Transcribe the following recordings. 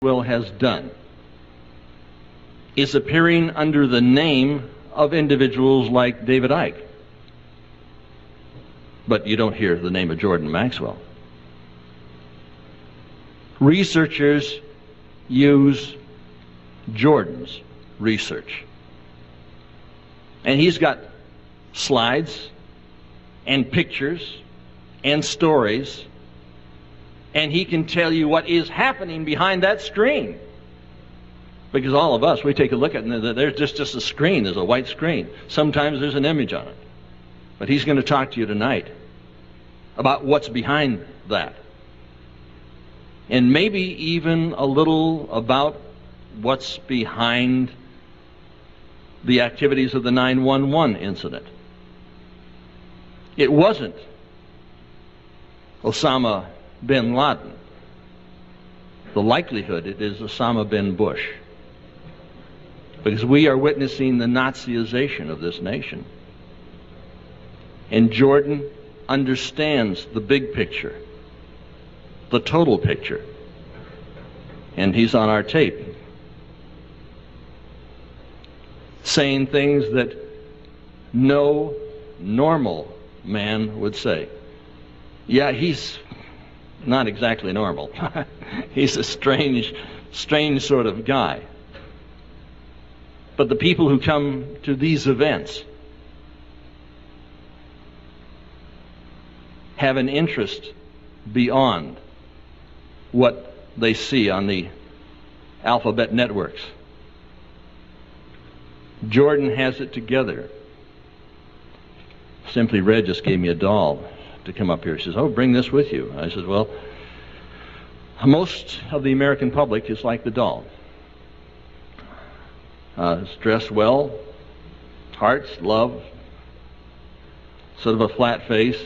Maxwell has done is appearing under the name of individuals like David Icke. But you don't hear the name of Jordan Maxwell. Researchers use Jordan's research. And he's got slides and pictures and stories, and he can tell you what is happening behind that screen. Because all of us, we take a look at it, and there's just a screen, there's a white screen. Sometimes there's an image on it. But he's going to talk to you tonight about what's behind that. And maybe even a little about what's behind the activities of the 9/11 incident. It wasn't Osama bin Laden. The likelihood it is Osama bin Bush. Because we are witnessing the Nazization of this nation. And Jordan understands the big picture, the total picture. And he's on our tape saying things that no normal man would say. Yeah, he's not exactly normal. He's a strange sort of guy. But the people who come to these events have an interest beyond what they see on the alphabet networks. Jordan has it together. Simply Red just gave me a doll to come up here. She says, "Oh, bring this with you." I said, "Well, most of the American public is like the doll. It's dressed well, hearts, love, sort of a flat face."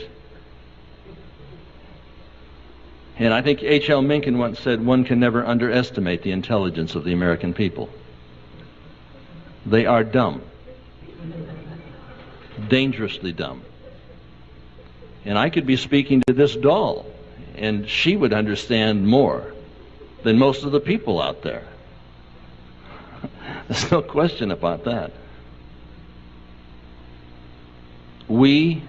And I think H.L. Mencken once said, "One can never underestimate the intelligence of the American people. They are dumb, dangerously dumb." And I could be speaking to this doll, and she would understand more than most of the people out there. There's no question about that. We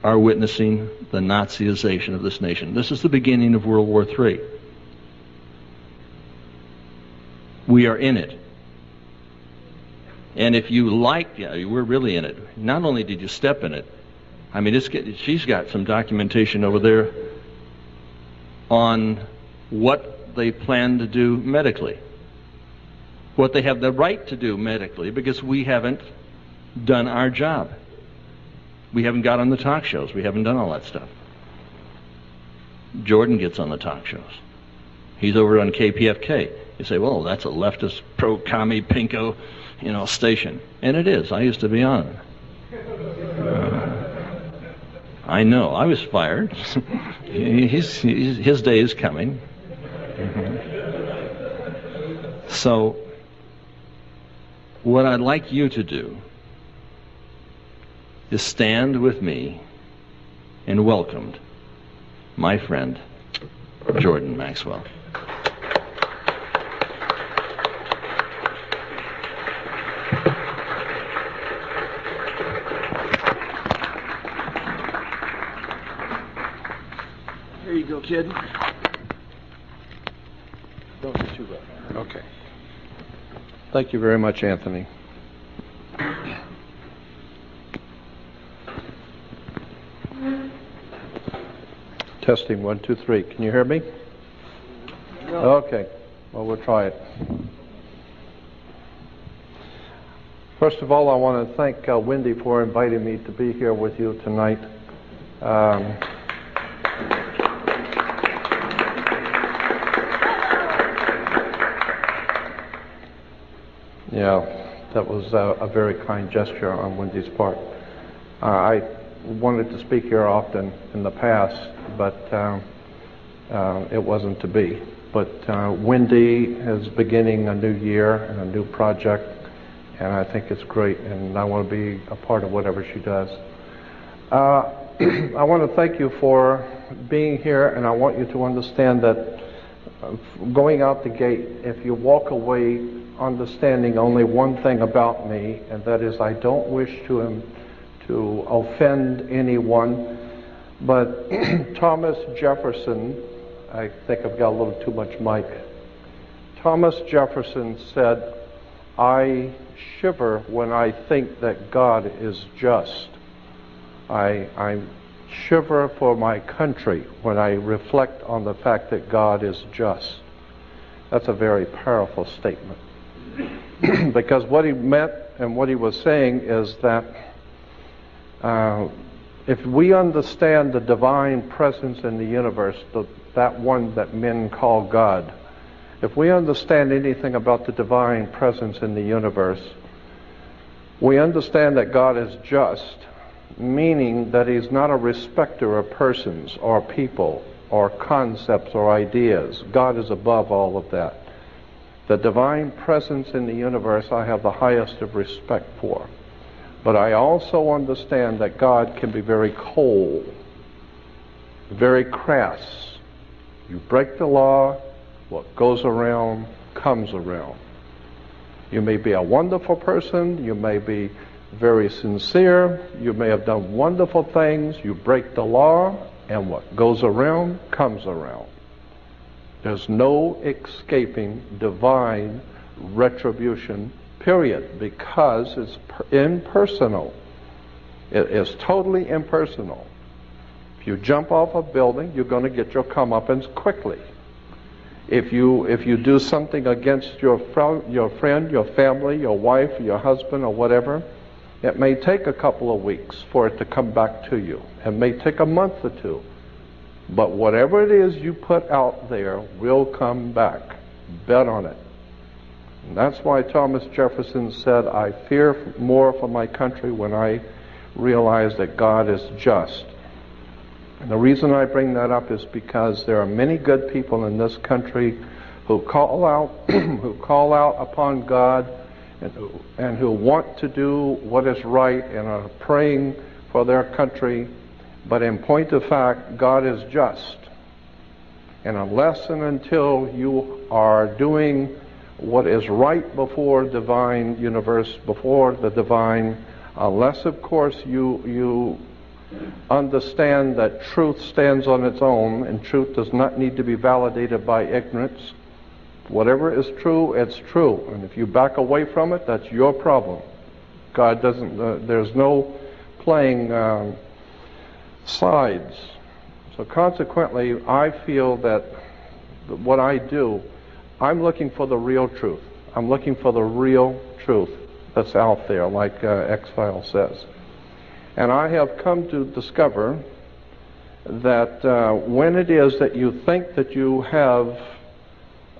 are witnessing the Nazization of this nation. This is the beginning of World War III. We are in it. And if you like, yeah, we're really in it. Not only did you step in it, I mean, she's got some documentation over there on what they plan to do medically, what they have the right to do medically, because we haven't done our job. We haven't got on the talk shows. We haven't done all that stuff. Jordan gets on the talk shows. He's over on KPFK. You say, well, that's a leftist, pro-commie, pinko, station. And it is. I used to be on it. I know. I was fired. His day is coming. So, what I'd like you to do is stand with me and welcome my friend, Jordan Maxwell. Here you go, kid. Don't do too bad. Okay. Thank you very much, Anthony. Testing 1, 2, 3. Can you hear me? No. Okay. Well, we'll try it. First of all, I want to thank Wendy for inviting me to be here with you tonight. Yeah, that was a very kind gesture on Wendy's part. I wanted to speak here often in the past, but it wasn't to be. But Wendy is beginning a new year and a new project, and I think it's great, and I want to be a part of whatever she does. I want to thank you for being here, and I want you to understand that going out the gate, if you walk away understanding only one thing about me, and that is I don't wish to offend anyone, but Thomas Jefferson, I think I've got a little too much mic. Thomas Jefferson said, "I shiver when I think that God is just. I shiver for my country when I reflect on the fact that God is just." That's a very powerful statement. Because what he meant and what he was saying is that if we understand the divine presence in the universe, that one that men call God, if we understand anything about the divine presence in the universe, we understand that God is just, meaning that he's not a respecter of persons or people or concepts or ideas. God is above all of that. The divine presence in the universe I have the highest of respect for. But I also understand that God can be very cold, very crass. You break the law, what goes around comes around. You may be a wonderful person, you may be very sincere, you may have done wonderful things, you break the law, and what goes around comes around. There's no escaping divine retribution, period, because it's impersonal. It is totally impersonal. If you jump off a building, you're going to get your comeuppance quickly. If you do something against your friend, your family, your wife, your husband, or whatever, it may take a couple of weeks for it to come back to you. It may take a month or two. But whatever it is you put out there will come back. Bet on it. And that's why Thomas Jefferson said, "I fear more for my country when I realize that God is just." And the reason I bring that up is because there are many good people in this country who call out who call out upon God and who want to do what is right and are praying for their country. But in point of fact, God is just. And unless and until you are doing what is right before divine universe, before the divine, unless of course you understand that truth stands on its own and truth does not need to be validated by ignorance. Whatever is true, it's true. And if you back away from it, that's your problem. God doesn't, there's no playing sides. So consequently, I feel that what I do, I'm looking for the real truth. I'm looking for the real truth that's out there, like X-Files says. And I have come to discover that when it is that you think that you have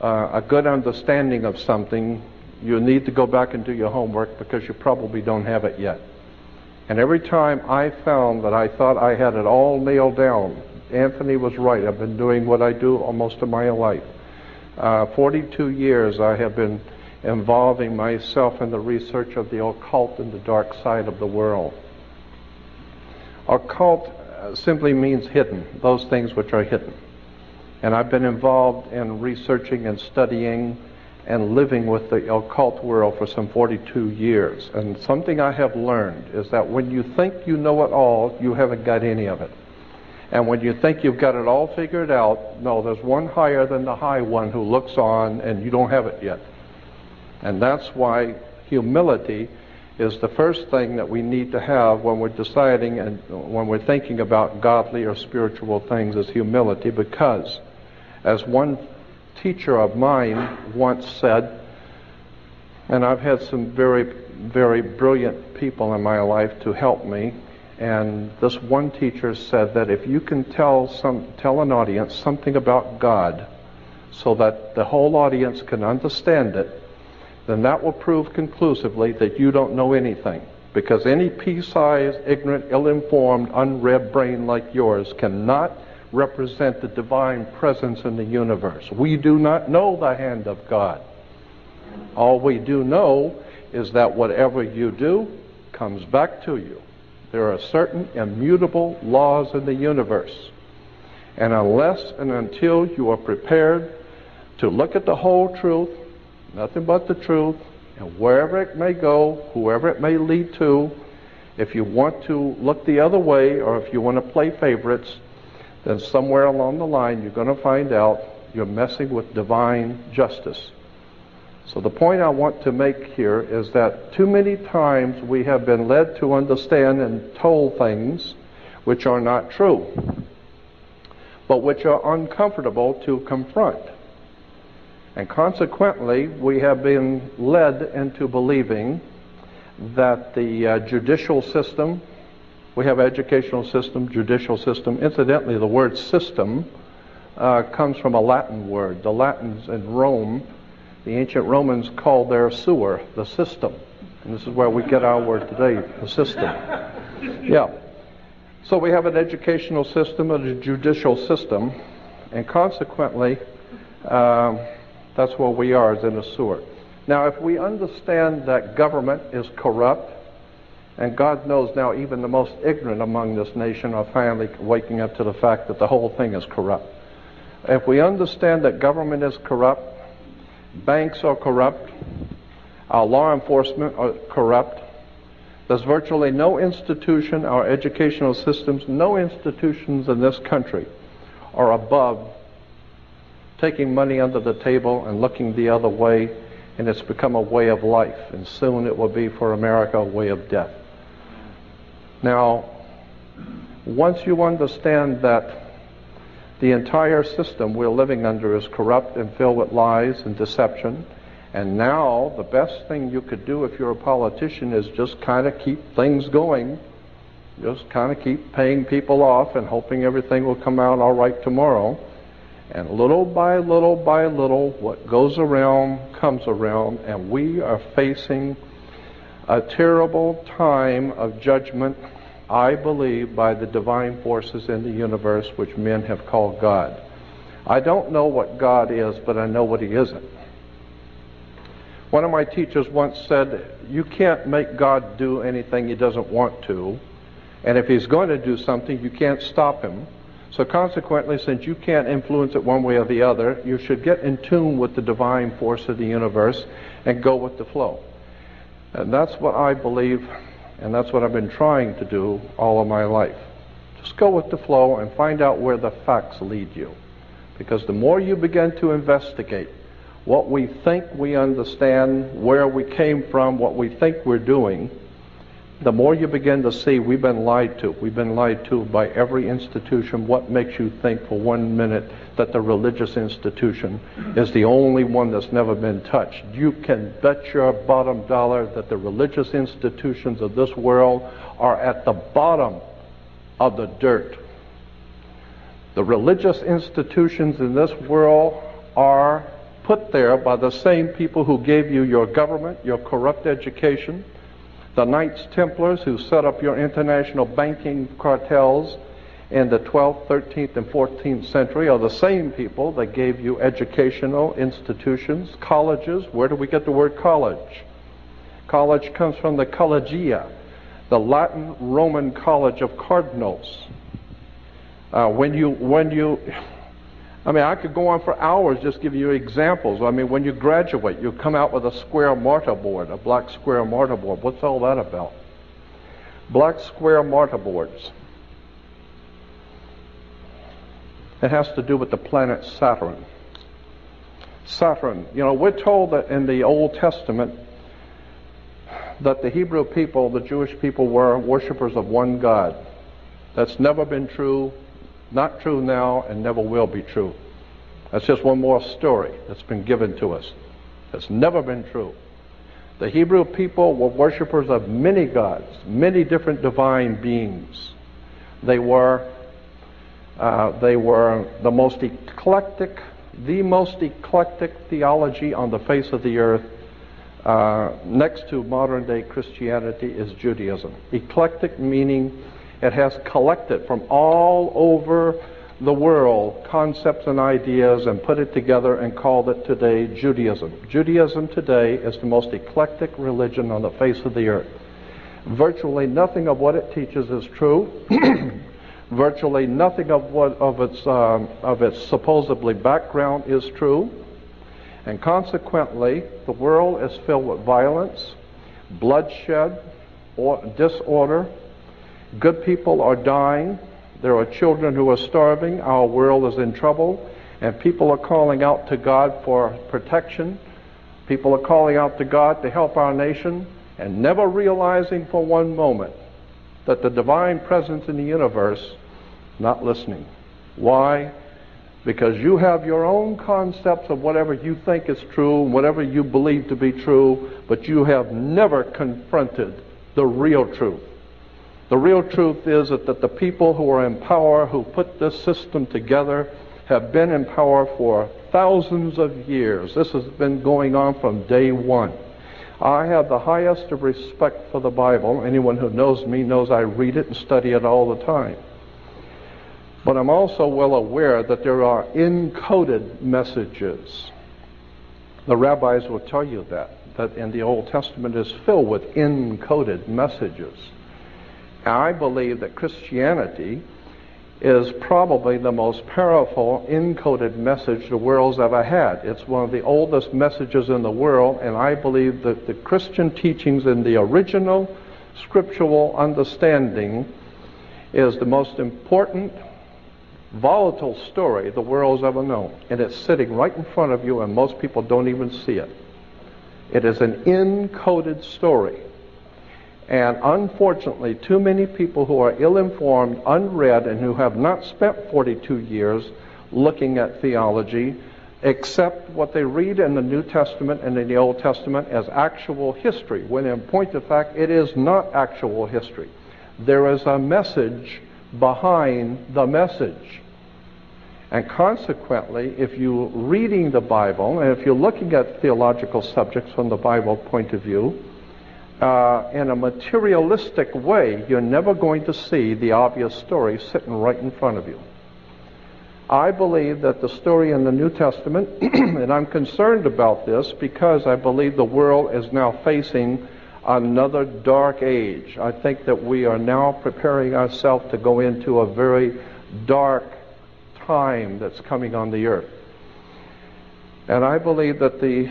a good understanding of something, you need to go back and do your homework because you probably don't have it yet. And every time I found that I thought I had it all nailed down, Anthony was right. I've been doing what I do almost of my life. 42 years I have been involving myself in the research of the occult and the dark side of the world. Occult simply means hidden, those things which are hidden. And I've been involved in researching and studying and living with the occult world for some 42 years. And something I have learned is that when you think you know it all, you haven't got any of it. And when you think you've got it all figured out, no, there's one higher than the high one who looks on and you don't have it yet. And that's why humility is the first thing that we need to have when we're deciding and when we're thinking about godly or spiritual things, is humility. Because as one teacher of mine once said, and I've had some very, very brilliant people in my life to help me, and this one teacher said that if you can tell an audience something about God so that the whole audience can understand it, then that will prove conclusively that you don't know anything. Because any pea-sized, ignorant, ill-informed, unread brain like yours cannot represent the divine presence in the universe. We do not know the hand of God. All we do know is that whatever you do comes back to you. There are certain immutable laws in the universe. And unless and until you are prepared to look at the whole truth, nothing but the truth, and wherever it may go, whoever it may lead to. If you want to look the other way, or if you want to play favorites, then somewhere along the line you're going to find out you're messing with divine justice. So the point I want to make here is that too many times we have been led to understand and told things which are not true, but which are uncomfortable to confront. And consequently, we have been led into believing that the judicial system, we have educational system, judicial system. Incidentally, the word system comes from a Latin word. The Latins in Rome, the ancient Romans called their sewer the system. And this is where we get our word today, the system. Yeah. So we have an educational system and a judicial system, and consequently, that's where we are, is in a sewer. Now, if we understand that government is corrupt, and God knows now even the most ignorant among this nation are finally waking up to the fact that the whole thing is corrupt. If we understand that government is corrupt, banks are corrupt, our law enforcement are corrupt, there's virtually no institution, our educational systems, no institutions in this country are above taking money under the table and looking the other way, and it's become a way of life, and soon it will be for America a way of death. Now, once you understand that the entire system we're living under is corrupt and filled with lies and deception, and now the best thing you could do if you're a politician is just kind of keep things going, just kind of keep paying people off and hoping everything will come out all right tomorrow. And little by little by little, what goes around comes around, and we are facing a terrible time of judgment, I believe, by the divine forces in the universe, which men have called God. I don't know what God is, but I know what He isn't. One of my teachers once said, you can't make God do anything He doesn't want to, and if He's going to do something, you can't stop Him. So consequently, since you can't influence it one way or the other, you should get in tune with the divine force of the universe and go with the flow. And that's what I believe, and that's what I've been trying to do all of my life. Just go with the flow and find out where the facts lead you. Because the more you begin to investigate what we think we understand, where we came from, what we think we're doing, the more you begin to see we've been lied to. We've been lied to by every institution. What makes you think for 1 minute that the religious institution is the only one that's never been touched? You can bet your bottom dollar that the religious institutions of this world are at the bottom of the dirt. The religious institutions in this world are put there by the same people who gave you your government, your corrupt education. The Knights Templars who set up your international banking cartels in the 12th, 13th, and 14th century are the same people that gave you educational institutions, colleges. Where do we get the word college? College comes from the collegia, the Latin Roman college of cardinals. I could go on for hours just giving you examples. When you graduate, you come out with a square mortarboard, a black square mortarboard. What's all that about? Black square mortarboards. It has to do with the planet Saturn. Saturn, we're told that in the Old Testament that the Hebrew people, the Jewish people, were worshipers of one God. That's never been true. Not true now, and never will be true. That's just one more story that's been given to us. That's never been true. The Hebrew people were worshipers of many gods, many different divine beings. They were the most eclectic theology on the face of the earth. Next to modern day Christianity is Judaism. Eclectic meaning it has collected from all over the world concepts and ideas and put it together and called it today Judaism. Judaism today is the most eclectic religion on the face of the earth. Virtually nothing of what it teaches is true. Virtually nothing of its supposedly background is true. And consequently, the world is filled with violence, bloodshed, or disorder. Good people are dying. There are children who are starving. Our world is in trouble. And people are calling out to God for protection. People are calling out to God to help our nation, and never realizing for one moment that the divine presence in the universe not listening. Why? Because you have your own concepts of whatever you think is true, whatever you believe to be true, but you have never confronted the real truth. The real truth is that the people who are in power, who put this system together, have been in power for thousands of years. This has been going on from day one. I have the highest of respect for the Bible. Anyone who knows me knows I read it and study it all the time. But I'm also well aware that there are encoded messages. The rabbis will tell you that in the Old Testament is filled with encoded messages. I believe that Christianity is probably the most powerful encoded message the world's ever had. It's one of the oldest messages in the world, and I believe that the Christian teachings in the original scriptural understanding is the most important, volatile story the world's ever known. And it's sitting right in front of you, and most people don't even see it. It is an encoded story. And unfortunately, too many people who are ill-informed, unread, and who have not spent 42 years looking at theology accept what they read in the New Testament and in the Old Testament as actual history, when in point of fact, it is not actual history. There is a message behind the message. And consequently, if you're reading the Bible, and if you're looking at theological subjects from the Bible point of view, in a materialistic way, you're never going to see the obvious story sitting right in front of you. I believe that the story in the New Testament, and I'm concerned about this because I believe the world is now facing another dark age. I think that we are now preparing ourselves to go into a very dark time that's coming on the earth. And I believe that the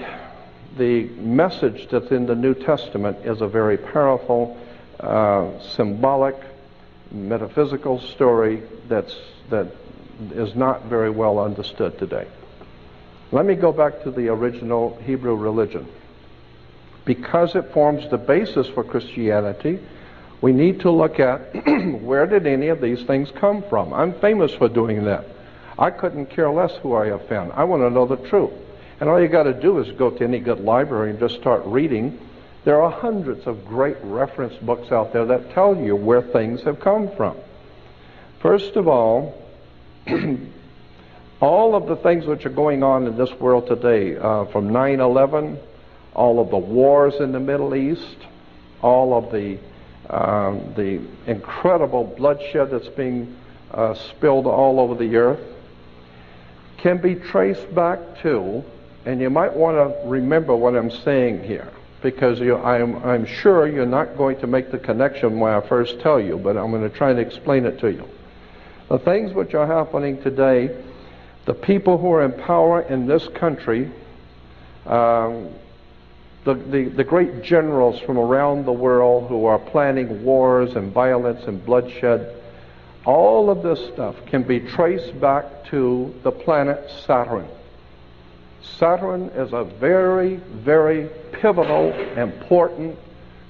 message that's in the New Testament is a very powerful, symbolic, metaphysical story that is not very well understood today. Let me go back to the original Hebrew religion. Because it forms the basis for Christianity, we need to look at where did any of these things come from. I'm famous for doing that. I couldn't care less who I offend. I want to know the truth. And all you got to do is go to any good library and just start reading. There are hundreds of great reference books out there that tell you where things have come from. First of all of the things which are going on in this world today, from 9/11, all of the wars in the Middle East, all of the incredible bloodshed that's being spilled all over the earth, can be traced back to, and you might want to remember what I'm saying here, because I'm sure you're not going to make the connection when I first tell you, but I'm going to try and explain it to you. The things which are happening today, the people who are in power in this country, the great generals from around the world who are planning wars and violence and bloodshed, all of this stuff can be traced back to the planet Saturn. Saturn is a very, very pivotal, important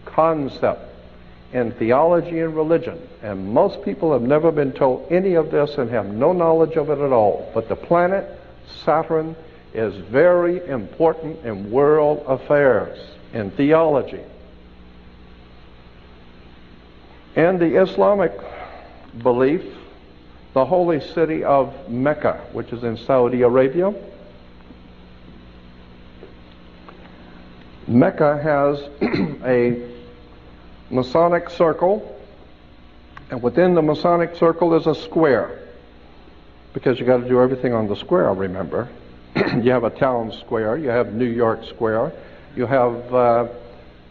concept in theology and religion. And most people have never been told any of this and have no knowledge of it at all. But the planet Saturn is very important in world affairs, in theology. In the Islamic belief, the holy city of Mecca, which is in Saudi Arabia, Mecca has a Masonic circle, and within the Masonic circle is a square, because you got to do everything on the square, remember. You have a town square, you have New York Square, you have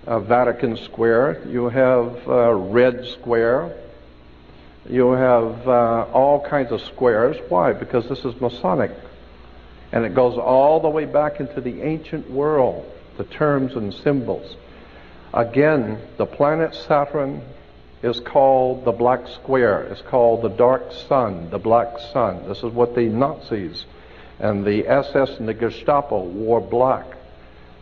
Vatican Square, you have Red Square, you have all kinds of squares. Why? Because this is Masonic. And it goes all the way back into the ancient world, the terms and symbols. Again, the planet Saturn is called the black square. It's called the dark sun, the black sun. This is what the Nazis and the SS and the Gestapo wore black.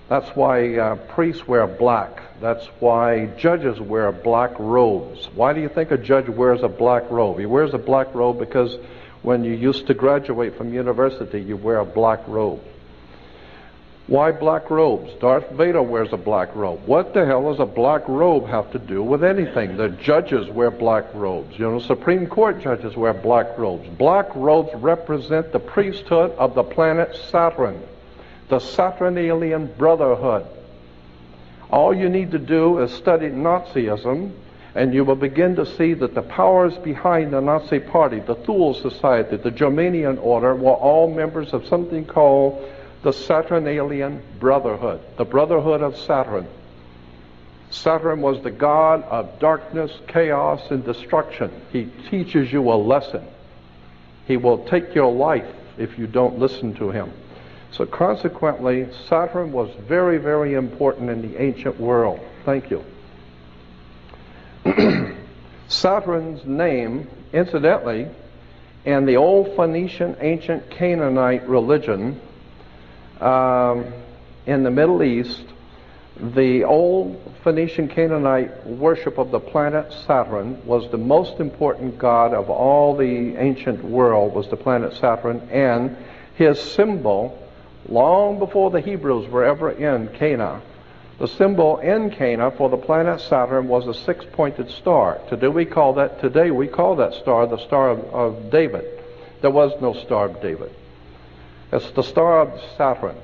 That's why priests wear black. That's why judges wear black robes. Why do you think a judge wears a black robe? He wears a black robe because when you used to graduate from university, you wear a black robe. Why black robes? Darth Vader wears a black robe. What the hell does a black robe have to do with anything? The judges wear black robes. You know, Supreme Court judges wear black robes. Black robes represent the priesthood of the planet Saturn, the Saturnalian Brotherhood. All you need to do is study Nazism, and you will begin to see that the powers behind the Nazi Party, the Thule Society, the Germanian Order, were all members of something called the Saturnalian Brotherhood, the Brotherhood of Saturn. Saturn was the god of darkness, chaos, and destruction. He teaches you a lesson. He will take your life if you don't listen to him. So consequently, Saturn was very, very important in the ancient world. Thank you. Saturn's name, incidentally, in the old Phoenician ancient Canaanite religion, in the Middle East, the old Phoenician Canaanite worship of the planet Saturn was the most important god of all the ancient world, was the planet Saturn, and his symbol, long before the Hebrews were ever in Cana, the symbol in Cana for the planet Saturn was a six-pointed star. Today we call that star the Star of David. There was no Star of David. It's the Star of Saturn.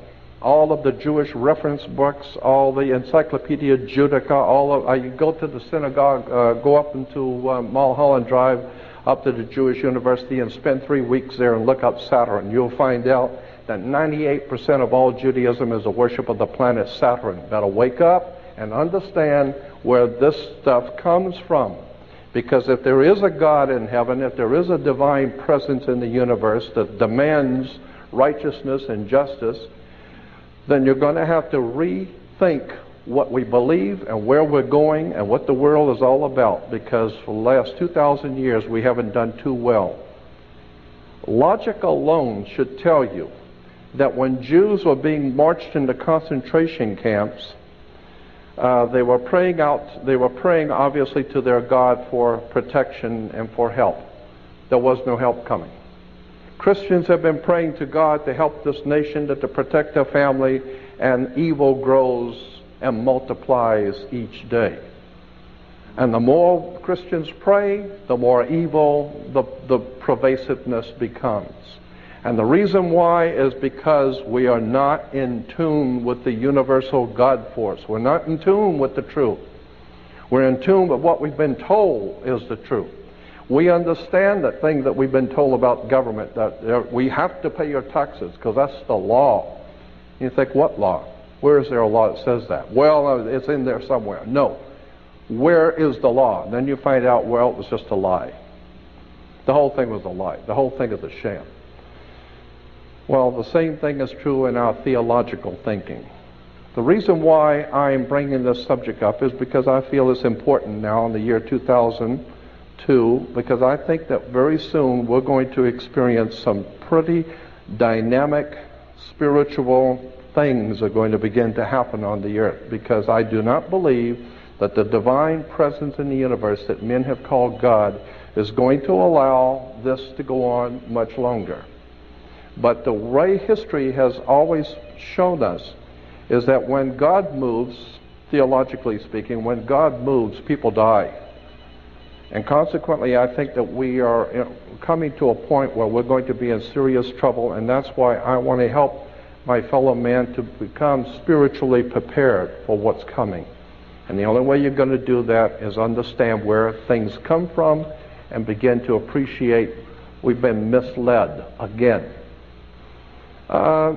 All of the Jewish reference books, all the Encyclopedia Judaica, you go to the synagogue, go up into Mulholland Drive, up to the Jewish University, and spend 3 weeks there and look up Saturn. You'll find out that 98% of all Judaism is a worship of the planet Saturn. Better wake up and understand where this stuff comes from. Because if there is a God in heaven, if there is a divine presence in the universe that demands righteousness and justice, then you're going to have to rethink what we believe and where we're going and what the world is all about, because for the last 2,000 years we haven't done too well. Logic alone should tell you that when Jews were being marched into concentration camps, they were praying obviously to their God for protection and for help. There was no help coming. Christians have been praying to God to help this nation, to protect their family, and evil grows and multiplies each day. And the more Christians pray, the more evil the pervasiveness becomes. And the reason why is because we are not in tune with the universal God force. We're not in tune with the truth. We're in tune with what we've been told is the truth. We understand that thing that we've been told about government, that we have to pay your taxes because that's the law. You think, what law? Where is there a law that says that? Well, it's in there somewhere. No. Where is the law? And then you find out, well, it was just a lie. The whole thing was a lie. The whole thing is a sham. Well, the same thing is true in our theological thinking. The reason why I'm bringing this subject up is because I feel it's important now in the year 2002, because I think that very soon we're going to experience some pretty dynamic spiritual things are going to begin to happen on the earth, because I do not believe that the divine presence in the universe that men have called God is going to allow this to go on much longer. But the way history has always shown us is that when God moves, theologically speaking, when God moves, people die. And consequently, I think that we are coming to a point where we're going to be in serious trouble, and that's why I want to help my fellow man to become spiritually prepared for what's coming. And the only way you're going to do that is understand where things come from and begin to appreciate we've been misled again. I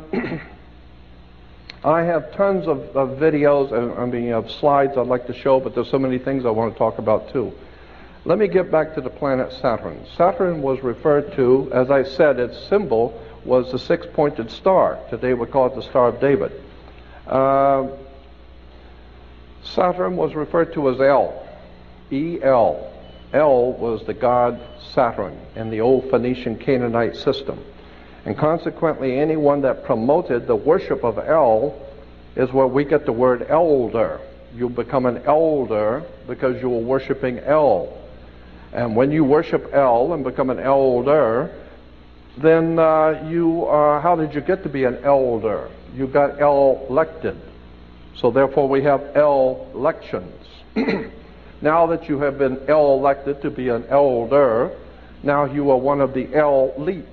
have tons of videos, of slides I'd like to show, but there's so many things I want to talk about too. Let me get back to the planet Saturn. Saturn was referred to, as I said, its symbol was the six-pointed star. Today we call it the Star of David. Saturn was referred to as El, E-L. El was the god Saturn in the old Phoenician Canaanite system. And consequently, anyone that promoted the worship of El is where we get the word elder. You become an elder because you were worshiping El. And when you worship El and become an elder, then how did you get to be an elder? You got elected. So therefore we have elections. Now that you have been elected to be an elder, now you are one of the elites.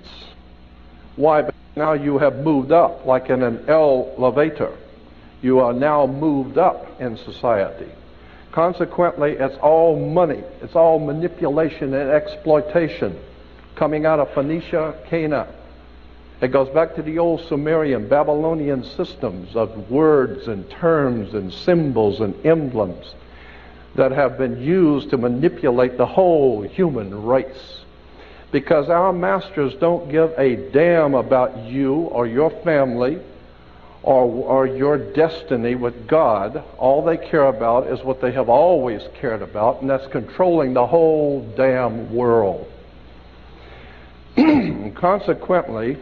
Why? Because now you have moved up, like in an elevator. You are now moved up in society. Consequently, it's all money. It's all manipulation and exploitation coming out of Phoenicia, Canaan. It goes back to the old Sumerian, Babylonian systems of words and terms and symbols and emblems that have been used to manipulate the whole human race. Because our masters don't give a damn about you or your family or your destiny with God. All they care about is what they have always cared about, and that's controlling the whole damn world. And consequently,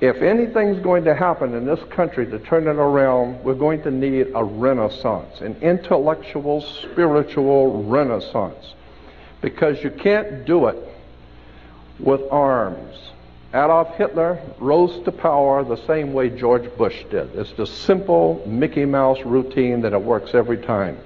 if anything's going to happen in this country to turn it around, we're going to need a renaissance, an intellectual, spiritual renaissance. Because you can't do it with arms. Adolf Hitler rose to power the same way George Bush did. It's the simple Mickey Mouse routine that it works every time.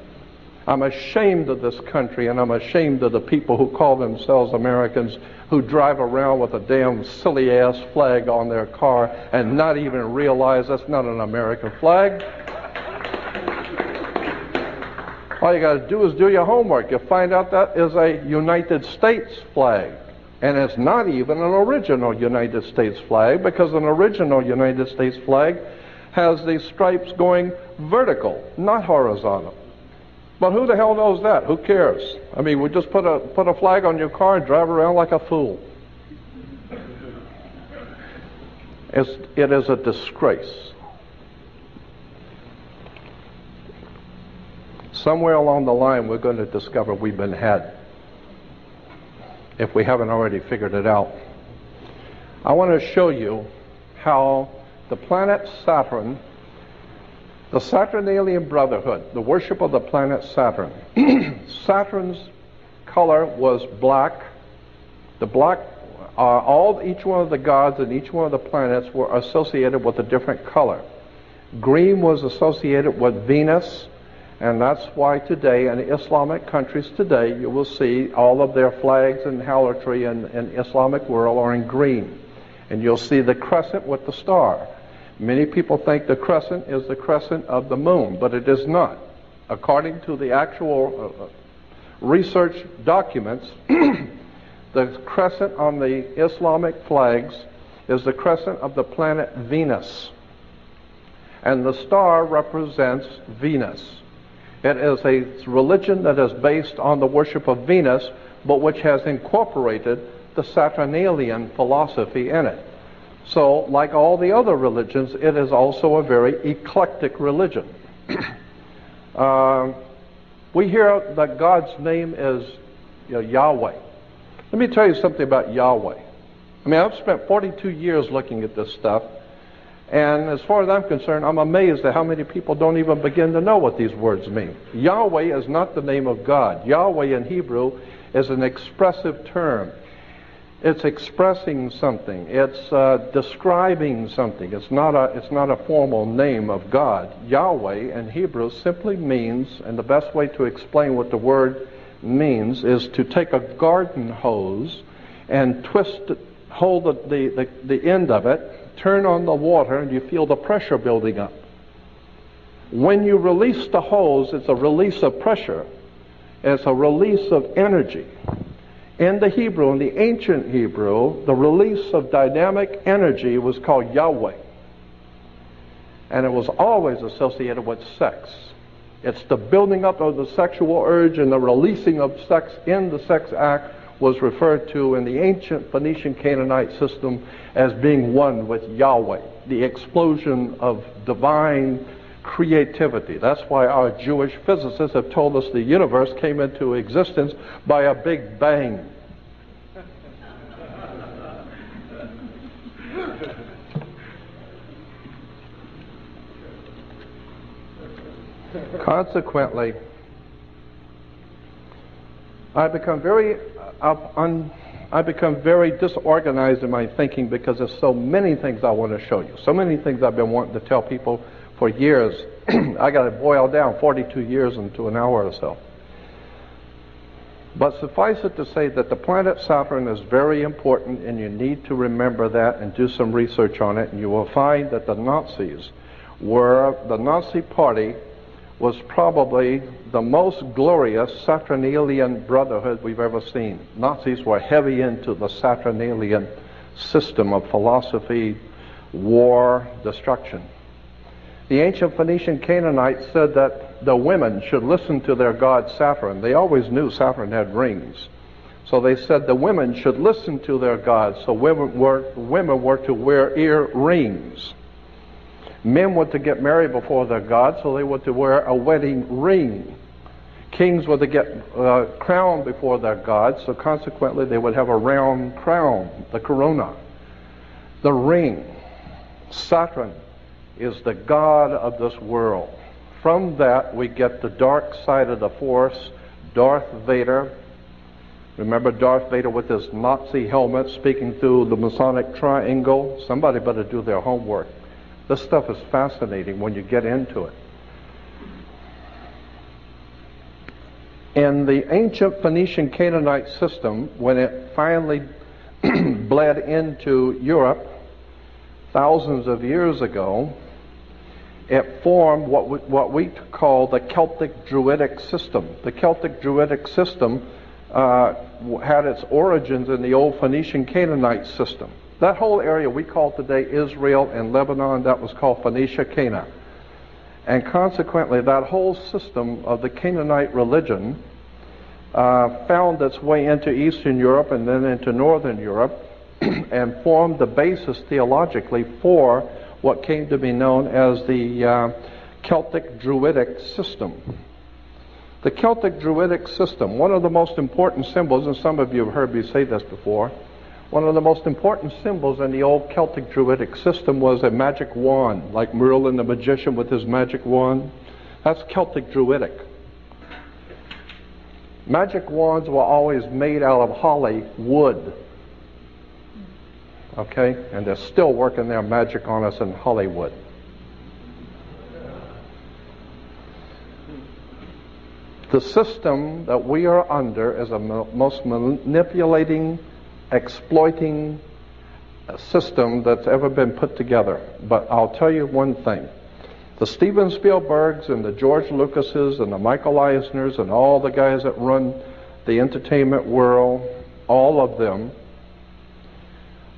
I'm ashamed of this country, and I'm ashamed of the people who call themselves Americans who drive around with a damn silly-ass flag on their car and not even realize that's not an American flag. All you got to do is do your homework. You'll find out that is a United States flag. And it's not even an original United States flag, because an original United States flag has these stripes going vertical, not horizontal. But who the hell knows that? Who cares? I mean, we just put a flag on your car and drive around like a fool. It is a disgrace. Somewhere along the line, we're going to discover we've been had, if we haven't already figured it out. I want to show you how the planet Saturn, the Saturnalian Brotherhood, the worship of the planet Saturn. Saturn's color was black. The black, each one of the gods and each one of the planets were associated with a different color. Green was associated with Venus, and that's why today in Islamic countries today you will see all of their flags and harlotry in Islamic world are in green. And you'll see the crescent with the star. Many people think the crescent is the crescent of the moon, but it is not. According to the actual research documents, the crescent on the Islamic flags is the crescent of the planet Venus. And the star represents Venus. It is a religion that is based on the worship of Venus, but which has incorporated the Saturnalian philosophy in it. So, like all the other religions, it is also a very eclectic religion. We hear that God's name is Yahweh. Let me tell you something about Yahweh. I mean, I've spent 42 years looking at this stuff, and as far as I'm concerned, I'm amazed at how many people don't even begin to know what these words mean. Yahweh is not the name of God. Yahweh in Hebrew is an expressive term. It's expressing something. It's describing something. It's not a formal name of God. Yahweh in Hebrew simply means, and the best way to explain what the word means is to take a garden hose and hold the end of it, turn on the water, and you feel the pressure building up. When you release the hose, it's a release of pressure. It's a release of energy. In the Hebrew, in the ancient Hebrew, the release of dynamic energy was called Yahweh. And it was always associated with sex. It's the building up of the sexual urge and the releasing of sex in the sex act was referred to in the ancient Phoenician Canaanite system as being one with Yahweh, the explosion of divine creativity. That's why our Jewish physicists have told us the universe came into existence by a big bang. Consequently, I become very disorganized in my thinking because there's so many things I want to show you. So many things I've been wanting to tell people for years. I got to boil down 42 years into an hour or so. But suffice it to say that the planet Saturn is very important, and you need to remember that and do some research on it, and you will find that the Nazi Party was probably the most glorious Saturnalian brotherhood we've ever seen. Nazis were heavy into the Saturnalian system of philosophy, war, destruction. The ancient Phoenician Canaanites said that the women should listen to their god Saturn. They always knew Saturn had rings. So they said the women should listen to their gods, so women were to wear earrings. Men were to get married before their God, so they were to wear a wedding ring. Kings were to get crowned before their gods, so consequently they would have a round crown, the corona. The ring. Saturn is the god of this world. From that we get the dark side of the Force, Darth Vader. Remember Darth Vader with his Nazi helmet speaking through the Masonic triangle? Somebody better do their homework. This stuff is fascinating when you get into it. In the ancient Phoenician Canaanite system, when it finally bled into Europe thousands of years ago, it formed what we call the Celtic Druidic system. The Celtic Druidic system had its origins in the old Phoenician Canaanite system. That whole area we call today Israel and Lebanon, that was called Phoenicia, Cana. And consequently, that whole system of the Canaanite religion found its way into Eastern Europe and then into Northern Europe and formed the basis theologically for what came to be known as the Celtic Druidic system. The Celtic Druidic system, one of the most important symbols, and some of you have heard me say this before, one of the most important symbols in the old Celtic Druidic system was a magic wand, like Merlin the magician with his magic wand. That's Celtic Druidic. Magic wands were always made out of holly wood. Okay? And they're still working their magic on us in Hollywood. The system that we are under is a most manipulating, exploiting system that's ever been put together. But I'll tell you one thing. The Steven Spielbergs and the George Lucases and the Michael Eisners and all the guys that run the entertainment world, all of them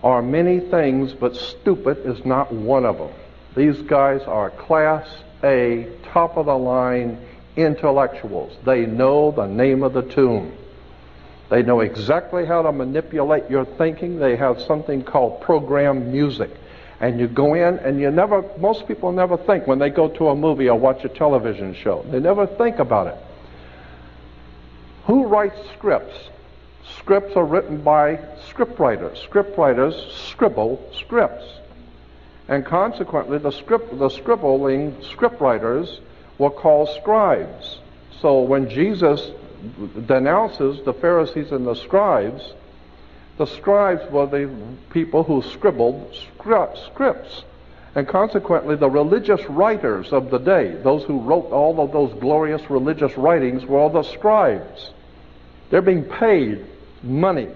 are many things, but stupid is not one of them. These guys are Class A, top of the line intellectuals. They know the name of the tune. They know exactly how to manipulate your thinking. They have something called program music. And you go in and most people never think when they go to a movie or watch a television show. They never think about it. Who writes scripts? Scripts are written by scriptwriters. Scriptwriters scribble scripts. And consequently, the scribbling scriptwriters were called scribes. So when Jesus denounces the Pharisees and the scribes were the people who scribbled scripts. And consequently, the religious writers of the day, those who wrote all of those glorious religious writings, were all the scribes. They're being paid money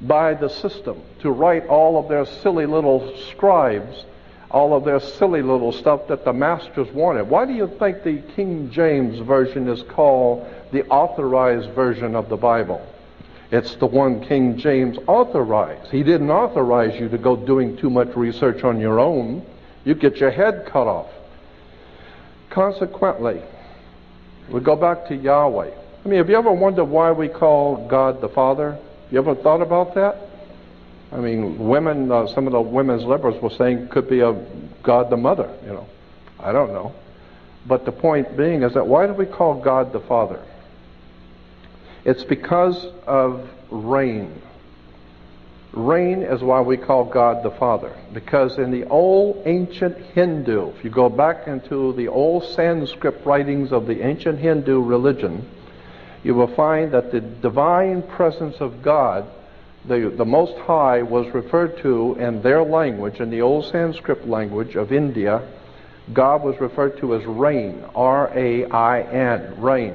by the system to write all of their silly little scribes, all of their silly little stuff that the masters wanted. Why do you think the King James Version is called the authorized version of the Bible? It's the one King James authorized. He didn't authorize you to go doing too much research on your own. You get your head cut off. Consequently, We go back to Yahweh. I mean, have you ever wondered why we call God the Father? You ever thought about that? I mean, women, some of the women's liberals were saying could be a God the Mother, you know. I don't know. But the point being is that why do we call God the Father? It's because of rain. Rain is why we call God the Father. Because in the old ancient Hindu, if you go back into the old Sanskrit writings of the ancient Hindu religion, you will find that the divine presence of God, the Most High, was referred to in their language, in the old Sanskrit language of India. God was referred to as rain, R-A-I-N, rain.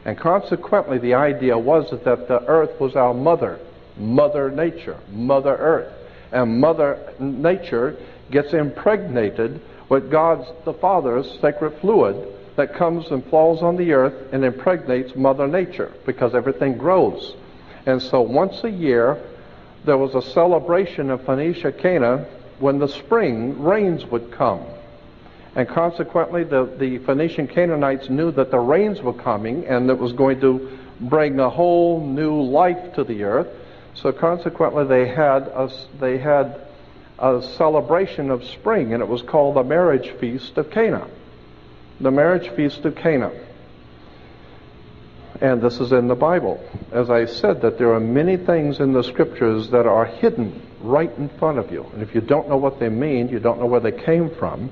And consequently, the idea was that the earth was our mother, Mother Nature, Mother Earth. And Mother Nature gets impregnated with God's, the Father's, sacred fluid that comes and falls on the earth and impregnates Mother Nature, because everything grows. And so once a year, there was a celebration of Phoenicia Cana when the spring rains would come. And consequently, the Phoenician Canaanites knew that the rains were coming and it was going to bring a whole new life to the earth. So consequently, they had a celebration of spring, and it was called the marriage feast of Cana. The marriage feast of Cana. And this is in the Bible. As I said, that there are many things in the scriptures that are hidden right in front of you. And if you don't know what they mean, you don't know where they came from,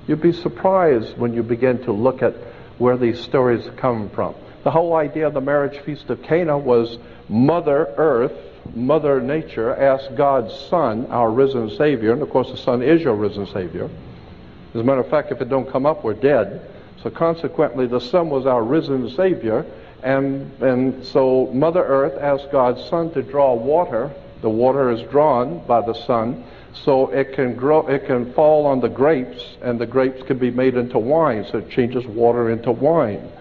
you'd be surprised when you begin to look at where these stories come from. The whole idea of the marriage feast of Cana was Mother Earth, Mother Nature asked God's Son, our risen Savior, and of course the Son is your risen Savior. As a matter of fact, if it don't come up, we're dead. So consequently, the Son was our risen Savior, and so Mother Earth asked God's Son to draw water. The water is drawn by the Son, so it can grow, it can fall on the grapes, and the grapes can be made into wine. So it changes water into wine.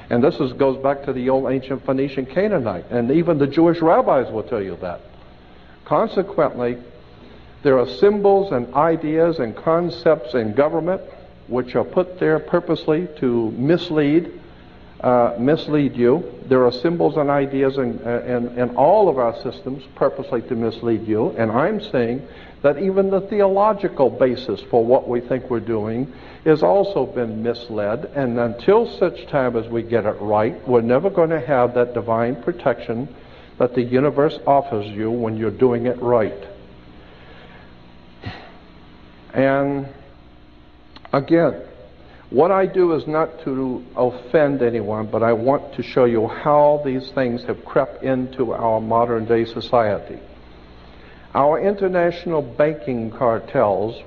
And this goes back to the old ancient Phoenician Canaanite, and even the Jewish rabbis will tell you that. Consequently, there are symbols and ideas and concepts in government which are put there purposely to mislead you. There are symbols and ideas in all of our systems purposely to mislead you. And I'm saying that even the theological basis for what we think we're doing has also been misled. And until such time as we get it right, we're never going to have that divine protection that the universe offers you when you're doing it right. And again, what I do is not to offend anyone, but I want to show you how these things have crept into our modern day society. Our international banking cartels,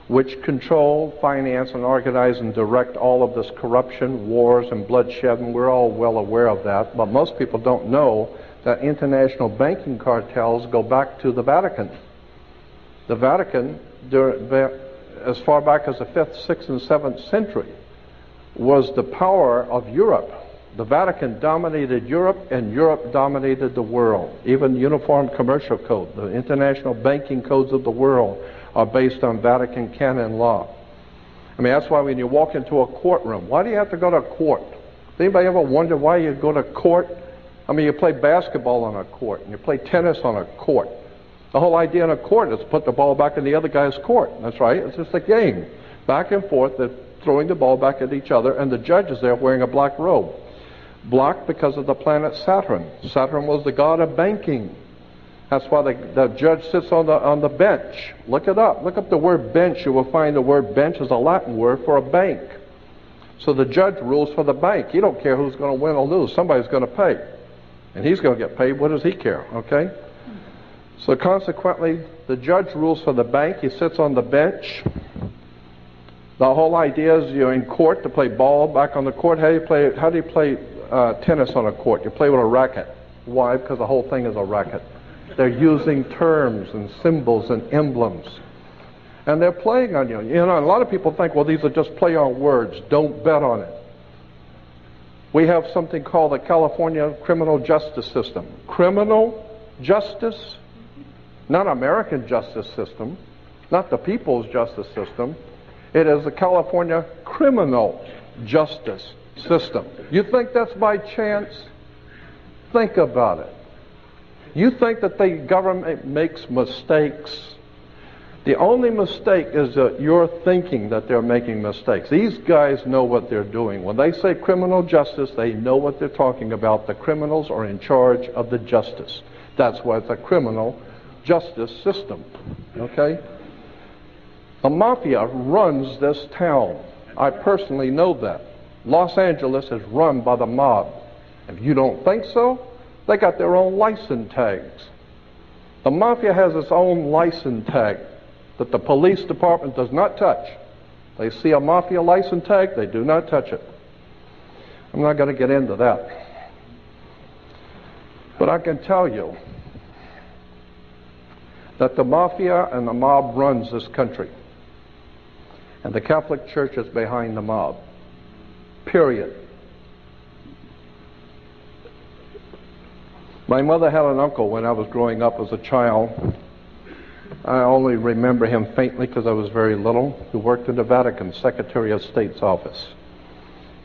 which control, finance, and organize and direct all of this corruption, wars, and bloodshed, and we're all well aware of that, but most people don't know that international banking cartels go back to the Vatican. The Vatican, as far back as the 5th, 6th, and 7th century, was the power of Europe. The Vatican dominated Europe, and Europe dominated the world. Even the Uniform Commercial Code, the international banking codes of the world, are based on Vatican canon law. I mean, that's why when you walk into a courtroom, why do you have to go to court? Does anybody ever wonder why you go to court? I mean, you play basketball on a court, and you play tennis on a court. The whole idea on a court is to put the ball back in the other guy's court. That's right. It's just a game. Back and forth, they're throwing the ball back at each other, and the judge is there wearing a black robe. Black because of the planet Saturn. Saturn was the god of banking. That's why the judge sits on the bench. Look it up. Look up the word bench. You will find the word bench is a Latin word for a bank. So the judge rules for the bank. He don't care who's going to win or lose. Somebody's going to pay. And he's going to get paid. What does he care? Okay? So consequently, the judge rules for the bank. He sits on the bench. The whole idea is you're in court to play ball back on the court. How do you play tennis on a court? You play with a racket. Why? Because the whole thing is a racket. They're using terms and symbols and emblems. And they're playing on you. You know, a lot of people think, well, these are just play on words. Don't bet on it. We have something called the California criminal justice system. Criminal justice? Not American justice system. Not the people's justice system. It is the California criminal justice system. You think that's by chance? Think about it. You think that the government makes mistakes? The only mistake is that you're thinking that they're making mistakes. These guys know what they're doing. When they say criminal justice, they know what they're talking about. The criminals are in charge of the justice. That's why it's a criminal justice system. Okay? The mafia runs this town. I personally know that. Los Angeles is run by the mob. If you don't think so, they got their own license tags. The mafia has its own license tag that the police department does not touch. They see a mafia license tag, they do not touch it. I'm not going to get into that. But I can tell you that the mafia and the mob runs this country. And the Catholic Church is behind the mob. Period. My mother had an uncle when I was growing up as a child. I only remember him faintly because I was very little, who worked in the Vatican Secretary of State's office.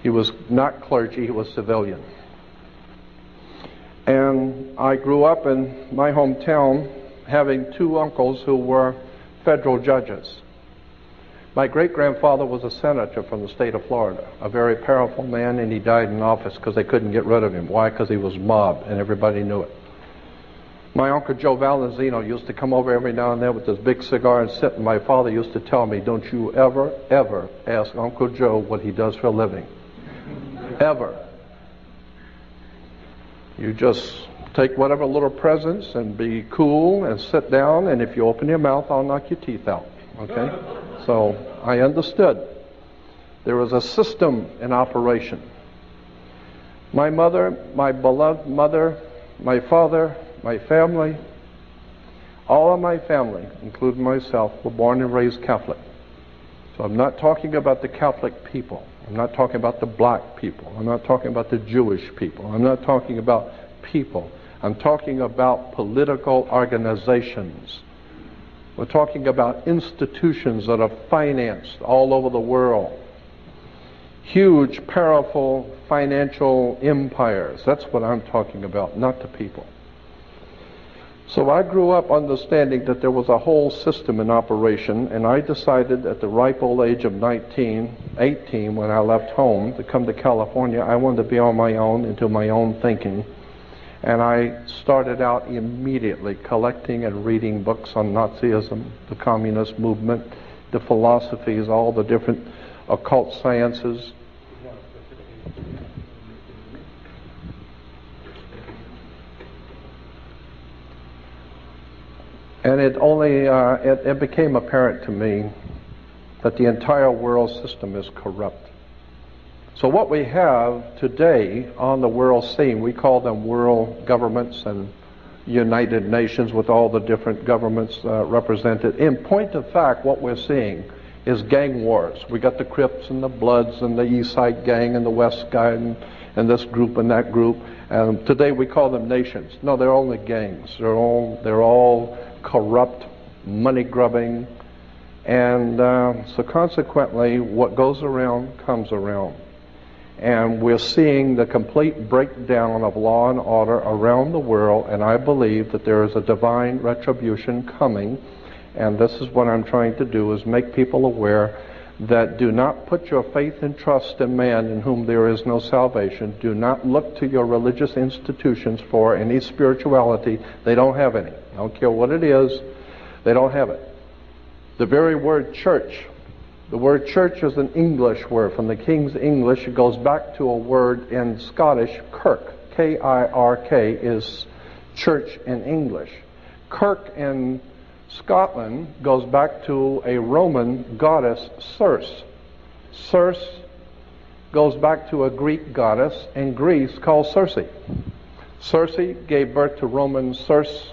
He was not clergy, he was civilian. And I grew up in my hometown having two uncles who were federal judges. My great-grandfather was a senator from the state of Florida, a very powerful man, and he died in office because they couldn't get rid of him. Why? Because he was mobbed, and everybody knew it. My Uncle Joe Valenzino used to come over every now and then with this big cigar and sit, and my father used to tell me, don't you ever, ever ask Uncle Joe what he does for a living. Ever. You just take whatever little presents and be cool and sit down, and if you open your mouth, I'll knock your teeth out. Okay? So I understood. There was a system in operation. My mother, my beloved mother, my father, my family, all of my family, including myself, were born and raised Catholic. So I'm not talking about the Catholic people. I'm not talking about the black people. I'm not talking about the Jewish people. I'm not talking about people. I'm talking about political organizations. We're talking about institutions that are financed all over the world. Huge, powerful financial empires. That's what I'm talking about, not the people. So I grew up understanding that there was a whole system in operation, and I decided at the ripe old age of 18, when I left home to come to California, I wanted to be on my own and do my own thinking. And I started out immediately collecting and reading books on Nazism, the communist movement, the philosophies, all the different occult sciences. And it became apparent to me that the entire world system is corrupt. So what we have today on the world scene, we call them world governments and United Nations with all the different governments represented. In point of fact, what we're seeing is gang wars. We got the Crips and the Bloods and the East Side Gang and the West Side and this group and that group. And today we call them nations. No, they're only gangs. They're all corrupt, money grubbing, and so consequently, what goes around comes around. And we're seeing the complete breakdown of law and order around the world, and I believe that there is a divine retribution coming, and this is what I'm trying to do, is make people aware that do not put your faith and trust in man in whom there is no salvation. Do not look to your religious institutions for any spirituality. They don't have any. I don't care what it is, they don't have it. The very word church, the word church is an English word. From the King's English, it goes back to a word in Scottish, kirk. K-I-R-K is church in English. Kirk in Scotland goes back to a Roman goddess, Circe. Circe goes back to a Greek goddess in Greece called Circe. Circe gave birth to Roman Circe.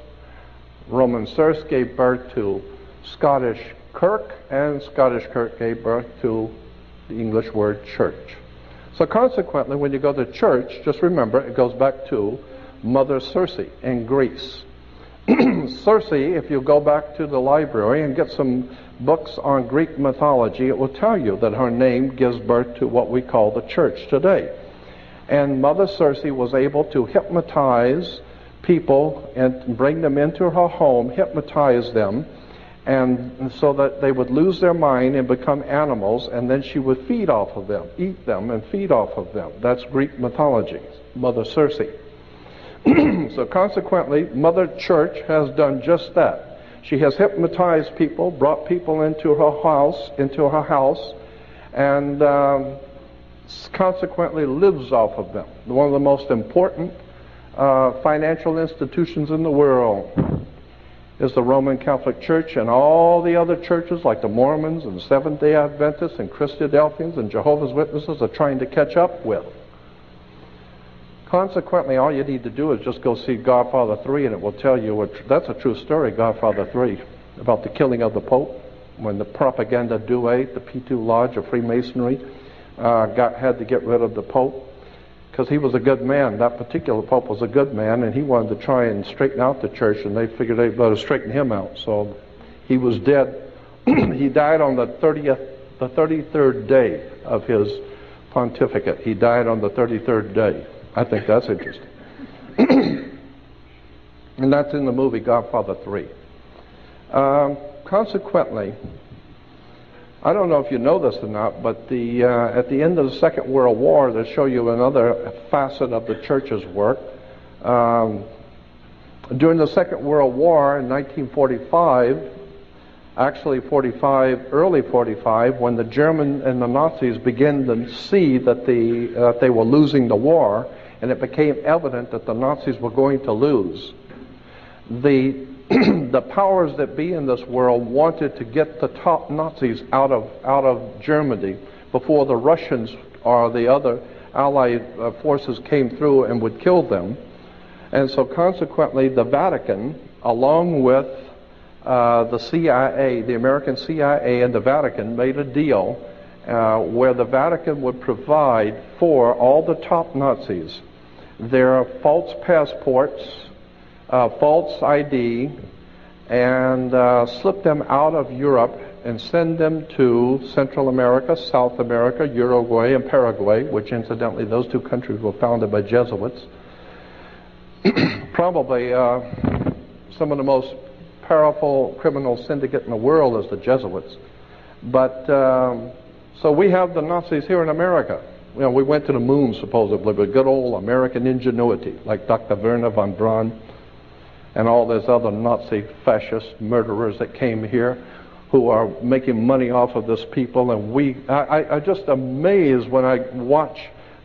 Roman Circe gave birth to Scottish Kirk, and Scottish Kirk gave birth to the English word church. So consequently, when you go to church, just remember it goes back to Mother Circe in Greece. Circe, if you go back to the library and get some books on Greek mythology, it will tell you that her name gives birth to what we call the church today. And Mother Circe was able to hypnotize people and bring them into her home, hypnotize them, and so that they would lose their mind and become animals, and then she would feed off of them, eat them and feed off of them. That's Greek mythology, Mother Circe. So consequently, Mother Church has done just that. She has hypnotized people, brought people into her house, and consequently lives off of them. One of the most important financial institutions in the world is the Roman Catholic Church, and all the other churches like the Mormons and Seventh-day Adventists and Christadelphians and Jehovah's Witnesses are trying to catch up with. Consequently, all you need to do is just go see Godfather 3, and it will tell you that's a true story, Godfather 3, about the killing of the Pope, when the propaganda duet, the P2 Lodge of Freemasonry, had to get rid of the Pope, because he was a good man. That particular Pope was a good man, and he wanted to try and straighten out the church, and they figured they'd better straighten him out. So he was dead. He died on the 33rd day of his pontificate. He died on the 33rd day. I think that's interesting. And that's in the movie Godfather 3. Consequently, I don't know if you know this or not, but at the end of the Second World War, to show you another facet of the church's work, during the Second World War in 1945, actually early 45, when the German and the Nazis began to see that they were losing the war, and it became evident that the Nazis were going to lose, the powers that be in this world wanted to get the top Nazis out of Germany before the Russians or the other Allied forces came through and would kill them. And so consequently, the Vatican, along with the CIA, the American CIA and the Vatican, made a deal where the Vatican would provide for all the top Nazis their false passports, false ID, and slip them out of Europe and send them to Central America, South America, Uruguay, and Paraguay, which incidentally those two countries were founded by Jesuits. Probably some of the most powerful criminal syndicate in the world is the Jesuits. But so we have the Nazis here in America. You know, we went to the moon supposedly with good old American ingenuity, like Dr. Werner von Braun and all those other Nazi fascist murderers that came here who are making money off of this people. And I'm just amazed when I watch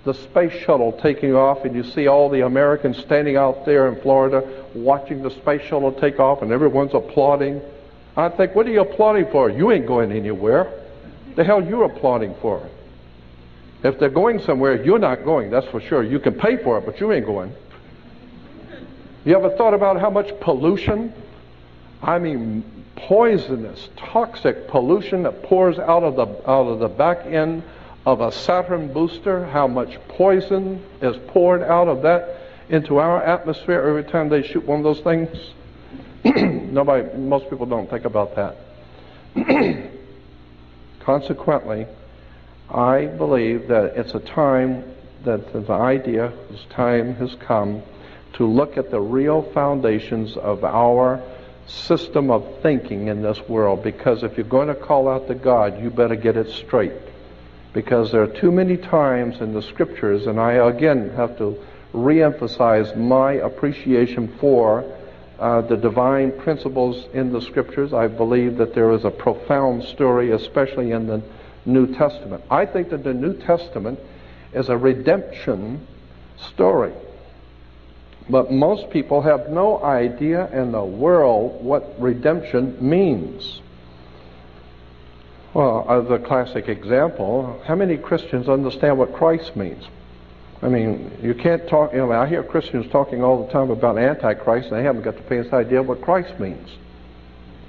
the space shuttle taking off and you see all the Americans standing out there in Florida watching the space shuttle take off and everyone's applauding. I think, what are you applauding for? You ain't going anywhere. The hell you're applauding for? If they're going somewhere, you're not going, that's for sure. You can pay for it, but you ain't going. You ever thought about how much pollution, I mean poisonous, toxic pollution that pours out of the back end of a Saturn booster, how much poison is poured out of that into our atmosphere every time they shoot one of those things? Most people don't think about that. Consequently, I believe that it's a time that the idea, this time has come to look at the real foundations of our system of thinking in this world, because if you're going to call out to God, you better get it straight. Because there are too many times in the scriptures, and I again have to re-emphasize my appreciation for the divine principles in the scriptures. I believe that there is a profound story, especially in the New Testament. I think that the New Testament is a redemption story. But most people have no idea in the world what redemption means. Well, as a classic example, how many Christians understand what Christ means? I mean, you can't talk, I hear Christians talking all the time about Antichrist, and they haven't got the faintest idea what Christ means.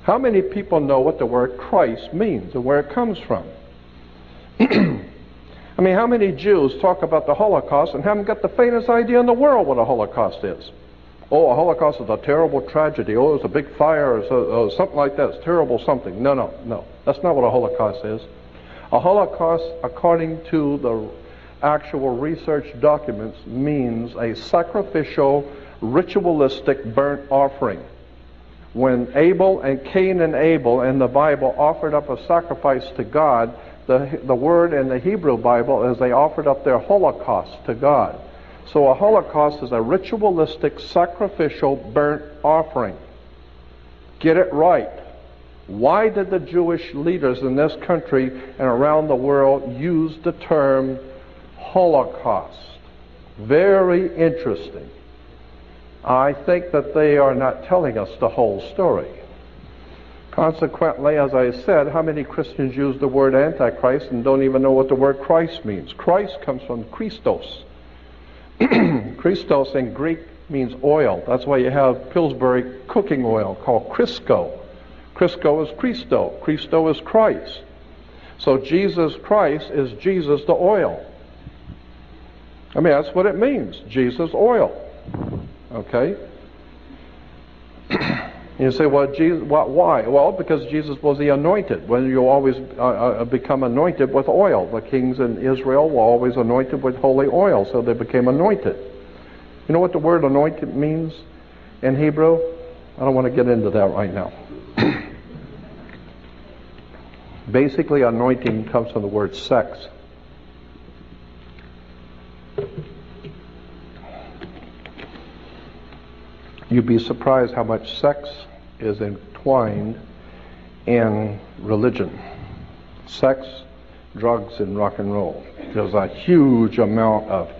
How many people know what the word Christ means and where it comes from? I mean, how many Jews talk about the Holocaust and haven't got the faintest idea in the world what a Holocaust is? Oh, a Holocaust is a terrible tragedy. Oh, it's a big fire, or something like that. It's terrible something. No. That's not what a Holocaust is. A Holocaust, according to the actual research documents, means a sacrificial, ritualistic burnt offering. When Abel and Cain and Abel in the Bible offered up a sacrifice to God, the word in the Hebrew Bible is they offered up their holocaust to God. So a holocaust is a ritualistic, sacrificial, burnt offering. Get it right. Why did the Jewish leaders in this country and around the world use the term Holocaust? Very interesting. I think that they are not telling us the whole story. Consequently, as I said, how many Christians use the word Antichrist and don't even know what the word Christ means? Christ comes from Christos. Christos in Greek means oil. That's why you have Pillsbury cooking oil called Crisco. Crisco is Christo. Christo is Christ. So Jesus Christ is Jesus the oil. I mean, that's what it means. Jesus oil. Okay? You say, well, Jesus, why? Well, because Jesus was the anointed. When you always become anointed with oil. The kings in Israel were always anointed with holy oil, so they became anointed. You know what the word anointed means in Hebrew? I don't want to get into that right now. Basically, anointing comes from the word sex. You'd be surprised how much sex is entwined in religion. Sex, drugs, and rock and roll. There's a huge amount of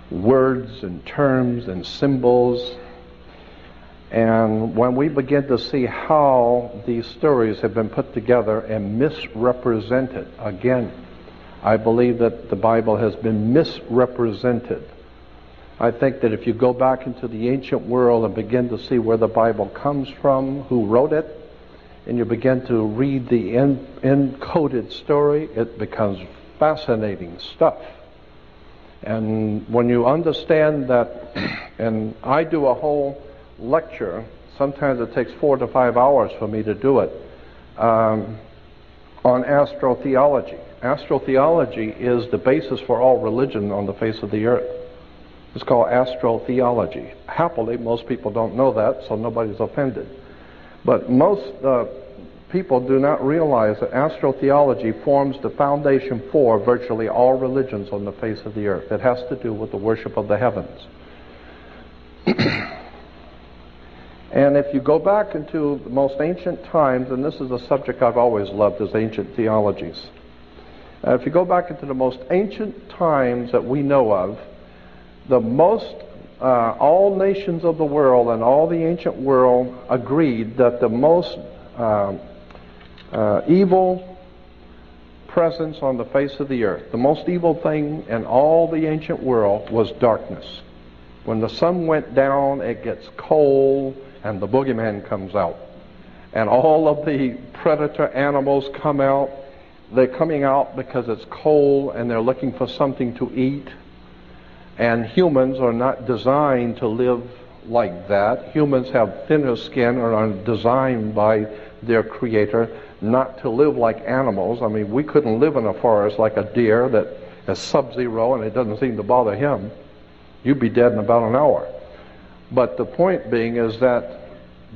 words and terms and symbols. And when we begin to see how these stories have been put together and misrepresented, again, I believe that the Bible has been misrepresented. I think that if you go back into the ancient world and begin to see where the Bible comes from, who wrote it, and you begin to read the encoded story, it becomes fascinating stuff. And when you understand that, and I do a whole lecture, sometimes it takes 4 to 5 hours for me to do it, on astrotheology. Astrotheology is the basis for all religion on the face of the earth. It's called astrotheology. Happily, most people don't know that, so nobody's offended. But most people do not realize that astrotheology forms the foundation for virtually all religions on the face of the earth. It has to do with the worship of the heavens. And if you go back into the most ancient times, and this is a subject I've always loved, is ancient theologies. If you go back into the most ancient times that we know of, all nations of the world and all the ancient world agreed that the most evil presence on the face of the earth, the most evil thing in all the ancient world was darkness. When the sun went down, it gets cold and the boogeyman comes out. And all of the predator animals come out. They're coming out because it's cold and they're looking for something to eat. And humans are not designed to live like that. Humans have thinner skin and are designed by their Creator not to live like animals. I mean, we couldn't live in a forest like a deer that is sub-zero and it doesn't seem to bother him. You'd be dead in about an hour. But the point being is that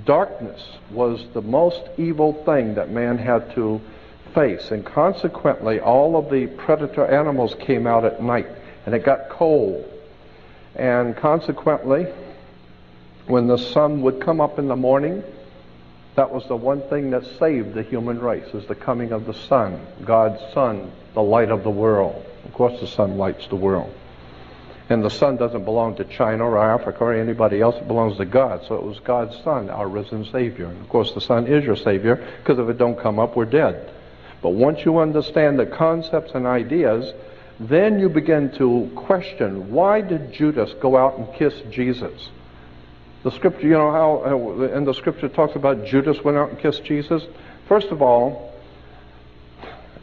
darkness was the most evil thing that man had to face. And consequently, all of the predator animals came out at night. And it got cold. And consequently, when the sun would come up in the morning, that was the one thing that saved the human race, is the coming of the sun, God's sun, the light of the world. Of course the sun lights the world. And the sun doesn't belong to China or Africa or anybody else. It belongs to God. So it was God's Son, our risen Savior. And of course the sun is your Savior, because if it don't come up, we're dead. But once you understand the concepts and ideas, then you begin to question, why did Judas go out and kiss Jesus? The scripture, you know how in the scripture talks about Judas went out and kissed Jesus? First of all,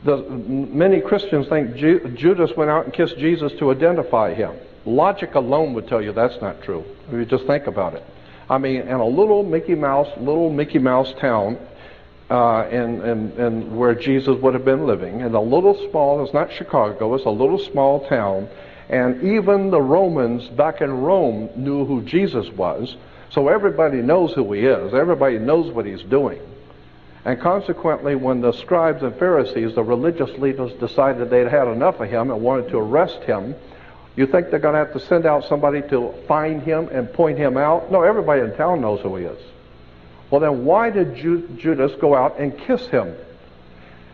many Christians think Judas went out and kissed Jesus to identify him. Logic alone would tell you that's not true. If you just think about it. I mean, in a little Mickey Mouse town, and where Jesus would have been living, in a little small, it's not Chicago, it's a little small town, and even the Romans back in Rome knew who Jesus was, so everybody knows who he is, everybody knows what he's doing. And consequently, when the scribes and Pharisees, the religious leaders, decided they'd had enough of him and wanted to arrest him, you think they're going to have to send out somebody to find him and point him out? No, everybody in town knows who he is. Well, then why did Judas go out and kiss him?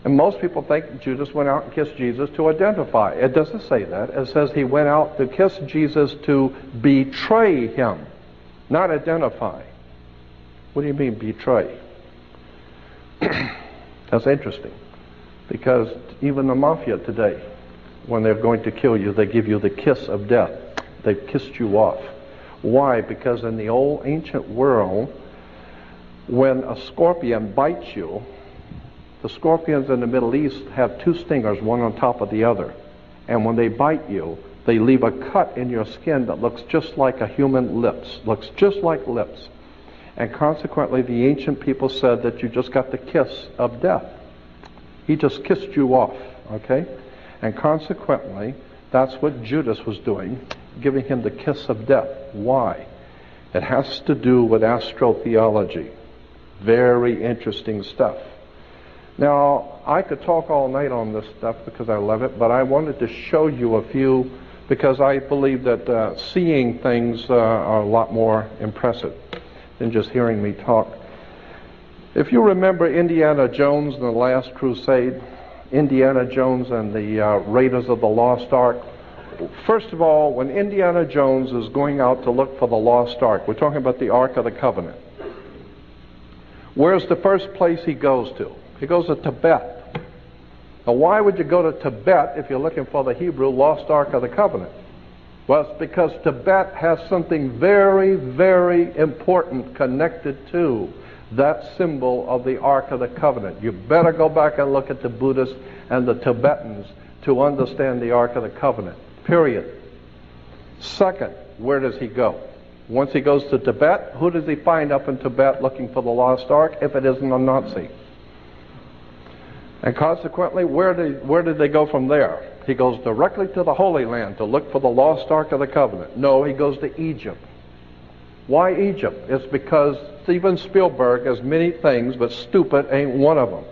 And most people think Judas went out and kissed Jesus to identify. It doesn't say that. It says he went out to kiss Jesus to betray him, not identify. What do you mean betray? That's interesting, because even the mafia today, when they're going to kill you, they give you the kiss of death. They've kissed you off. Why? Because in the old ancient world, when a scorpion bites you, the scorpions in the Middle East have two stingers, one on top of the other. And when they bite you, they leave a cut in your skin that looks just like a human lips, looks just like lips. And consequently, the ancient people said that you just got the kiss of death. He just kissed you off, okay? And consequently, that's what Judas was doing, giving him the kiss of death. Why? It has to do with astrotheology. Very interesting stuff. Now, I could talk all night on this stuff because I love it, but I wanted to show you a few because I believe that seeing things are a lot more impressive than just hearing me talk. If you remember Indiana Jones and the Last Crusade, Indiana Jones and the Raiders of the Lost Ark. First of all, when Indiana Jones is going out to look for the Lost Ark, we're talking about the Ark of the Covenant. Where's the first place he goes to? He goes to Tibet. Now, why would you go to Tibet if you're looking for the Hebrew Lost Ark of the Covenant? Well, it's because Tibet has something very, very important connected to that symbol of the Ark of the Covenant. You better go back and look at the Buddhists and the Tibetans to understand the Ark of the Covenant, period. Second, where does he go? Once he goes to Tibet, who does he find up in Tibet looking for the Lost Ark if it isn't a Nazi? And consequently, where did they go from there? He goes directly to the Holy Land to look for the Lost Ark of the Covenant. No, he goes to Egypt. Why Egypt? It's because Steven Spielberg has many things, but stupid ain't one of them.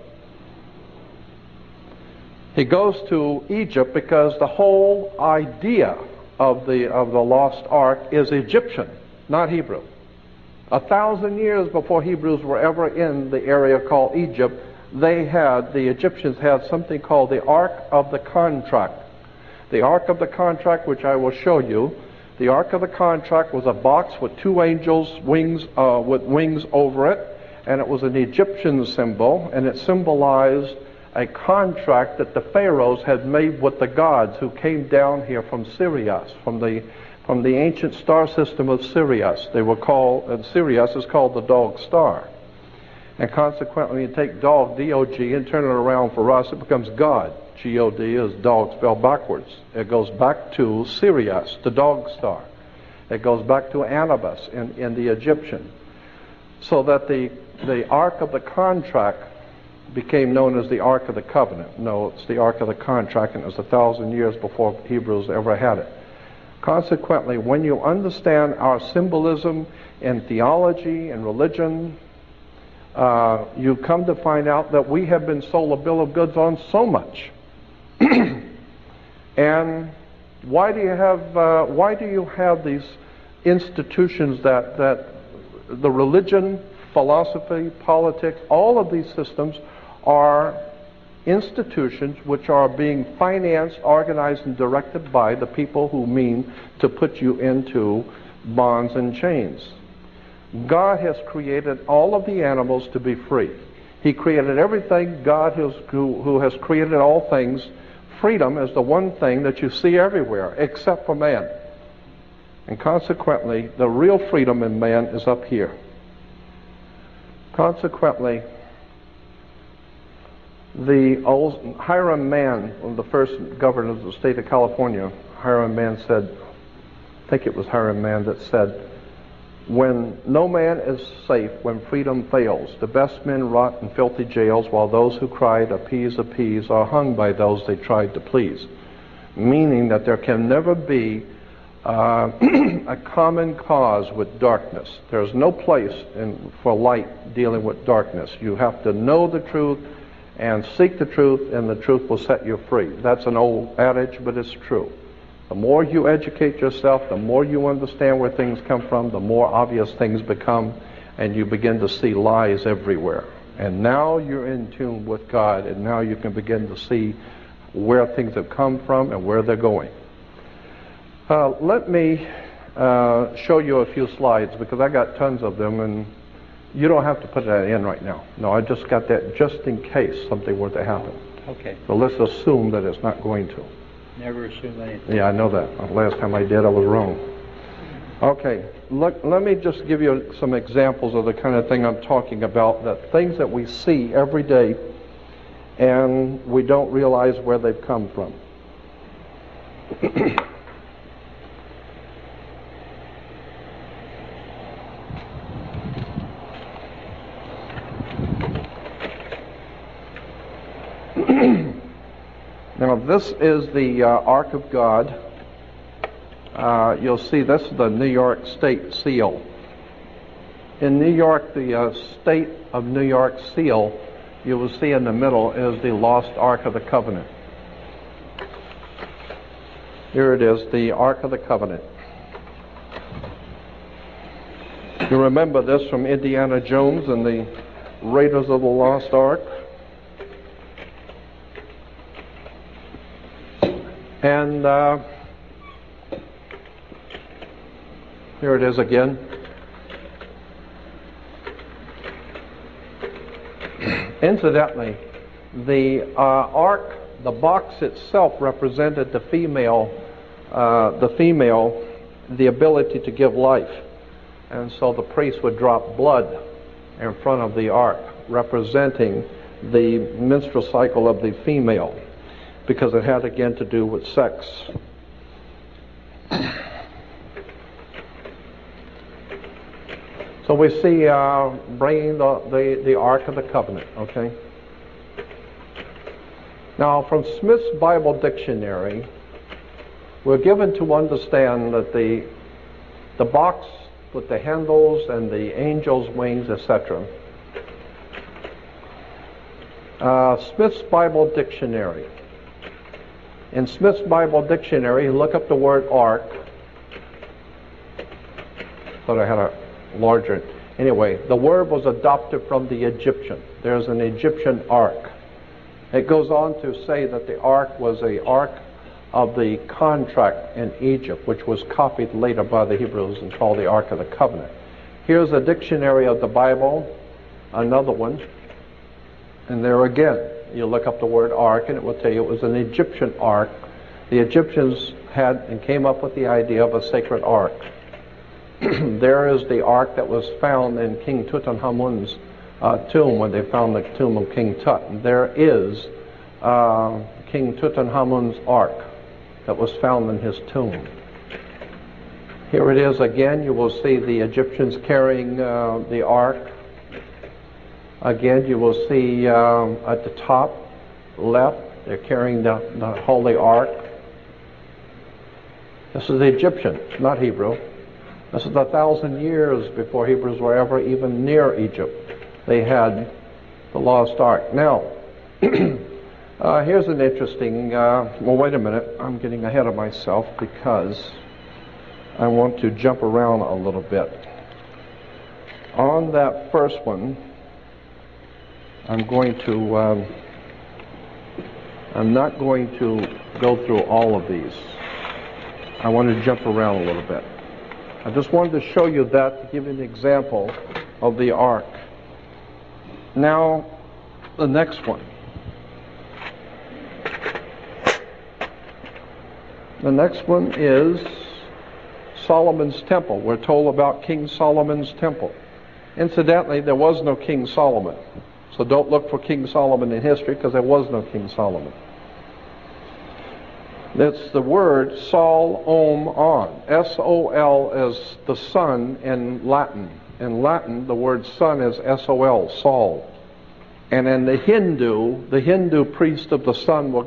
He goes to Egypt because the whole idea of the Lost Ark is Egyptian, not Hebrew. 1,000 years before Hebrews were ever in the area called Egypt, the Egyptians had something called the Ark of the Contract. The Ark of the Contract, which I will show you, the Ark of the Contract was a box with two angels' wings, with wings over it, and it was an Egyptian symbol, and it symbolized a contract that the pharaohs had made with the gods who came down here from Sirius, from the ancient star system of Sirius. They were called, Sirius is called the dog star. And consequently, you take dog, D-O-G, and turn it around for us, it becomes God. G-O-D is dog spelled backwards. It goes back to Sirius, the dog star. It goes back to Anubis in the Egyptian. So that the Ark of the Contract became known as the Ark of the Covenant. No, it's the Ark of the Contract, and it was 1,000 years before Hebrews ever had it. Consequently, when you understand our symbolism in theology and religion, you come to find out that we have been sold a bill of goods on so much. And why do you have these institutions that the religion, philosophy, politics, all of these systems are institutions which are being financed, organized, and directed by the people who mean to put you into bonds and chains. God has created all of the animals to be free. He created everything. God who has created all things. Freedom is the one thing that you see everywhere, except for man. And consequently, the real freedom in man is up here. Consequently, the old Hiram Man, one of the first governors of the state of California, Hiram Man said, I think it was Hiram Man that said, When no man is safe, when freedom fails, the best men rot in filthy jails, while those who cried, appease, appease, are hung by those they tried to please. Meaning that there can never be a common cause with darkness. There's no place for light dealing with darkness. You have to know the truth and seek the truth, and the truth will set you free. That's an old adage, but it's true. The more you educate yourself, the more you understand where things come from, the more obvious things become, and you begin to see lies everywhere. And now you're in tune with God, and now you can begin to see where things have come from and where they're going. Let me show you a few slides, because I got tons of them, and you don't have to put that in right now. No, I just got that just in case something were to happen. Okay. So let's assume that it's not going to. Never assume anything. Yeah, I know that. Last time I did, I was wrong. Okay, look, let me just give you some examples of the kind of thing I'm talking about, that things that we see every day and we don't realize where they've come from. Now, this is the Ark of God. You'll see this is the New York State seal. In New York, the State of New York seal, you will see in the middle is the lost Ark of the Covenant. Here it is, the Ark of the Covenant. You remember this from Indiana Jones and the Raiders of the Lost Ark? And here it is again. Incidentally, the ark, the box itself represented the female, the ability to give life. And so the priest would drop blood in front of the ark, representing the menstrual cycle of the female, because it had again to do with sex. So we see bringing the Ark of the Covenant, okay? Now, from Smith's Bible Dictionary, we're given to understand that the box with the handles and the angel's wings, etc. Smith's Bible Dictionary. In Smith's Bible Dictionary, you look up the word ark. Thought I had a larger. Anyway, the word was adopted from the Egyptian. There's an Egyptian ark. It goes on to say that the ark was a ark of the contract in Egypt, which was copied later by the Hebrews and called the Ark of the Covenant. Here's a dictionary of the Bible, another one, and there again, you look up the word ark and it will tell you it was an Egyptian ark. The Egyptians had and came up with the idea of a sacred ark. There is the ark that was found in King Tutankhamun's tomb, when they found the tomb of King Tut. And there is King Tutankhamun's ark that was found in his tomb. Here it is again. You will see the Egyptians carrying the ark. Again, you will see at the top left, they're carrying the Holy Ark. This is the Egyptian, not Hebrew. This is 1,000 years before Hebrews were ever even near Egypt. They had the lost Ark. Now, here's an interesting, well, wait a minute. I'm getting ahead of myself because I want to jump around a little bit. On that first one, I'm not going to go through all of these. I want to jump around a little bit. I just wanted to show you that to give you an example of the ark. Now, the next one. The next one is Solomon's temple. We're told about King Solomon's temple. Incidentally, there was no King Solomon. So don't look for King Solomon in history, because there was no King Solomon. It's the word Sol Om On. S-O-L is the sun in Latin. In Latin, the word sun is S-O-L, Sol. And in the Hindu priest of the sun,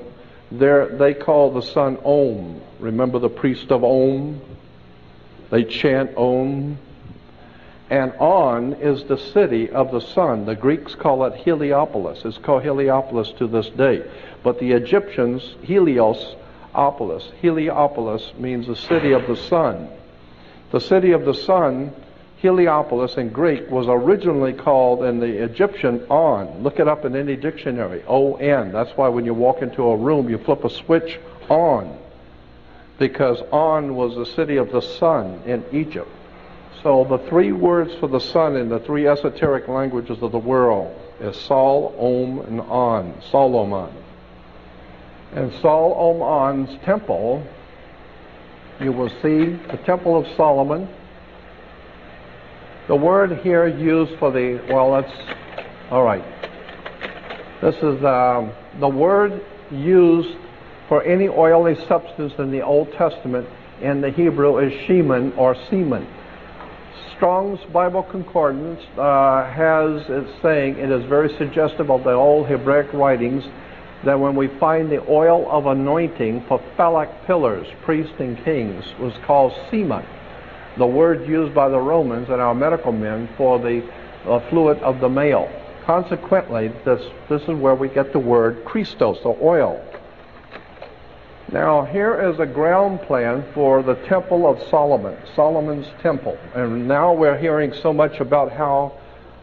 they call the sun Om. Remember the priest of Om? They chant Om. And On is the city of the sun. The Greeks call it Heliopolis. It's called Heliopolis to this day. But the Egyptians, Heliopolis means the city of the sun. The city of the sun, Heliopolis in Greek, was originally called in the Egyptian On. Look it up in any dictionary, O-N. That's why when you walk into a room, you flip a switch on, because On was the city of the sun in Egypt. So the three words for the sun in the three esoteric languages of the world is Sol, Om, and On, Solomon. And Sol Om On's temple, you will see the Temple of Solomon. The word here used for the, all right. This is the word used for any oily substance in the Old Testament in the Hebrew is shemen or semen. Strong's Bible Concordance has it saying, it is very suggestive of the old Hebraic writings, that when we find the oil of anointing for phallic pillars, priests and kings, was called semen. The word used by the Romans and our medical men for the fluid of the male. Consequently, this is where we get the word Christos, the oil. Now, here is a ground plan for the Temple of Solomon, Solomon's Temple. And now we're hearing so much about how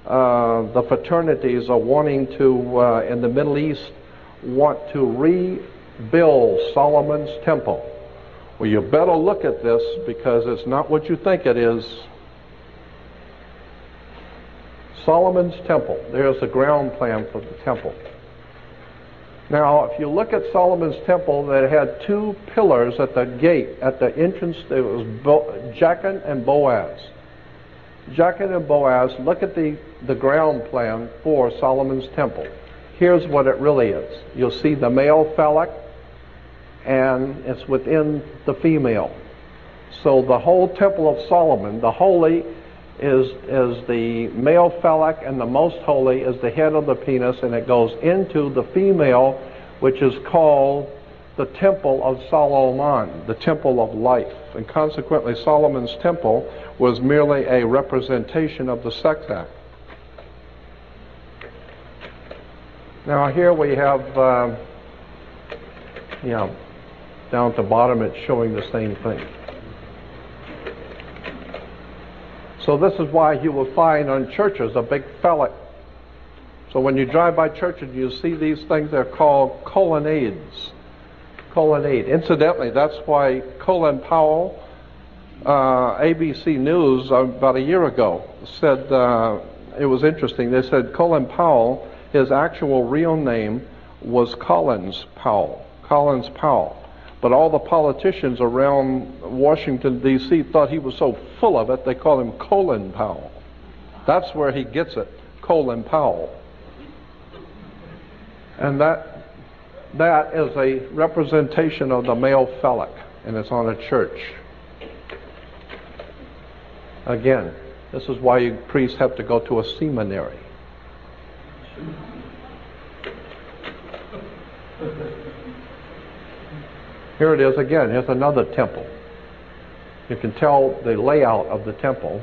the fraternities are wanting to, in the Middle East, want to rebuild Solomon's Temple. Well, you better look at this, because it's not what you think it is. Solomon's Temple. There's the ground plan for the temple. Now, if you look at Solomon's Temple, that had two pillars at the gate, at the entrance. It was Jachin and Boaz. Jachin and Boaz, look at the ground plan for Solomon's Temple. Here's what it really is. You'll see the male phallic, and it's within the female. So the whole Temple of Solomon, the holy is the male phallic, and the most holy is the head of the penis, and it goes into the female, which is called the Temple of Solomon, the Temple of Life. And consequently, Solomon's Temple was merely a representation of the sex act. Now here we have, down at the bottom it's showing the same thing. So this is why you will find on churches a big phallic. So when you drive by churches, you see these things, they're called colonnades. Colonnade. Incidentally, that's why Colin Powell, ABC News, about a year ago, said, it was interesting, they said Colin Powell, his actual real name was Collins Powell. Collins Powell. But all the politicians around Washington, D.C. thought he was so full of it, they called him Colin Powell. That's where he gets it, Colin Powell. And that is a representation of the male phallic, and it's on a church. Again, this is why you priests have to go to a seminary. Here it is again. Here's another temple. You can tell the layout of the temple.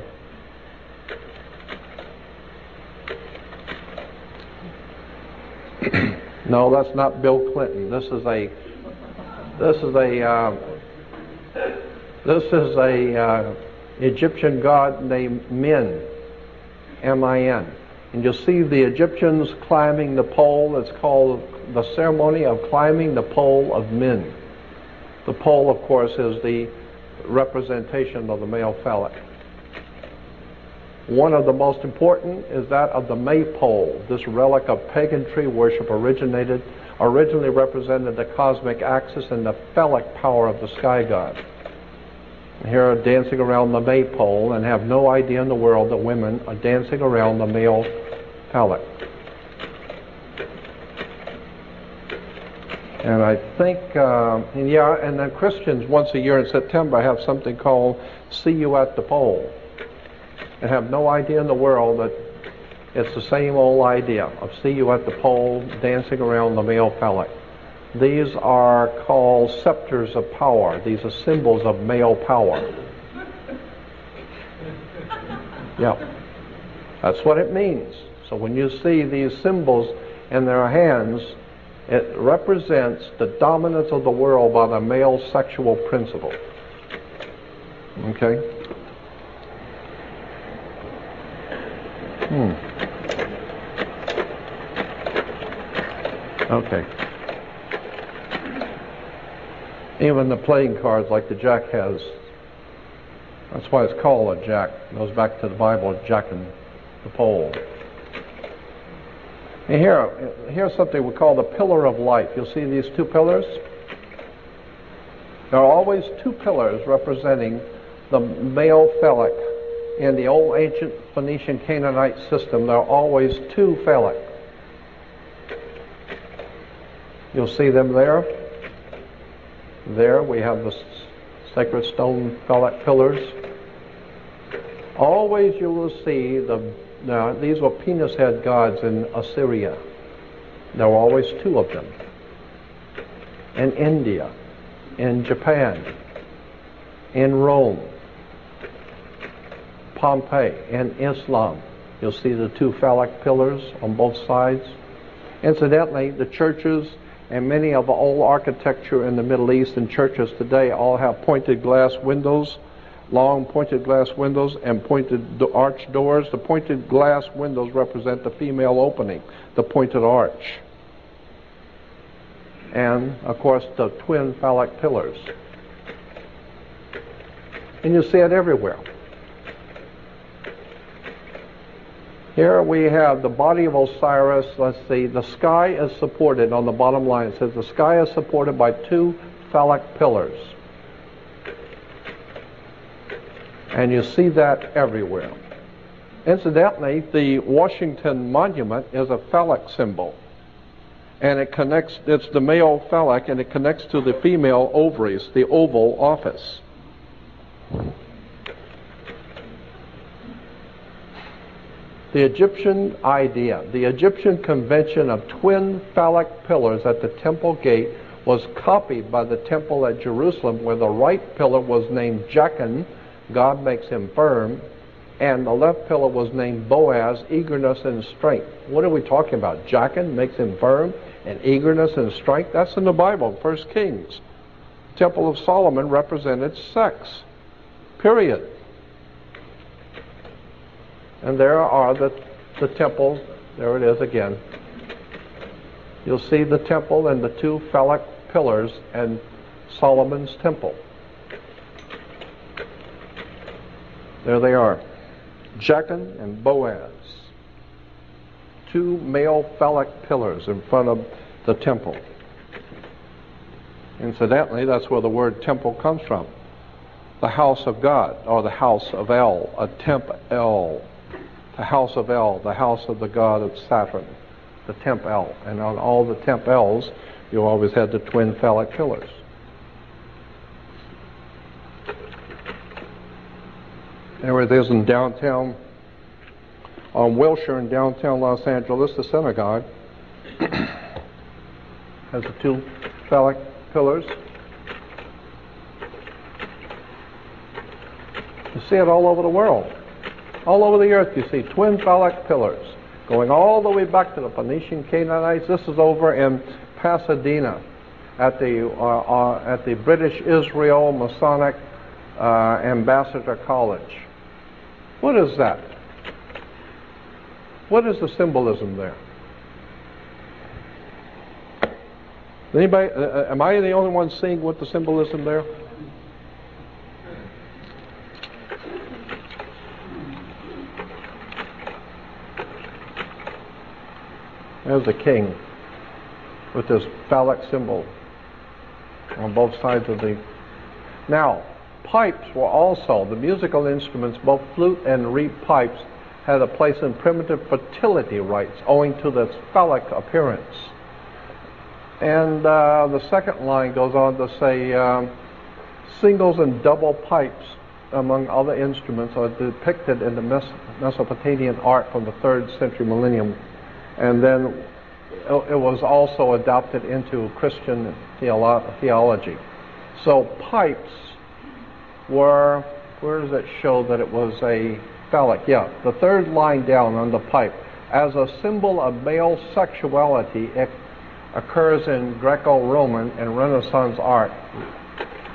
No, that's not Bill Clinton. This is a Egyptian god named Min, M-I-N. And you'll see the Egyptians climbing the pole. It's called the ceremony of climbing the pole of Min. The pole, of course, is the representation of the male phallic. One of the most important is that of the maypole. This relic of pagan tree worship originally represented the cosmic axis and the phallic power of the sky god. Here are dancing around the maypole and have no idea in the world that women are dancing around the male phallic. And I think, yeah, and then Christians once a year in September have something called See You at the Pole. And have no idea in the world that it's the same old idea of see you at the pole dancing around the male phallic. These are called scepters of power. These are symbols of male power. Yeah, that's what it means. So when you see these symbols in their hands, it represents the dominance of the world by the male sexual principle. Okay? Okay. Even the playing cards like the jack has, that's why it's called a jack. It goes back to the Bible, jacking the pole. And here's something we call the pillar of life. You'll see these two pillars. There are always two pillars representing the male phallic. In the old ancient Phoenician Canaanite system, there are always two phallic. You'll see them there. There we have the sacred stone phallic pillars. Always you will see now these were penis head gods in Assyria. There were always two of them. In India, in Japan, in Rome, Pompeii, in Islam, you'll see the two phallic pillars on both sides. Incidentally, the churches and many of the old architecture in the Middle East and churches today all have pointed glass windows, long pointed glass windows and pointed arch doors. The pointed glass windows represent the female opening, the pointed arch. And, of course, the twin phallic pillars. And you see it everywhere. Here we have the body of Osiris. Let's see, the sky is supported on the bottom line. It says the sky is supported by two phallic pillars. And you see that everywhere. Incidentally, the Washington Monument is a phallic symbol. And it connects, it's the male phallic, and it connects to the female ovaries, the Oval Office. The Egyptian idea, the Egyptian convention of twin phallic pillars at the temple gate was copied by the temple at Jerusalem, where the right pillar was named Jachin, God makes him firm, and the left pillar was named Boaz, eagerness and strength. What are we talking about? Jachin makes him firm, and eagerness and strength? That's in the Bible, 1 Kings. The Temple of Solomon represented sex, period. And there are the temple, there it is again. You'll see the temple and the two phallic pillars and Solomon's temple. There they are, Jachin and Boaz. Two male phallic pillars in front of the temple. Incidentally, that's where the word temple comes from. The house of God, or the house of El, a temp El. The house of El, the house of the god of Saturn, the temp El. And on all the temp Els, you always had the twin phallic pillars. There it is in downtown, on Wilshire in downtown Los Angeles, the synagogue has the two phallic pillars. You see it all over the world. All over the earth you see twin phallic pillars going all the way back to the Phoenician Canaanites. This is over in Pasadena at the British Israel Masonic Ambassador College. What is that? What is the symbolism there? Anybody? Am I the only one seeing what the symbolism there? There's the king with this phallic symbol on both sides of the... Now, pipes were also, the musical instruments, both flute and reed pipes, had a place in primitive fertility rites owing to this phallic appearance. And the second line goes on to say, singles and double pipes, among other instruments, are depicted in the Mesopotamian art from the 3rd century millennium. And then it was also adopted into Christian theology. So pipes were, where does it show that it was a phallic? Yeah, the third line down on the pipe. As a symbol of male sexuality, it occurs in Greco-Roman and Renaissance art.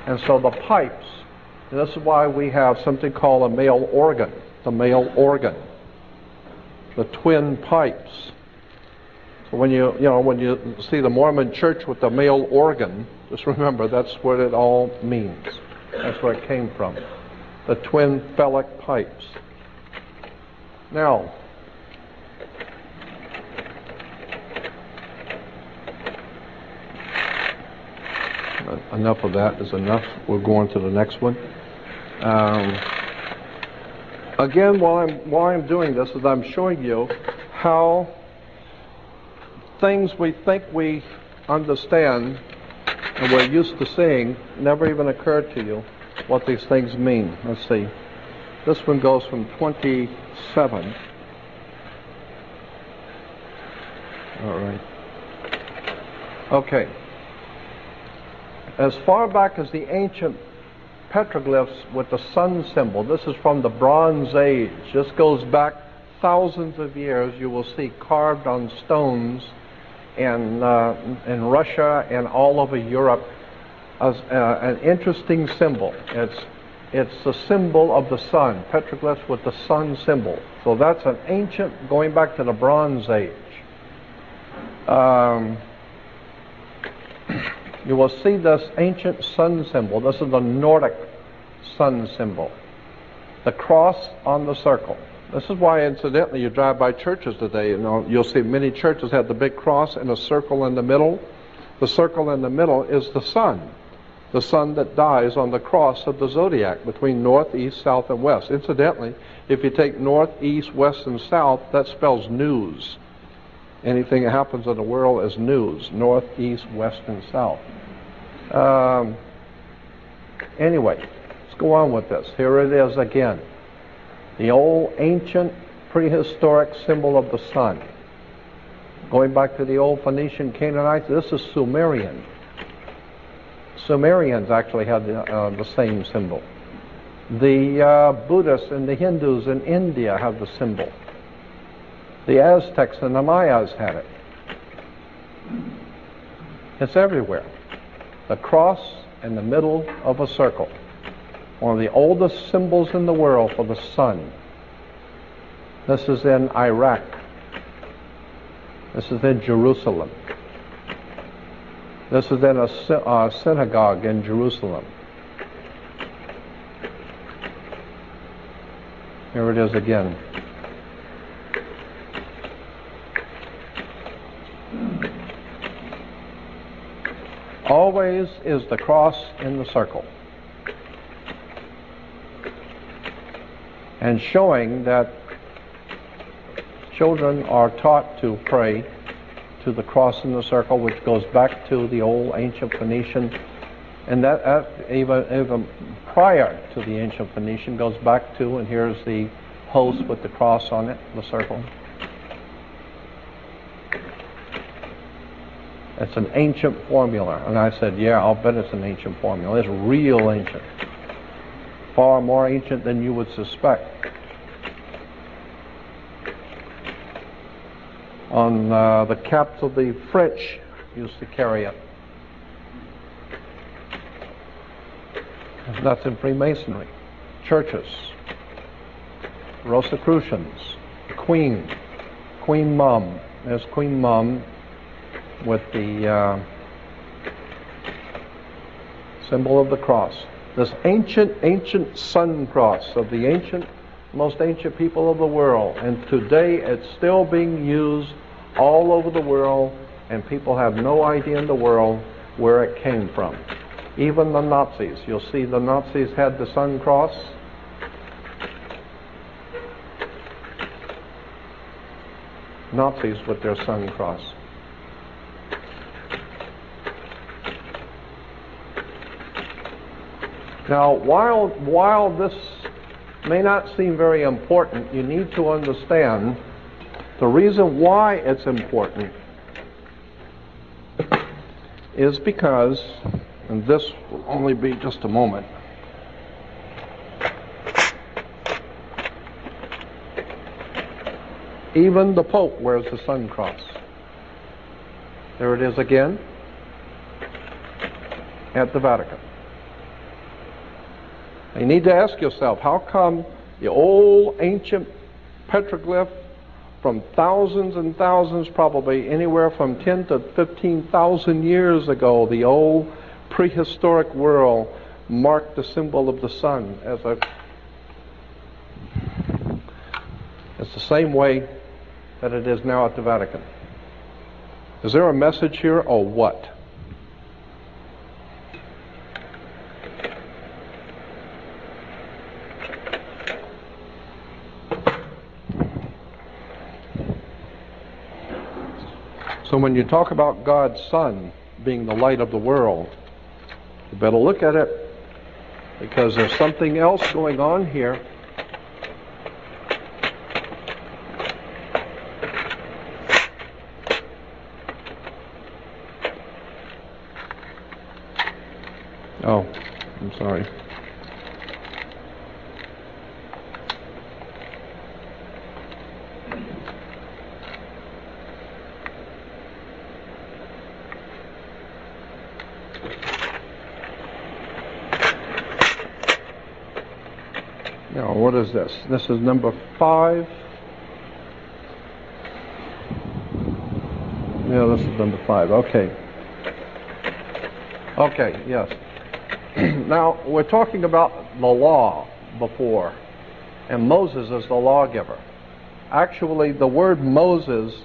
And so the pipes, and this is why we have something called a male organ, the male organ, the twin pipes. So when you see the Mormon church with the male organ, just remember that's what it all means. That's where it came from, the twin phallic pipes. Now, enough of that is enough. We'll go on to the next one. Again, while I'm doing this, is I'm showing you how things we think we understand and we're used to seeing never even occurred to you what these things mean. Let's see. This one goes from 27. All right. Okay. As far back as the ancient petroglyphs with the sun symbol, this is from the Bronze Age. This goes back thousands of years. You will see carved on stones in Russia and all over Europe as an interesting symbol. It's the symbol of the sun, petroglyphs with the sun symbol. So that's an ancient, going back to the Bronze Age. You will see this ancient sun symbol. This is the Nordic sun symbol. The cross on the circle. This is why, incidentally, you drive by churches today. You'll see many churches have the big cross and a circle in the middle. The circle in the middle is the sun that dies on the cross of the zodiac between north, east, south, and west. Incidentally, if you take north, east, west, and south, that spells news. Anything that happens in the world is news. North, east, west, and south. Anyway, let's go on with this. Here it is again. The old ancient prehistoric symbol of the sun. Going back to the old Phoenician Canaanites, this is Sumerian. Sumerians actually had the same symbol. The Buddhists and the Hindus in India have the symbol. The Aztecs and the Mayas had it. It's everywhere. The cross in the middle of a circle. One of the oldest symbols in the world for the sun. This is in Iraq. This is in Jerusalem. This is in a synagogue in Jerusalem. Here it is again. Always is the cross in the circle. And showing that children are taught to pray to the cross in the circle, which goes back to the old ancient Phoenician, and that even prior to the ancient Phoenician goes back to, and here's the host with the cross on it, the circle. It's an ancient formula. And I said, yeah, I'll bet it's an ancient formula. It's real ancient. Far more ancient than you would suspect. On the caps of the French used to carry it. That's in Freemasonry. Churches. Rosicrucians. Queen Mum. There's Queen Mum with the symbol of the cross. This ancient sun cross of the most ancient people of the world. And today it's still being used all over the world, and people have no idea in the world where it came from. Even the Nazis. You'll see the Nazis had the sun cross. Nazis with their sun cross. Now, while this may not seem very important, you need to understand the reason why it's important is because, and this will only be just a moment, even the Pope wears the sun cross. There it is again at the Vatican. You need to ask yourself, how come the old ancient petroglyph from thousands and thousands, probably anywhere from 10 to 15,000 years ago, the old prehistoric world marked the symbol of the sun as it's the same way that it is now at the Vatican. Is there a message here or what? So when you talk about God's Son being the light of the world, you better look at it, because there's something else going on here. Oh, I'm sorry. Now, what is this? This is number 5. Yeah, this is number 5. Okay. Okay, yes. Now, we're talking about the law before, and Moses is the lawgiver. Actually, the word Moses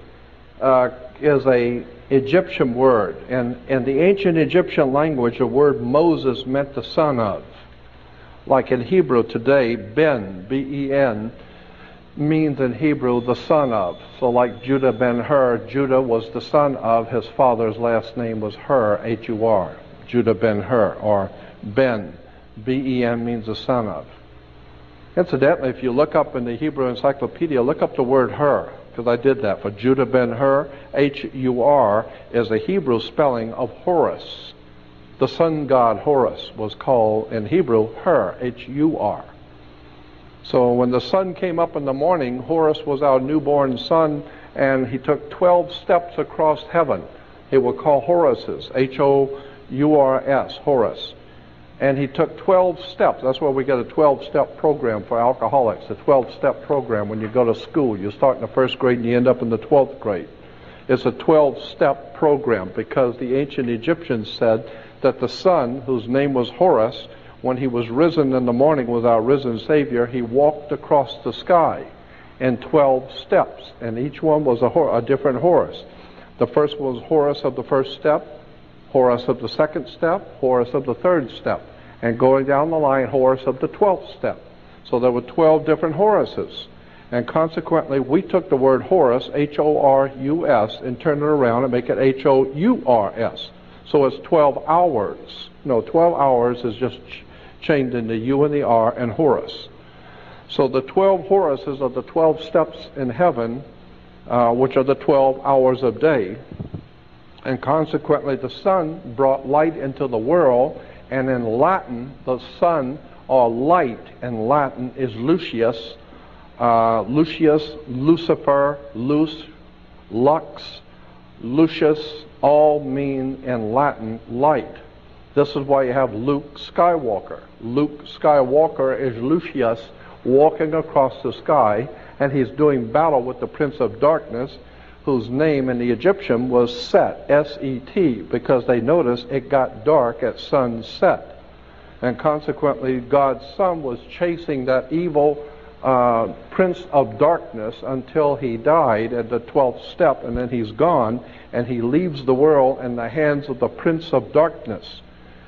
is a Egyptian word, and in the ancient Egyptian language, the word Moses meant the son of. Like in Hebrew today, Ben, B-E-N, means in Hebrew the son of. So like Judah ben Hur, Judah was the son of, his father's last name was Hur, H-U-R, Judah ben Hur, or Ben, B-E-N means the son of. Incidentally, if you look up in the Hebrew Encyclopedia, look up the word Hur, because I did that for Judah ben Hur. H-U-R is a Hebrew spelling of Horus. The sun god Horus was called in Hebrew Hur, H-U-R. So when the sun came up in the morning, Horus was our newborn son, and he took 12 steps across heaven. They were called Horuses, H-O-U-R-S, Horus. And he took 12 steps. That's why we get a 12-step program for alcoholics, a 12-step program. When you go to school, you start in the first grade and you end up in the 12th grade. It's a 12-step program because the ancient Egyptians said that the sun, whose name was Horus, when he was risen in the morning with our risen Savior, he walked across the sky in 12 steps, and each one was a different Horus. The first was Horus of the first step, Horus of the second step, Horus of the third step, and going down the line, Horus of the 12th step. So there were 12 different Horuses, and consequently we took the word Horus, H-O-R-U-S, and turned it around and make it H-O-U-R-S. So it's 12 hours. No, 12 hours is just chained in the U and the R and Horus. So the 12 Horuses are the 12 steps in heaven, which are the 12 hours of day. And consequently, the sun brought light into the world, and in Latin, the sun, or light in Latin, is Lucius. Lucius, Lucifer, Luce, Lux, Lucius, all mean in Latin light. This is why you have Luke Skywalker. Luke Skywalker is Lucius walking across the sky, and he's doing battle with the Prince of Darkness, whose name in the Egyptian was Set, S-E-T, because they noticed it got dark at sunset. And consequently, God's Son was chasing that evil Prince of Darkness until he died at the 12th step, and then he's gone, and he leaves the world in the hands of the Prince of Darkness,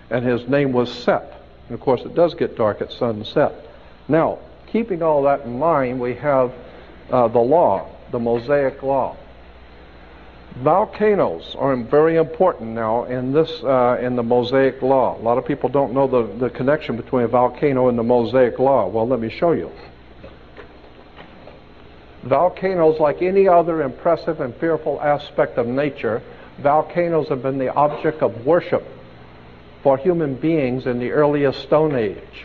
and his name was Set. And of course, it does get dark at sunset. Now, keeping all that in mind, we have the law, the Mosaic law. Volcanoes are very important now in this in the Mosaic Law. A lot of people don't know the connection between a volcano and the Mosaic Law. Well, let me show you. Volcanoes, like any other impressive and fearful aspect of nature, volcanoes have been the object of worship for human beings in the earliest Stone Age.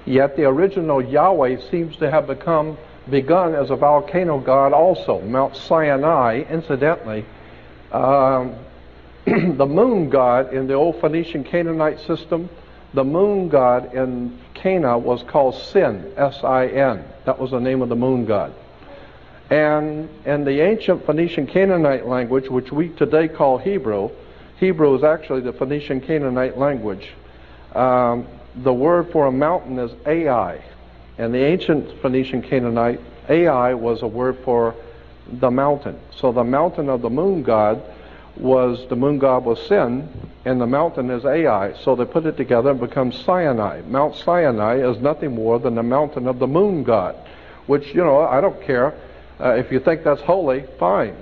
Yet the original Yahweh seems to have begun as a volcano god also. Mount Sinai, incidentally, the moon god in the old Phoenician Canaanite system, the moon god in Cana was called Sin, S-I-N. That was the name of the moon god. And in the ancient Phoenician Canaanite language, which we today call Hebrew, Hebrew is actually the Phoenician Canaanite language. The word for a mountain is Ai. In the ancient Phoenician Canaanite, Ai was a word for the mountain. So the mountain of the moon god was Sin, and the mountain is Ai. So they put it together and becomes Sinai. Mount Sinai is nothing more than the mountain of the moon god, which, you know, I don't care. If you think that's holy, fine.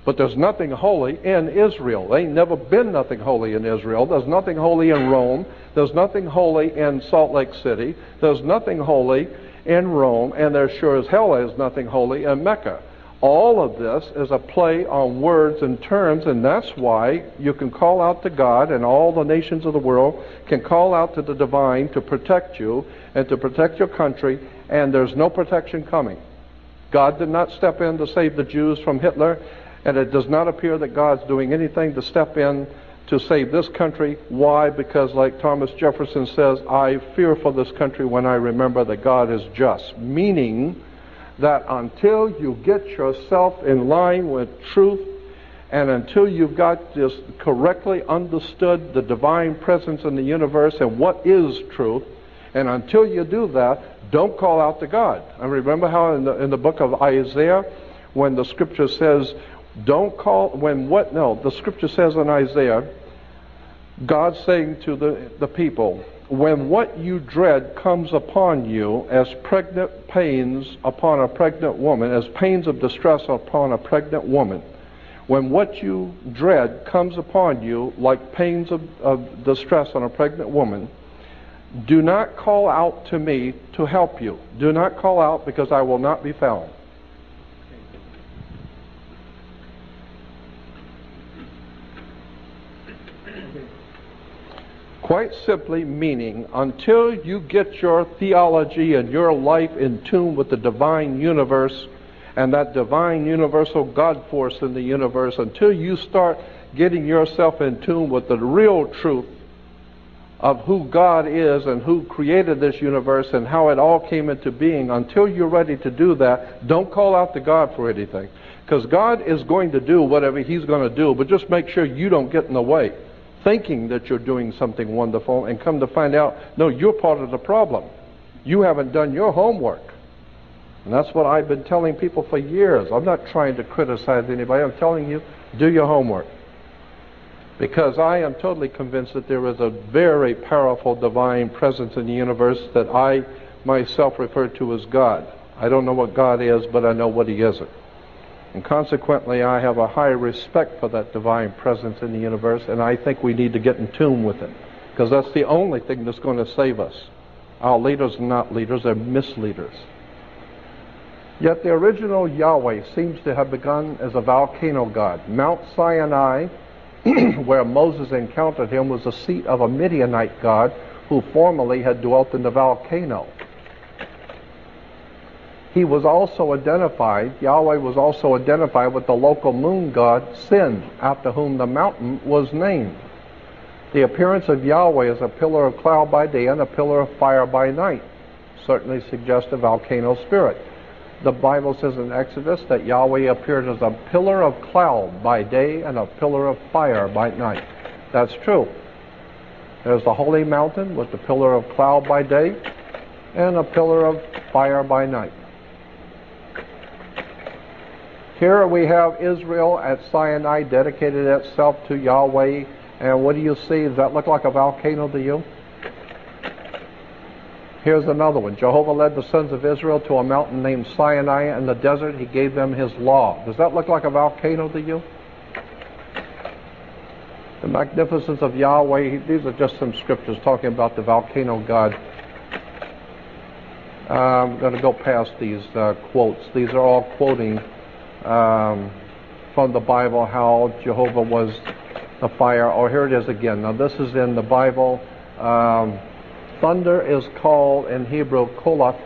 But there's nothing holy in Israel. There ain't never been nothing holy in Israel. There's nothing holy in Rome. There's nothing holy in Salt Lake City. There's nothing holy in Rome. And there sure as hell is nothing holy in Mecca. All of this is a play on words and terms, and that's why you can call out to God, and all the nations of the world can call out to the divine to protect you and to protect your country, and there's no protection coming. God did not step in to save the Jews from Hitler, and it does not appear that God's doing anything to step in to save this country. Why? Because like Thomas Jefferson says, I fear for this country when I remember that God is just. Meaning that until you get yourself in line with truth, and until you've got this correctly understood the divine presence in the universe and what is truth, and until you do that, don't call out to God. And remember how in the book of Isaiah, when the scripture says, the scripture says in Isaiah, God saying to the people, when what you dread comes upon you as pregnant pains upon a pregnant woman, as pains of distress upon a pregnant woman, when what you dread comes upon you like pains of distress on a pregnant woman, do not call out to me to help you. Do not call out, because I will not be found. Quite simply meaning, until you get your theology and your life in tune with the divine universe and that divine universal God force in the universe, until you start getting yourself in tune with the real truth of who God is and who created this universe and how it all came into being, until you're ready to do that, don't call out to God for anything. Because God is going to do whatever He's going to do, but just make sure you don't get in the way, thinking that you're doing something wonderful, and come to find out, no, you're part of the problem. You haven't done your homework. And that's what I've been telling people for years. I'm not trying to criticize anybody. I'm telling you, do your homework. Because I am totally convinced that there is a very powerful divine presence in the universe that I myself refer to as God. I don't know what God is, but I know what He isn't. And consequently, I have a high respect for that divine presence in the universe, and I think we need to get in tune with it, because that's the only thing that's going to save us. Our leaders are not leaders, they're misleaders. Yet the original Yahweh seems to have begun as a volcano god. Mount Sinai, where Moses encountered him, was the seat of a Midianite god who formerly had dwelt in the volcano. He was also identified, Yahweh was also identified with the local moon god Sin, after whom the mountain was named. The appearance of Yahweh as a pillar of cloud by day and a pillar of fire by night certainly suggests a volcano spirit. The Bible says in Exodus that Yahweh appeared as a pillar of cloud by day and a pillar of fire by night. That's true. There's the holy mountain with the pillar of cloud by day and a pillar of fire by night. Here we have Israel at Sinai dedicated itself to Yahweh, and what do you see? Does that look like a volcano to you? Here's another one. Jehovah led the sons of Israel to a mountain named Sinai in the desert. He gave them his law. Does that look like a volcano to you? The magnificence of Yahweh. These are just some scriptures talking about the volcano God. I'm going to go past these quotes. These are all quoting from the Bible how Jehovah was the fire. Oh, here it is again. Now this is in the Bible. Thunder is called in Hebrew kolak,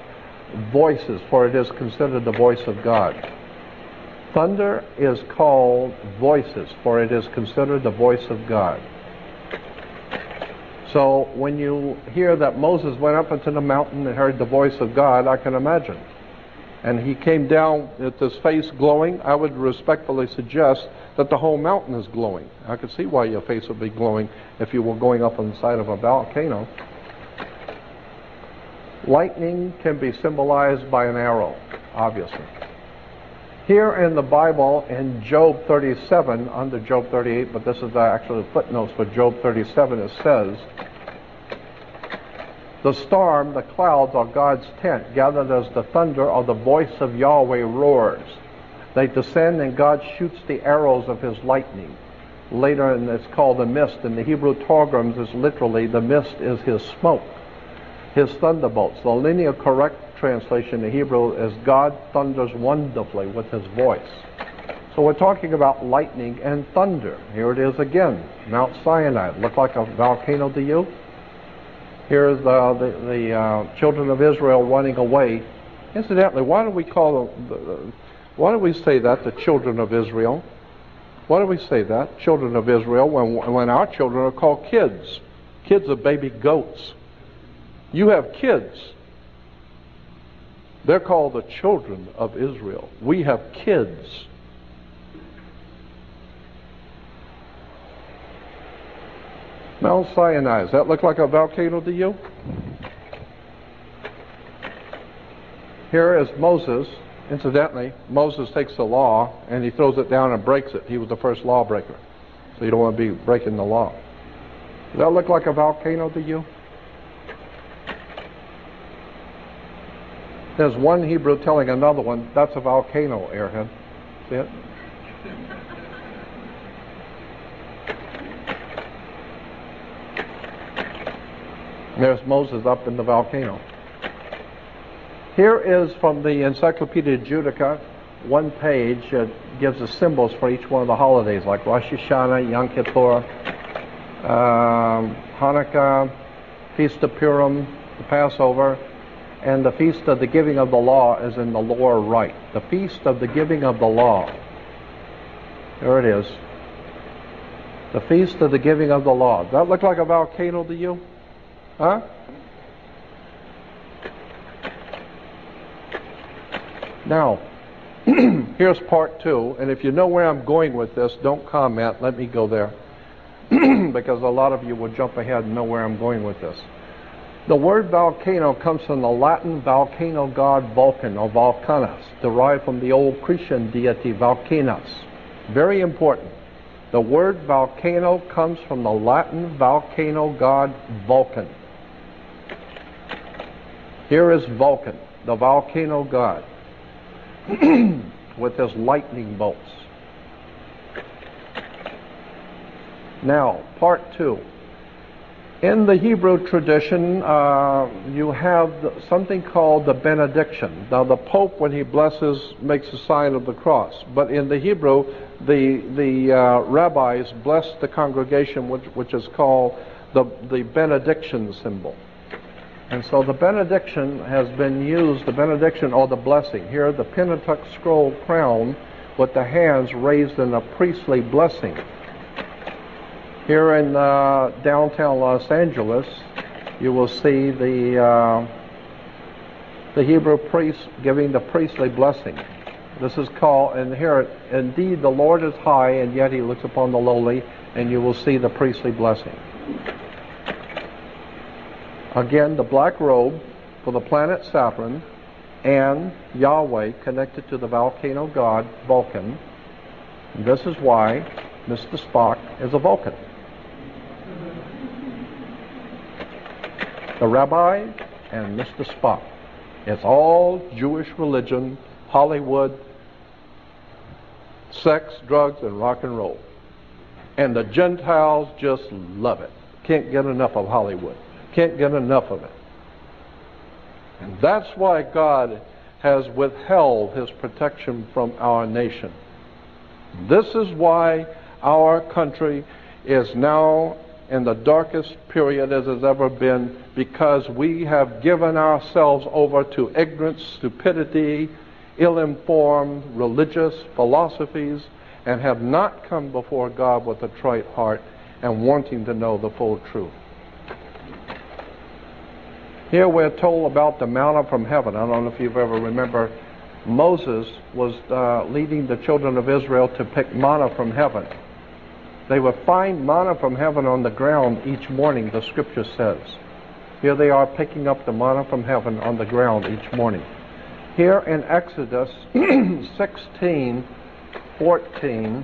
voices, for it is considered the voice of God. Thunder is called voices, for it is considered the voice of God. So when you hear that Moses went up into the mountain and heard the voice of God, I can imagine. And he came down with his face glowing. I would respectfully suggest that the whole mountain is glowing. I could see why your face would be glowing if you were going up on the side of a volcano. Lightning can be symbolized by an arrow, obviously. Here in the Bible, in Job 37, under Job 38, but this is actually the footnotes for Job 37, it says, the storm, the clouds, are God's tent, gathered as the thunder or the voice of Yahweh roars. They descend and God shoots the arrows of his lightning. Later, and it's called the mist. In the Hebrew Targums, is literally the mist is his smoke, his thunderbolts. The linear correct translation in Hebrew is God thunders wonderfully with his voice. So we're talking about lightning and thunder. Here it is again, Mount Sinai. Look like a volcano to you? Here's the children of Israel running away. Incidentally, why do we call them, why do we say that, the children of Israel? Why do we say that, children of Israel, when our children are called kids? Kids are baby goats. You have kids. They're called the children of Israel. We have kids. Mount Sinai, does that look like a volcano to you? Here is Moses. Incidentally, Moses takes the law and he throws it down and breaks it. He was the first lawbreaker. So you don't want to be breaking the law. Does that look like a volcano to you? There's one Hebrew telling another one, that's a volcano, airhead. See it? There's Moses up in the volcano. Here is from the Encyclopedia Judica, one page that gives the symbols for each one of the holidays, like Rosh Hashanah, Yom Kippur, Hanukkah, Feast of Purim, the Passover, and the Feast of the Giving of the Law is in the lower right. The Feast of the Giving of the Law. There it is. The Feast of the Giving of the Law. Does that look like a volcano to you? Huh? Now, here's part two, and if you know where I'm going with this, don't comment. Let me go there. Because a lot of you will jump ahead and know where I'm going with this. The word volcano comes from the Latin volcano god Vulcan, or Vulcanus, derived from the old Cretan deity Vulcanus. Very important. The word volcano comes from the Latin volcano god Vulcan. Here is Vulcan, the volcano god, with his lightning bolts. Now, part two. In the Hebrew tradition, you have something called the benediction. Now, the Pope, when he blesses, makes a sign of the cross. But in the Hebrew, the rabbis bless the congregation, which is called the benediction symbol. And so the benediction has been used, the benediction or the blessing. Here, the Pentateuch scroll crown with the hands raised in a priestly blessing. Here in downtown Los Angeles, you will see the Hebrew priest giving the priestly blessing. This is called, and here, indeed the Lord is high, and yet he looks upon the lowly, and you will see the priestly blessing. Again, the black robe for the planet Saturn and Yahweh connected to the volcano god Vulcan. And this is why Mr. Spock is a Vulcan. The rabbi and missed the spot. It's all Jewish religion, Hollywood, sex, drugs, and rock and roll. And the Gentiles just love it. Can't get enough of Hollywood. Can't get enough of it. And that's why God has withheld his protection from our nation. This is why our country is now in the darkest period as has ever been, because we have given ourselves over to ignorance, stupidity, ill-informed religious philosophies, and have not come before God with a trite heart and wanting to know the full truth. Here we're told about the manna from heaven. I don't know if you've ever remember, Moses was leading the children of Israel to pick manna from heaven. They would find manna from heaven on the ground each morning, the scripture says. Here they are picking up the manna from heaven on the ground each morning. Here in Exodus 16:14,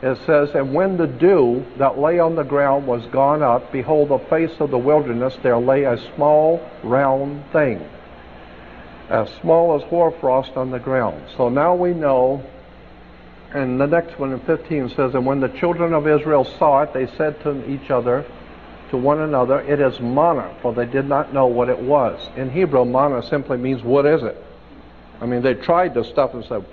it says, "And when the dew that lay on the ground was gone up, behold, the face of the wilderness, there lay a small round thing, as small as hoarfrost on the ground." So now we know. And the next one in 15 says, "And when the children of Israel saw it, they said to each other, to one another, it is manna, for they did not know what it was." In Hebrew, manna simply means, what is it? I mean, they tried this stuff and said,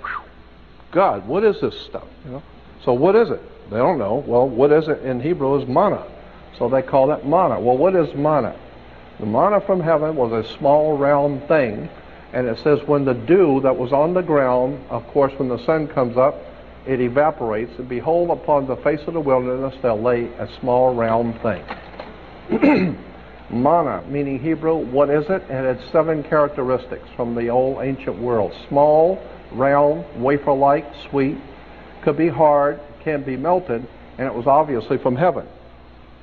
God, what is this stuff? You know? So what is it? They don't know. Well, what is it in Hebrew is manna. So they call it manna. Well, what is manna? The manna from heaven was a small round thing, and it says when the dew that was on the ground, of course when the sun comes up, it evaporates, and behold, upon the face of the wilderness there lay a small round thing. Manna, meaning Hebrew, what is it? And it had 7 characteristics from the old ancient world. Small, round, wafer-like, sweet, could be hard, can be melted, and it was obviously from heaven.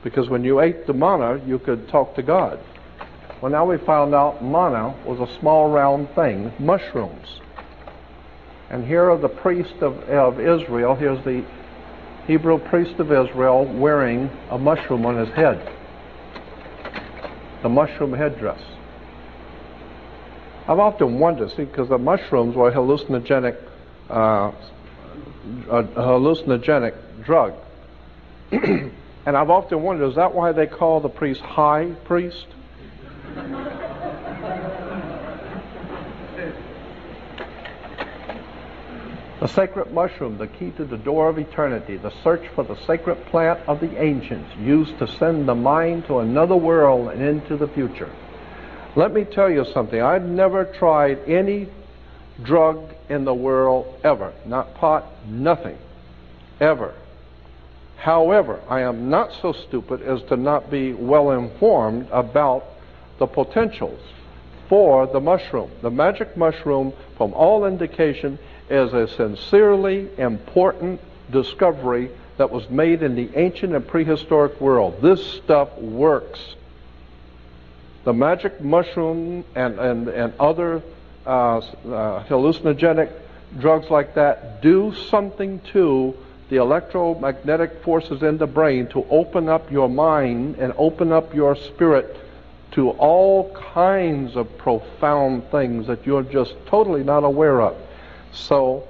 Because when you ate the manna, you could talk to God. Well, now we found out manna was a small round thing, mushrooms. And here are the priest of Israel. Here's the Hebrew priest of Israel wearing a mushroom on his head. The mushroom headdress. I've often wondered, see, because the mushrooms were a hallucinogenic drug. And I've often wondered, is that why they call the priest high priest? The sacred mushroom, the key to the door of eternity, the search for the sacred plant of the ancients, used to send the mind to another world and into the future. Let me tell you something. I've never tried any drug in the world ever. Not pot, nothing. Ever. However, I am not so stupid as to not be well informed about the potentials for the mushroom. The magic mushroom, from all indication, is a sincerely important discovery that was made in the ancient and prehistoric world. This stuff works. The magic mushroom and other hallucinogenic drugs like that do something to the electromagnetic forces in the brain to open up your mind and open up your spirit to all kinds of profound things that you're just totally not aware of. So,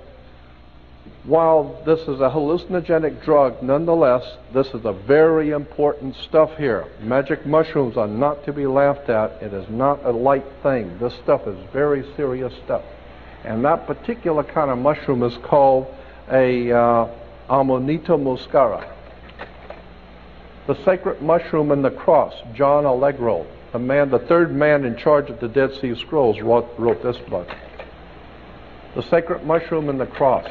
while this is a hallucinogenic drug, nonetheless, this is a very important stuff here. Magic mushrooms are not to be laughed at. It is not a light thing. This stuff is very serious stuff. And that particular kind of mushroom is called a Amanita muscaria. The sacred mushroom and the cross, John Allegro, the third man in charge of the Dead Sea Scrolls, wrote this book. The sacred mushroom and the cross,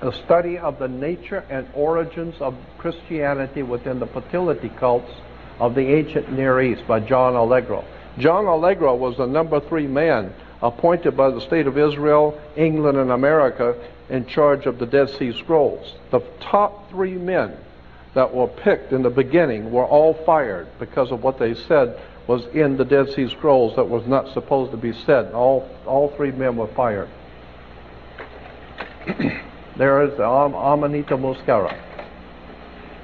a study of the nature and origins of Christianity within the fertility cults of the ancient Near East by John Allegro. John Allegro was the number 3 man appointed by the state of Israel, England, and America in charge of the Dead Sea Scrolls. The top 3 men that were picked in the beginning were all fired because of what they said was in the Dead Sea Scrolls that was not supposed to be said. All 3 men were fired. There is the Amanita muscaria.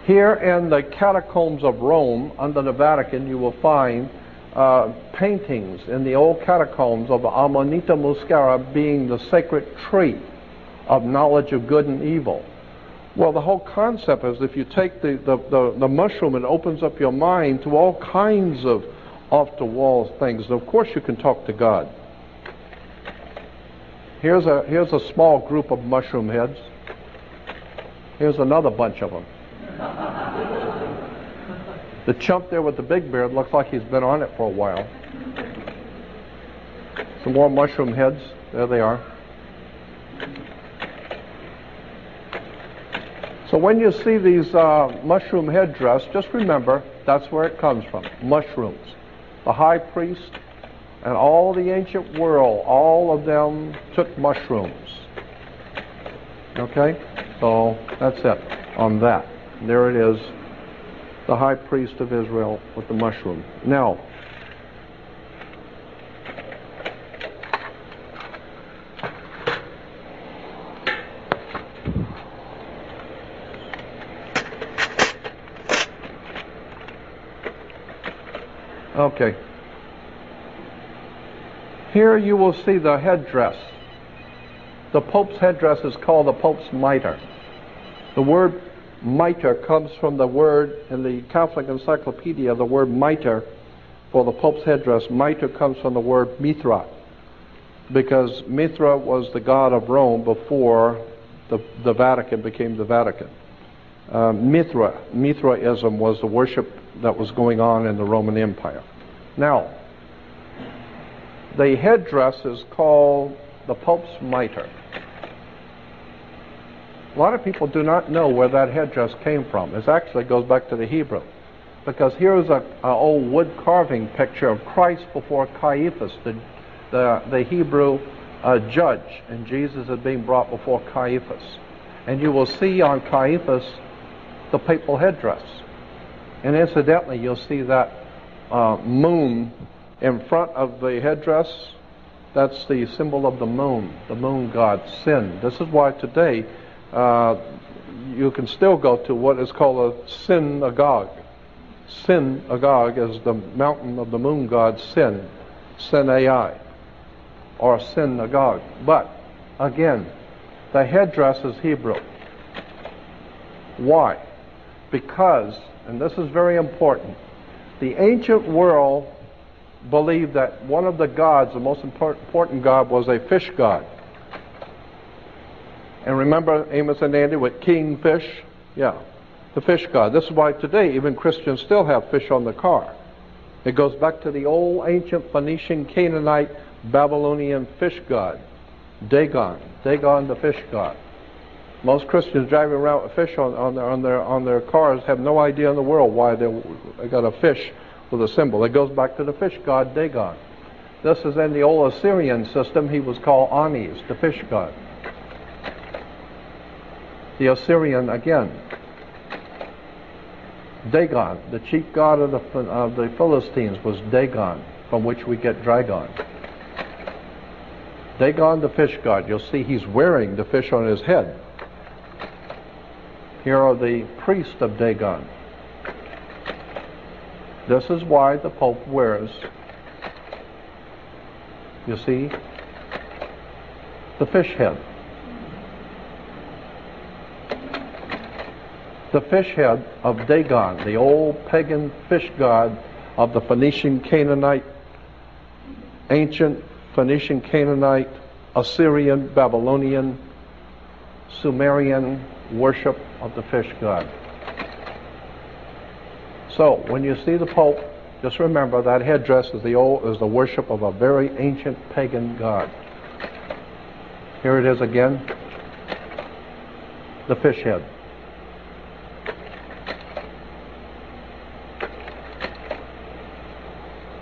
Here in the catacombs of Rome, under the Vatican, you will find paintings in the old catacombs of Amanita muscara being the sacred tree of knowledge of good and evil. Well, the whole concept is if you take the mushroom, it opens up your mind to all kinds of off-the-wall things. And of course you can talk to God. Here's a small group of mushroom heads. Here's another bunch of them. The chump there with the big beard looks like he's been on it for a while. Some more mushroom heads. There they are. So when you see these mushroom headdress, just remember that's where it comes from. Mushrooms. The high priest and all the ancient world, all of them took mushrooms. Okay? So that's it on that. There it is, the high priest of Israel with the mushroom. Now, okay. Here you will see the headdress. The Pope's headdress is called the Pope's mitre. The word mitre comes from the word in the Catholic Encyclopedia, the word mitre for the Pope's headdress. Mitre comes from the word Mithra, because Mithra was the god of Rome before the Vatican became the Vatican. Mithraism was the worship that was going on in the Roman Empire. Now, the headdress is called the Pope's mitre. A lot of people do not know where that headdress came from. It actually goes back to the Hebrew, because here's an old wood carving picture of Christ before Caiaphas, the Hebrew judge, and Jesus is being brought before Caiaphas. And you will see on Caiaphas the papal headdress. And incidentally, you'll see that moon in front of the headdress. That's the symbol of the moon god, Sin. This is why today you can still go to what is called a synagogue. Synagogue is the mountain of the moon god, Sin, Sin-Ai, or synagogue. But again, the headdress is Hebrew. Why? Because, and this is very important, the ancient world believed that one of the gods, the most important god, was a fish god. And remember Amos and Andy with king fish? Yeah, the fish god. This is why today even Christians still have fish on the car. It goes back to the old ancient Phoenician, Canaanite, Babylonian fish god, Dagon. Dagon, the fish god. Most Christians driving around with fish on their cars have no idea in the world why they got a fish with a symbol. It goes back to the fish god Dagon. This is in the old Assyrian system. He was called Anis, the fish god. The Assyrian again, Dagon, the chief god of the Philistines was Dagon, from which we get Dragon. Dagon, the fish god. You'll see he's wearing the fish on his head. Here are the priests of Dagon. This is why the Pope wears, you see, the fish head. The fish head of Dagon, the old pagan fish god of the Phoenician Canaanite, ancient Phoenician Canaanite, Assyrian, Babylonian, Sumerian worship of the fish god. So when you see the Pope, just remember that headdress is the worship of a very ancient pagan god. Here it is again, the fish head.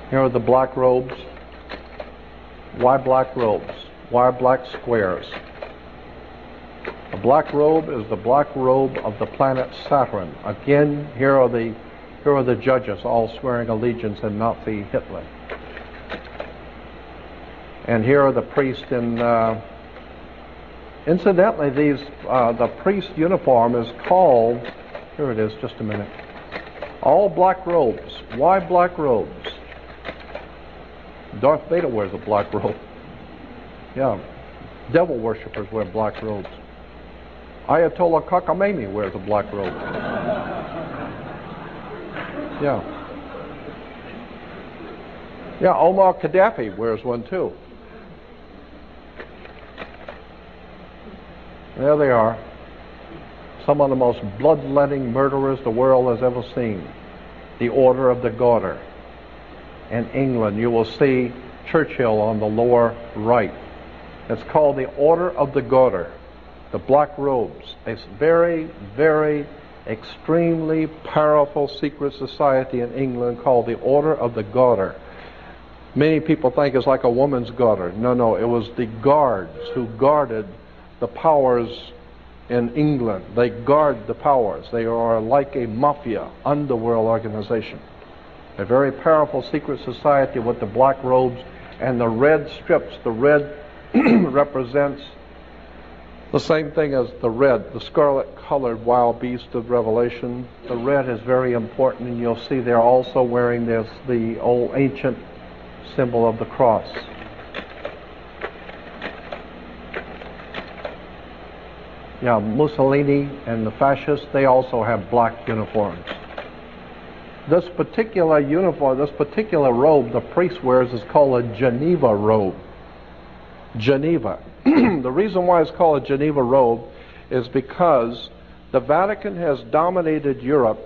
Here are the black robes. Why black robes? Why black squares? The black robe is the black robe of the planet Saturn. Again, here are the judges all swearing allegiance in Nazi Hitler. And here are the priests in, incidentally, the priest uniform is called, here it is, just a minute, all black robes. Why black robes? Darth Vader wears a black robe. Yeah. Devil worshippers wear black robes. Ayatollah Khamenei wears a black robe. Yeah. Yeah, Omar Gaddafi wears one too. There they are. Some of the most bloodletting murderers the world has ever seen. The Order of the Garter. In England, you will see Churchill on the lower right. It's called the Order of the Garter, the black robes. It's very, very extremely powerful secret society in England called the Order of the Garter. Many people think it's like a woman's garter. No, it was the guards who guarded the powers in England. They guard the powers. They are like a mafia, underworld organization. A very powerful secret society with the black robes and the red strips. The red represents the same thing as the red, the scarlet-colored wild beast of Revelation. The red is very important, and you'll see they're also wearing this, the old ancient symbol of the cross. Yeah, Mussolini and the fascists, they also have black uniforms. This particular uniform, this particular robe the priest wears is called a Geneva robe. Geneva. The reason why it's called a Geneva robe is because the Vatican has dominated Europe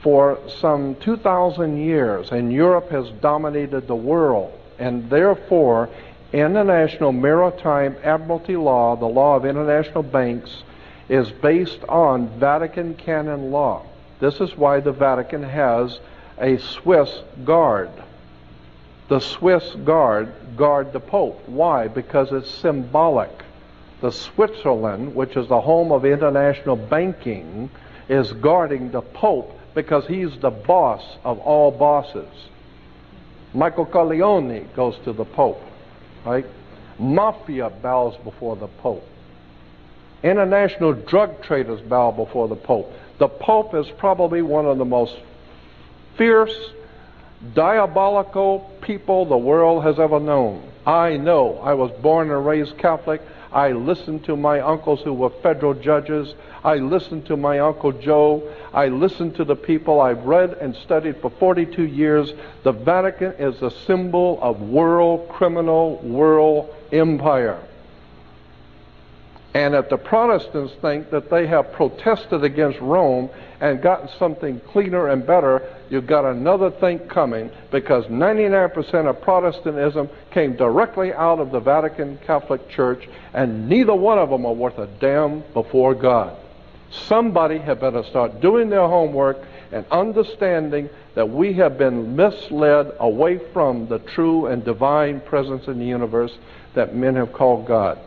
for some 2,000 years, and Europe has dominated the world, and therefore international maritime admiralty law, the law of international banks, is based on Vatican canon law. This is why the Vatican has a Swiss guard. The Swiss guard the Pope. Why? Because it's symbolic. The Switzerland, which is the home of international banking, is guarding the Pope because he's the boss of all bosses. Michael Corleone goes to the Pope, right? Mafia bows before the Pope. International drug traders bow before the Pope. The Pope is probably one of the most fierce, diabolical people the world has ever known. I know. I was born and raised Catholic. I listened to my uncles who were federal judges. I listened to my Uncle Joe. I listened to the people I've read and studied for 42 years. The Vatican is a symbol of world criminal, world empire. And if the Protestants think that they have protested against Rome and gotten something cleaner and better, you've got another thing coming, because 99% of Protestantism came directly out of the Vatican Catholic Church, and neither one of them are worth a damn before God. Somebody had better start doing their homework and understanding that we have been misled away from the true and divine presence in the universe that men have called God.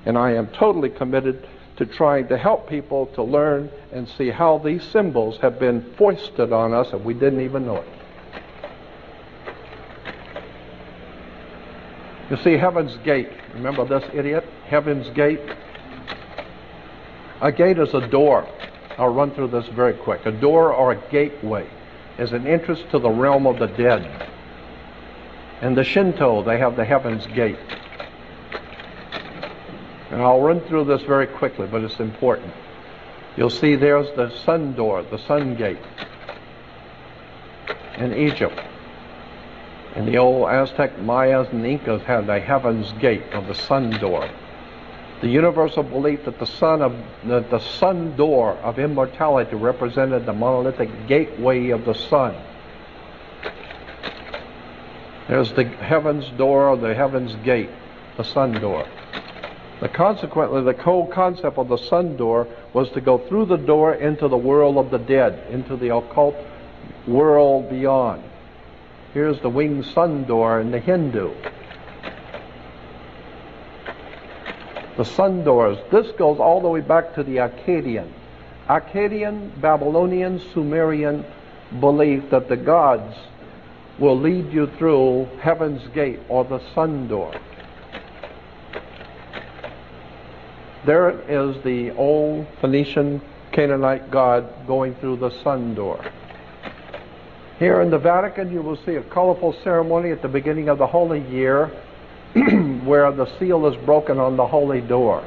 And I am totally committed to trying to help people to learn and see how these symbols have been foisted on us and we didn't even know it. You see Heaven's Gate. Remember this idiot? Heaven's Gate. A gate is a door. I'll run through this very quick. A door or a gateway is an entrance to the realm of the dead. In the Shinto, they have the Heaven's Gate. And I'll run through this very quickly, but it's important. You'll see there's the sun door, the sun gate in Egypt. And the old Aztec, Mayas, and Incas had the Heaven's Gate of the sun door. The universal belief that the sun door of immortality represented the monolithic gateway of the sun. There's the heaven's door, the heaven's gate, the sun door. Consequently, the whole concept of the sun door was to go through the door into the world of the dead, into the occult world beyond. Here's the winged sun door in the Hindu. The sun doors, this goes all the way back to the Akkadian, Babylonian, Sumerian belief that the gods will lead you through Heaven's Gate or the sun door. There is the old Phoenician Canaanite god going through the sun door. Here in the Vatican, you will see a colorful ceremony at the beginning of the Holy Year where the seal is broken on the holy door.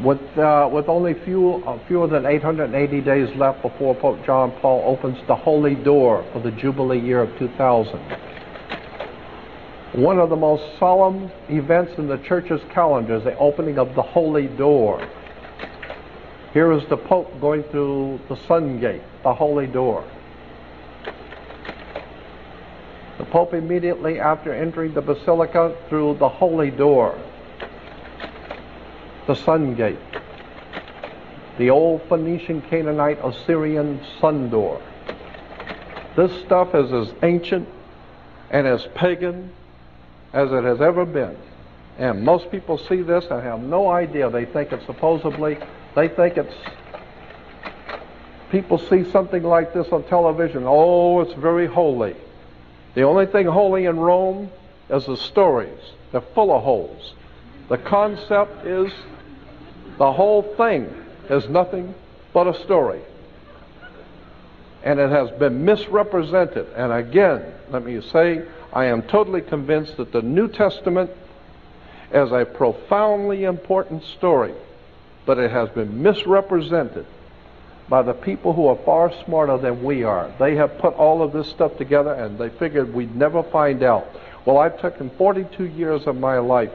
With only fewer than 880 days left before Pope John Paul opens the holy door for the Jubilee year of 2000. One of the most solemn events in the Church's calendar is the opening of the holy door. Here is the Pope going through the Sun Gate, the holy door. The Pope immediately after entering the Basilica through the holy door, the Sun Gate, the old Phoenician, Canaanite, Assyrian sun door. This stuff is as ancient and as pagan as it has ever been. And most people see this and have no idea. They think it's people see something like this on television. Oh, it's very holy. The only thing holy in Rome is the stories. They're full of holes. The concept is the whole thing is nothing but a story. And it has been misrepresented. And again, let me say, I am totally convinced that the New Testament is a profoundly important story, but it has been misrepresented by the people who are far smarter than we are. They have put all of this stuff together and they figured we'd never find out. Well, I've taken 42 years of my life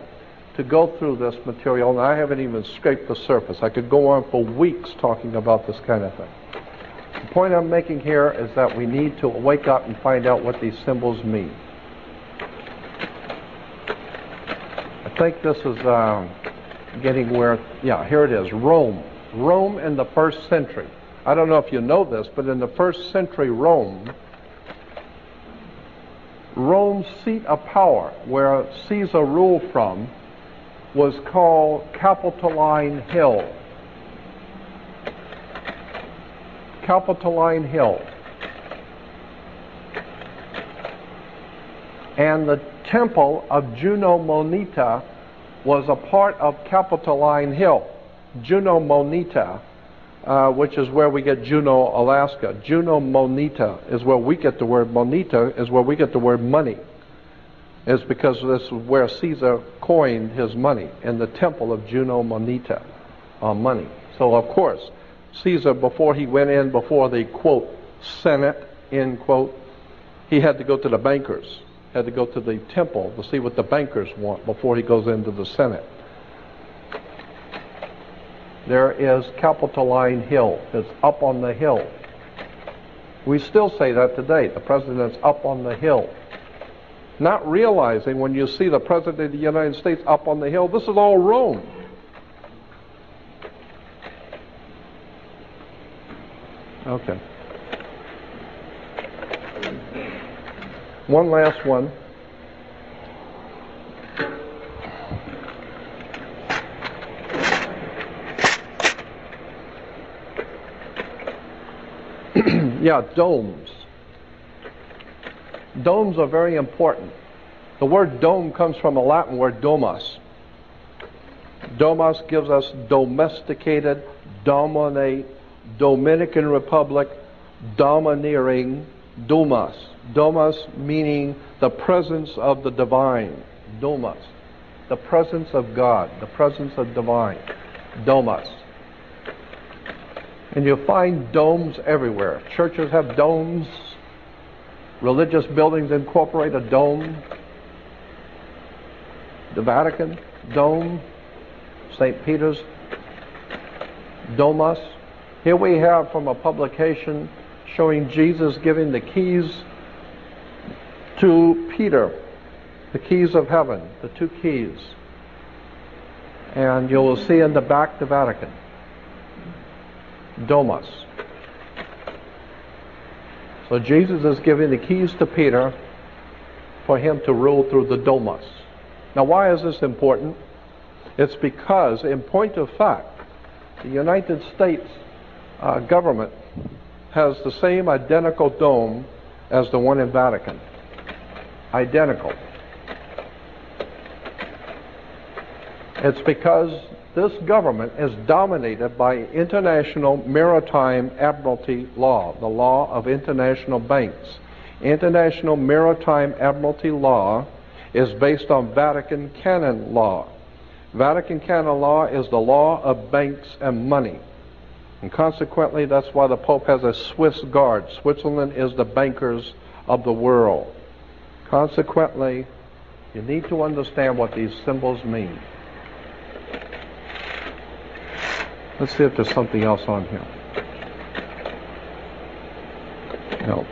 to go through this material, and I haven't even scraped the surface. I could go on for weeks talking about this kind of thing. The point I'm making here is that we need to wake up and find out what these symbols mean. I think this is getting where, yeah, here it is, Rome. Rome in the 1st century. I don't know if you know this, but in the 1st century Rome's seat of power, where Caesar ruled from, was called Capitoline Hill. Capitoline Hill. And the temple of Juno Moneta was a part of Capitoline Hill. Juno Moneta, which is where we get Juneau, Alaska. Juno Moneta is where we get the word moneta, is where we get the word money. It's because this is where Caesar coined his money, in the temple of Juno Moneta, money. So of course, Caesar, before he went in before the, quote, Senate, end quote, he had to go to the bankers, had to go to the temple to see what the bankers want before he goes into the Senate. There is Capitoline Hill. It's up on the hill. We still say that today. The president's up on the hill. Not realizing when you see the President of the United States up on the hill, this is all Rome. Okay. One last one. Yeah, domes. Domes are very important. The word dome comes from a Latin word domus. Domus gives us domesticated, dominate, Dominican Republic, domineering, domus. Domus meaning the presence of the divine. Domus. The presence of God, the presence of divine. Domus. And you'll find domes everywhere. Churches have domes. Religious buildings incorporate a dome. The Vatican, dome. St. Peter's, domus. Here we have from a publication showing Jesus giving the keys to Peter, the keys of heaven, the 2 keys. And you will see in the back the Vatican. Domus. So Jesus is giving the keys to Peter for him to rule through the domus. Now why is this important? It's because, in point of fact, the United States government has the same identical dome as the one in Vatican. Identical. It's because this government is dominated by international maritime admiralty law, the law of international banks. International maritime admiralty law is based on Vatican canon law. Vatican canon law is the law of banks and money. And consequently, that's why the Pope has a Swiss guard. Switzerland is the bankers of the world. Consequently, you need to understand what these symbols mean. Let's see if there's something else on here. No.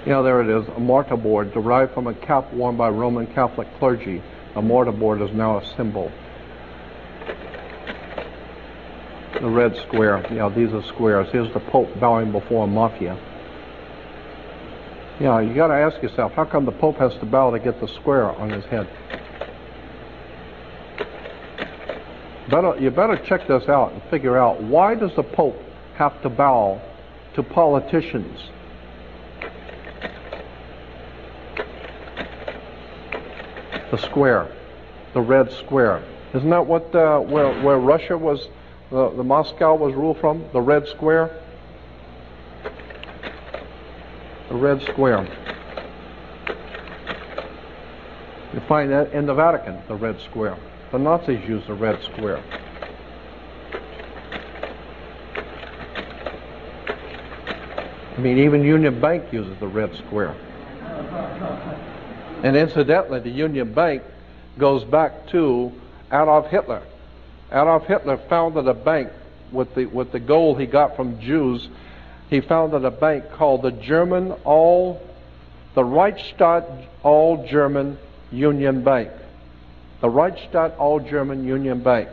Yeah, there it is, a mortarboard derived from a cap worn by Roman Catholic clergy. A mortarboard is now a symbol. The red square, yeah, these are squares. Here's the Pope bowing before a mafia. Yeah, you got to ask yourself, how come the Pope has to bow to get the square on his head? You better check this out and figure out, why does the Pope have to bow to politicians? The square, the red square. Isn't that what where Russia was, the Moscow was ruled from? The red square? The red square. You find that in the Vatican, the red square. The Nazis used the red square. I mean, even Union Bank uses the red square. And incidentally, the Union Bank goes back to Adolf Hitler. Adolf Hitler founded a bank with the gold he got from Jews. He founded a bank called the Reichsstadt All-German Union Bank. The Reichsstadt All-German Union Bank.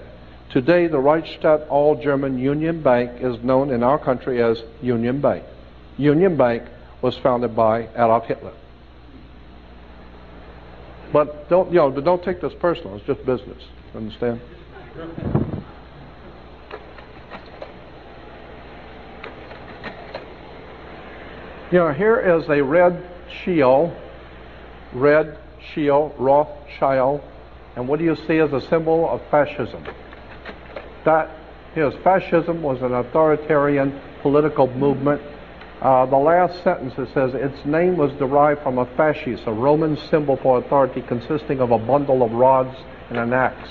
Today, the Reichsstadt All-German Union Bank is known in our country as Union Bank. Union Bank was founded by Adolf Hitler. But don't take this personal. It's just business. Understand? Here is a red shield, Rothschild, and what do you see as a symbol of fascism? Fascism was an authoritarian political movement. The last sentence, it says, its name was derived from a fasces, a Roman symbol for authority consisting of a bundle of rods and an axe.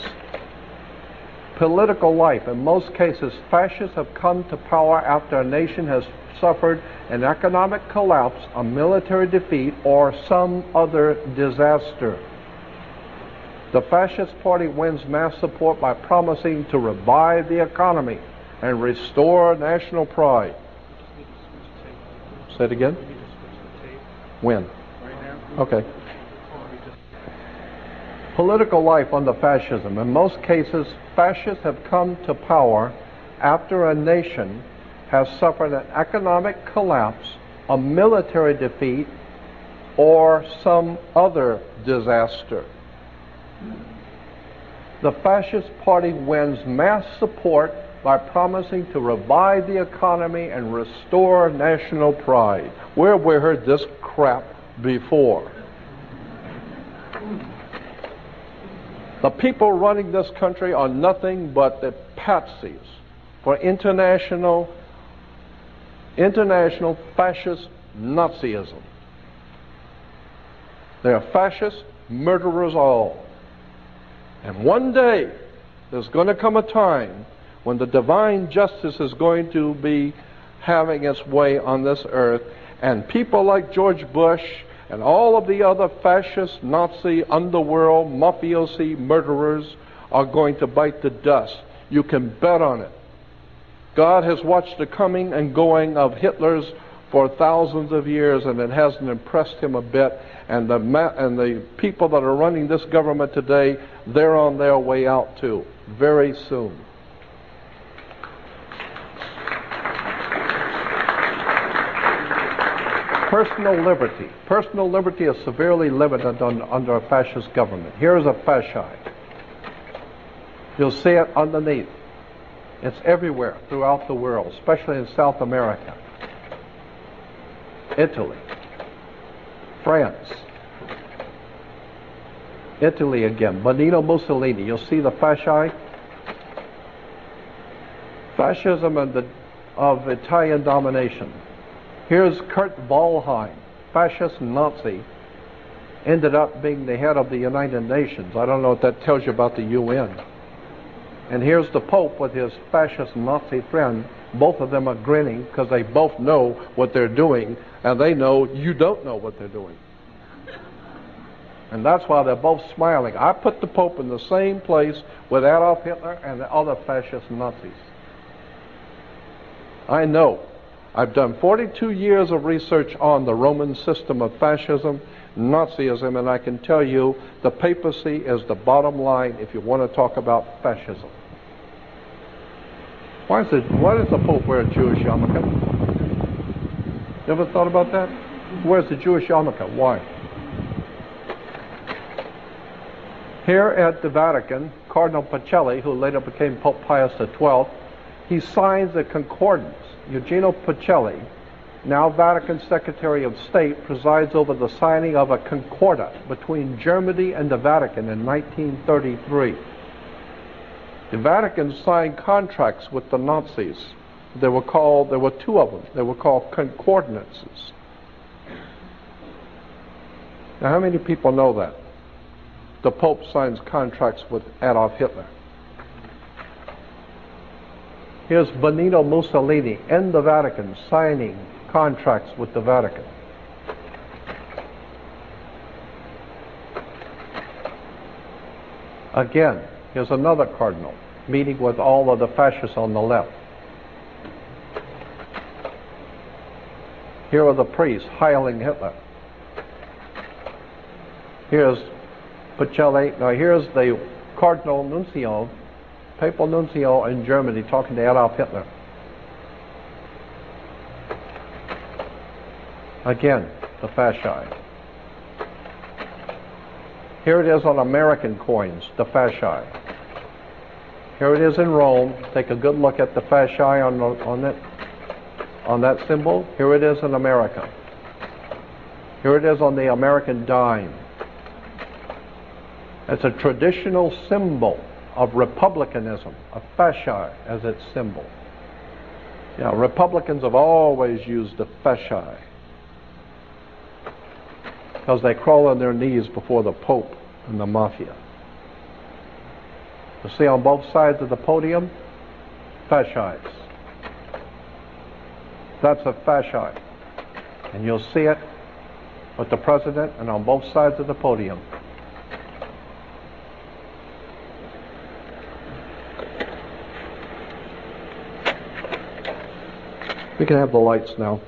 Political life. In most cases, fascists have come to power after a nation has suffered an economic collapse, a military defeat, or some other disaster. The fascist party wins mass support by promising to revive the economy and restore national pride. Say it again? When? Right now. Okay. Political life under fascism. In most cases, fascists have come to power after a nation has suffered an economic collapse, a military defeat, or some other disaster. The fascist party wins mass support by promising to revive the economy and restore national pride. Where have we heard this crap before? The people running this country are nothing but the patsies for international fascist Nazism. They are fascist murderers all. And one day, there's going to come a time when the divine justice is going to be having its way on this earth, and people like George Bush and all of the other fascist, Nazi, underworld, mafiosi murderers are going to bite the dust. You can bet on it. God has watched the coming and going of Hitler's for thousands of years, and it hasn't impressed him a bit. And the people that are running this government today, they're on their way out too, very soon. Personal liberty. Personal liberty is severely limited under a fascist government. Here is a fascist. You'll see it underneath. It's everywhere throughout the world, especially in South America, Italy, France, Italy again, Benito Mussolini. You'll see the fasci. Fascism of Italian domination. Here's Kurt Waldheim, fascist Nazi, ended up being the head of the United Nations. I don't know what that tells you about the UN. And here's the Pope with his fascist Nazi friend. Both of them are grinning because they both know what they're doing, and they know you don't know what they're doing. And that's why they're both smiling. I put the Pope in the same place with Adolf Hitler and the other fascist Nazis. I know. I've done 42 years of research on the Roman system of fascism, Nazism, and I can tell you the papacy is the bottom line if you want to talk about fascism. Why does the Pope wear a Jewish yarmulke? You ever thought about that? Where's the Jewish yarmulke? Why? Here at the Vatican, Cardinal Pacelli, who later became Pope Pius XII, he signs a concordance. Eugenio Pacelli, now Vatican Secretary of State, presides over the signing of a concordat between Germany and the Vatican in 1933. The Vatican signed contracts with the Nazis. There were two of them. They were called concordances. Now, how many people know that? The Pope signs contracts with Adolf Hitler. Here's Benito Mussolini in the Vatican signing contracts with the Vatican. Again, here's another cardinal meeting with all of the fascists on the left. Here are the priests hailing Hitler. Here's Pacelli. Now here's the Cardinal Nuncio, Papal Nuncio in Germany talking to Adolf Hitler. Again, the fasci. Here it is on American coins, the fasci. Here it is in Rome. Take a good look at the fasci on that symbol. Here it is in America. Here it is on the American dime. It's a traditional symbol of republicanism, a fasci as its symbol. Yeah, Republicans have always used the fasci because they crawl on their knees before the Pope and the mafia. You see on both sides of the podium, fascis. That's a fasci. And you'll see it with the president and on both sides of the podium. We can have the lights now.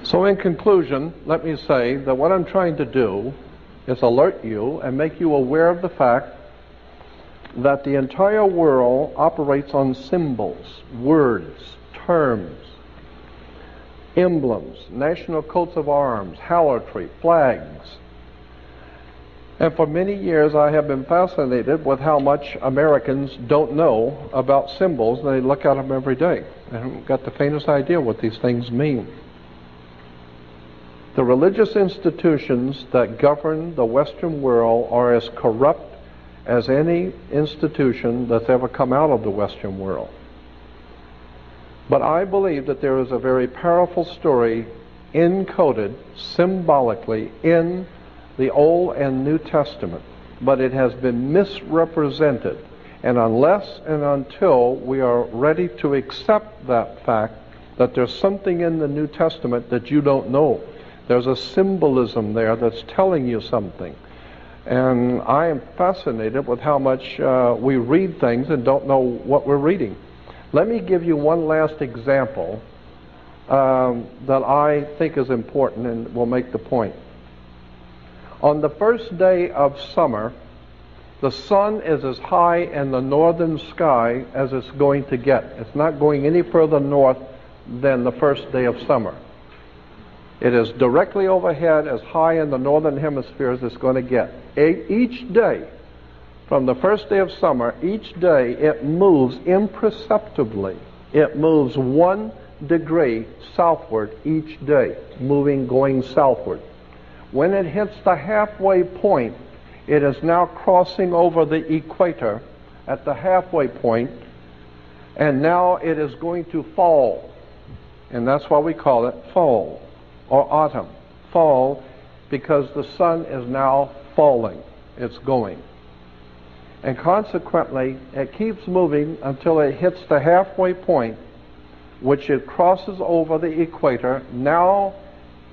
So in conclusion, let me say that what I'm trying to do is alert you and make you aware of the fact that the entire world operates on symbols, words, terms, emblems, national coats of arms, halotry, flags. And for many years I have been fascinated with how much Americans don't know about symbols, and they look at them every day. They haven't got the faintest idea what these things mean. The religious institutions that govern the Western world are as corrupt as any institution that's ever come out of the Western world. But I believe that there is a very powerful story encoded symbolically in the Old and New Testament, but it has been misrepresented. And unless and until we are ready to accept that fact, that there's something in the New Testament that you don't know, there's a symbolism there that's telling you something. And I am fascinated with how much we read things and don't know what we're reading. Let me give you one last example that I think is important and will make the point. On the first day of summer, the sun is as high in the northern sky as it's going to get. It's not going any further north than the first day of summer. It is directly overhead, as high in the northern hemisphere as it's going to get. Each day, from the first day of summer, each day it moves imperceptibly. It moves 1 degree southward each day, going southward. When it hits the halfway point, it is now crossing over the equator at the halfway point, and now it is going to fall. And that's why we call it fall or autumn. Fall because the sun is now falling. It's going. And consequently, it keeps moving until it hits the halfway point, which it crosses over the equator. Now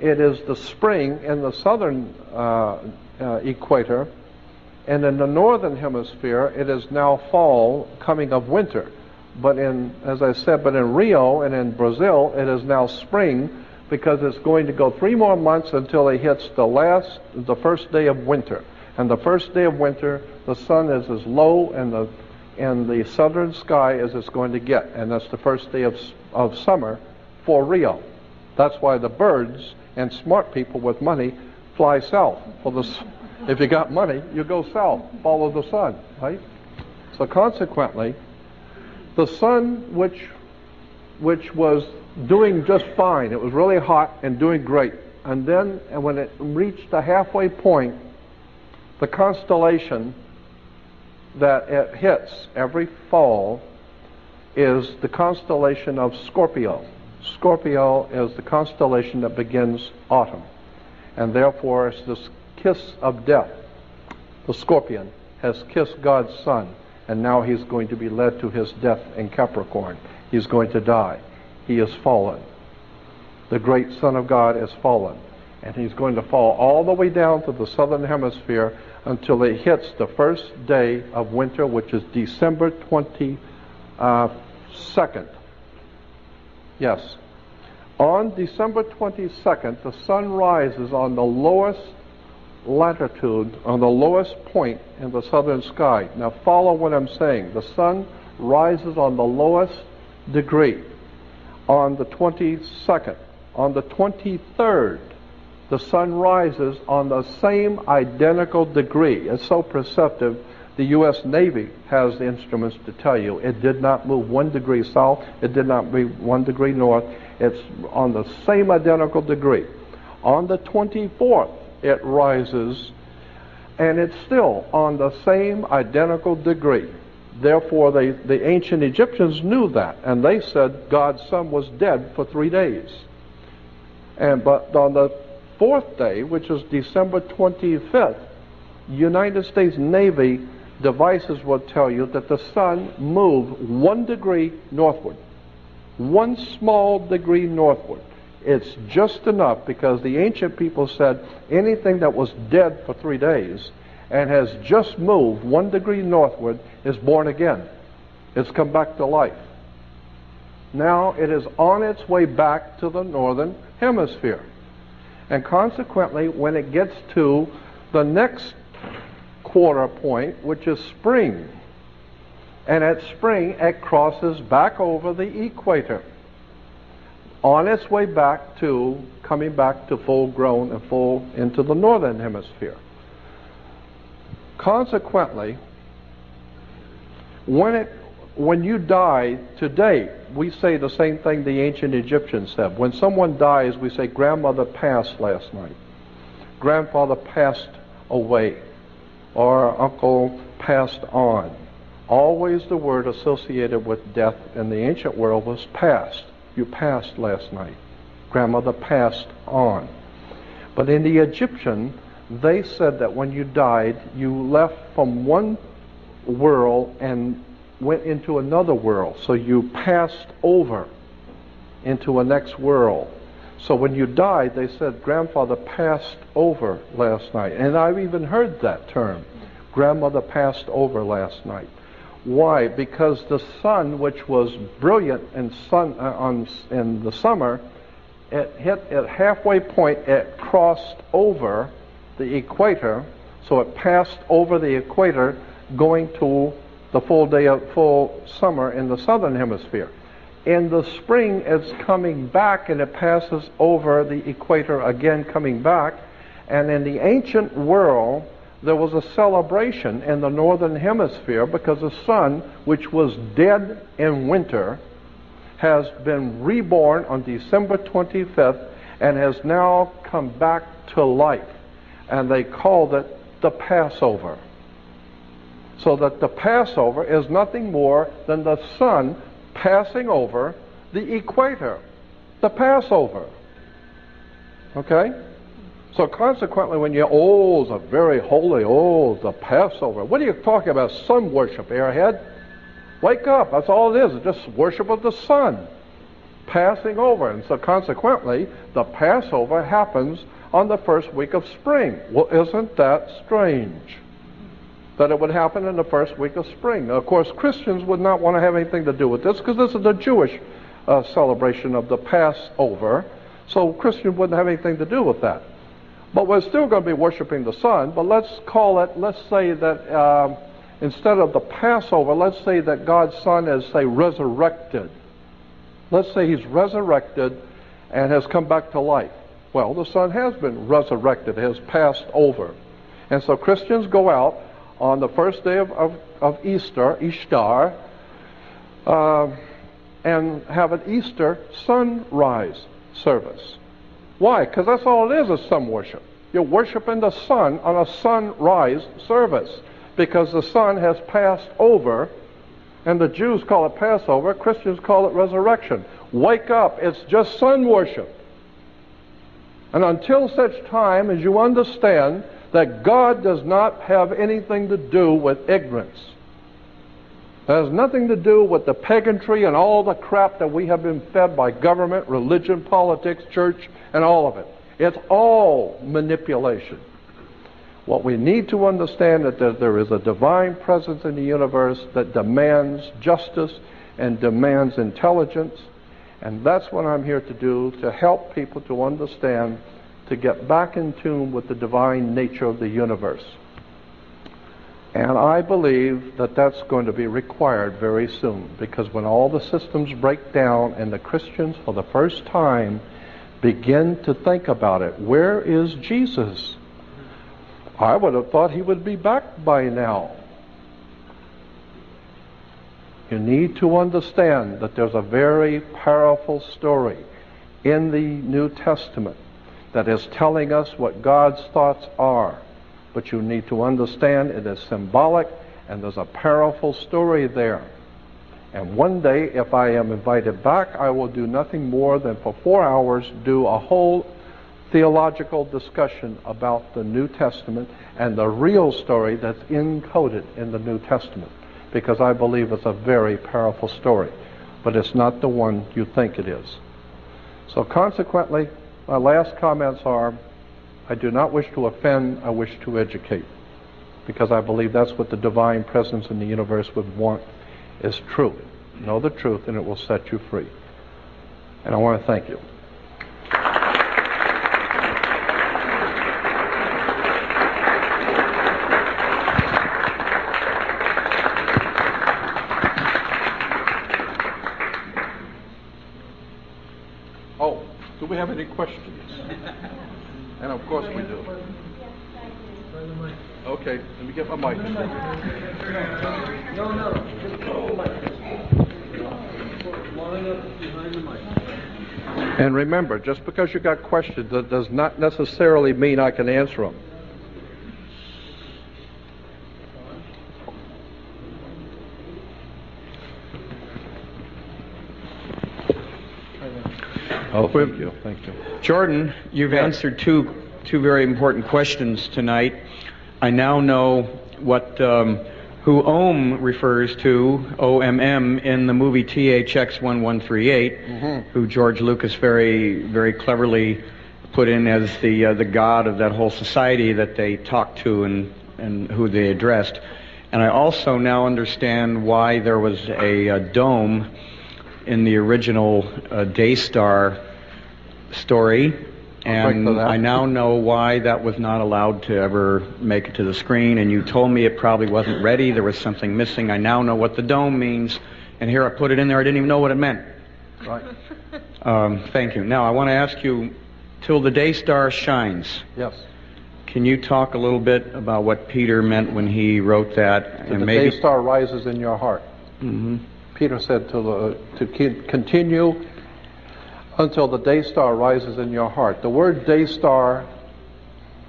it is the spring in the southern equator, and in the northern hemisphere it is now fall, coming of winter. But as I said, in Rio and in Brazil it is now spring, because it's going to go 3 more months until it hits the first day of winter. And the first day of winter, the sun is as low in the southern sky as it's going to get, and that's the first day of summer for Rio. That's why the birds and smart people with money fly south. If you got money, you go south, follow the sun, right? So consequently, the sun, which was doing just fine, it was really hot and doing great, and then when it reached the halfway point, the constellation that it hits every fall is the constellation of Scorpio. Scorpio is the constellation that begins autumn, and therefore it's this kiss of death. The scorpion has kissed God's son, and now he's going to be led to his death in Capricorn. He's going to die. He is fallen. The great Son of God is fallen, and he's going to fall all the way down to the southern hemisphere until it hits the first day of winter, which is December 22nd. Yes. On December 22nd, the sun rises on the lowest latitude, on the lowest point in the southern sky. Now follow what I'm saying. The sun rises on the lowest degree on the 22nd. On the 23rd, the sun rises on the same identical degree. It's so perceptive. The U.S. Navy has the instruments to tell you it did not move 1 degree south, it did not move 1 degree north. It's on the same identical degree. On the 24th, it rises, and it's still on the same identical degree. Therefore, the ancient Egyptians knew that, and they said God's son was dead for 3 days. But on the 4th day, which is December 25th, United States Navy devices will tell you that the sun moved 1 degree northward. 1 small degree northward. It's just enough, because the ancient people said anything that was dead for 3 days and has just moved 1 degree northward is born again. It's come back to life. Now it is on its way back to the northern hemisphere. And consequently, when it gets to the next quarter point, which is spring, and at spring it crosses back over the equator, on its way back to, coming back to full grown and full into the northern hemisphere. Consequently, when you die today, we say the same thing the ancient Egyptians said. When someone dies, we say, grandmother passed last night, grandfather passed away, or uncle passed on. Always the word associated with death in the ancient world was passed. You passed last night. Grandmother passed on. But in the Egyptian, they said that when you died, you left from one world and went into another world. So you passed over into a next world. So when you died, they said, grandfather passed over last night. And I've even heard that term, grandmother passed over last night. Why? Because the sun, which was brilliant in the summer, it hit at halfway point, it crossed over the equator, so it passed over the equator going to the full summer in the southern hemisphere. In the spring, it's coming back, and it passes over the equator again, coming back. And in the ancient world, there was a celebration in the northern hemisphere, because the sun, which was dead in winter, has been reborn on December 25th and has now come back to life. And they called it the Passover. So that the Passover is nothing more than the sun passing over the equator. The Passover. Okay? So consequently, when you, it's a very holy, it's the Passover. What are you talking about? Sun worship, airhead? Wake up. That's all it is. It's just worship of the sun passing over. And so consequently, the Passover happens on the first week of spring. Well, isn't that strange? That it would happen in the first week of spring. Now, of course, Christians would not want to have anything to do with this because this is the Jewish celebration of the Passover. So Christians wouldn't have anything to do with that. But we're still going to be worshiping the sun. But let's say that instead of the Passover, let's say that God's Son is, say, resurrected. Let's say he's resurrected and has come back to life. Well, the Son has been resurrected, has passed over. And so Christians go out on the first day of Easter, Ishtar, and have an Easter sunrise service. Why? Because that's all it is sun worship. You're worshiping the sun on a sunrise service because the sun has passed over, and the Jews call it Passover, Christians call it resurrection. Wake up, it's just sun worship. And until such time as you understand that God does not have anything to do with ignorance, it has nothing to do with the pagantry and all the crap that we have been fed by government, religion, politics, church, and all of it. It's all manipulation. What we need to understand is that there is a divine presence in the universe that demands justice and demands intelligence. And that's what I'm here to do, to help people to understand, to get back in tune with the divine nature of the universe. And I believe that that's going to be required very soon, because when all the systems break down and the Christians for the first time begin to think about it, where is Jesus? I would have thought he would be back by now. You need to understand that there's a very powerful story in the New Testament that is telling us what God's thoughts are. But you need to understand it is symbolic, and there's a powerful story there. And one day, if I am invited back, I will do nothing more than for 4 hours do a whole theological discussion about the New Testament and the real story that's encoded in the New Testament, because I believe it's a very powerful story, but it's not the one you think it is. So consequently, my last comments are, I do not wish to offend, I wish to educate, because I believe that's what the divine presence in the universe would want, is truth. Know the truth and it will set you free. And I want to thank you. Oh, do we have any questions? And of course we do. Okay, let me get my mic. And remember, just because you got questions, that does not necessarily mean I can answer them. Oh, thank you. Thank you. Jordan, you've answered two very important questions tonight. I now know what who Ohm refers to, OMM, in the movie THX 1138, who George Lucas very, very cleverly put in as the god of that whole society that they talked to and who they addressed. And I also now understand why there was a dome in the original Daystar story, and I now know why that was not allowed to ever make it to the screen, and you told me it probably wasn't ready, there was something missing. I now know what the dome means, and here I put it in there, I didn't even know what it meant. Right. Thank you. Now I want to ask you, till the Daystar shines. Yes. Can you talk a little bit about what Peter meant when he wrote that? And the Daystar rises in your heart. Peter said to continue until the day star rises in your heart. The word day star,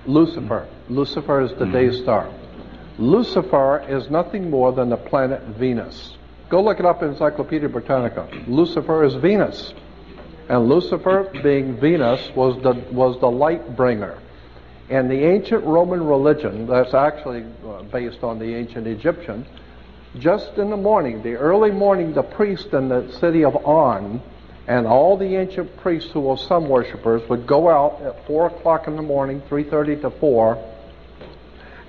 Lucifer. Lucifer is the day star. Lucifer is nothing more than the planet Venus. Go look it up in Encyclopedia Britannica. Lucifer is Venus. And Lucifer, being Venus, was the light bringer. And the ancient Roman religion, that's actually based on the ancient Egyptian, just in the morning, the early morning, the priest in the city of On and all the ancient priests who were sun worshippers would go out at 4 o'clock in the morning, 3:30 to 4,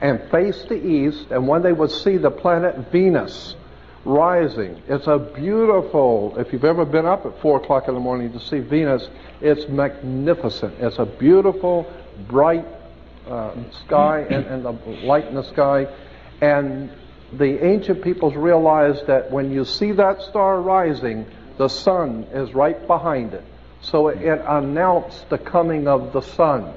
and face the east, and when they would see the planet Venus rising, it's a beautiful, if you've ever been up at 4 o'clock in the morning to see Venus, it's magnificent. It's a beautiful, bright sky and the light in the sky. And the ancient peoples realized that when you see that star rising, the sun is right behind it. So it announced the coming of the sun.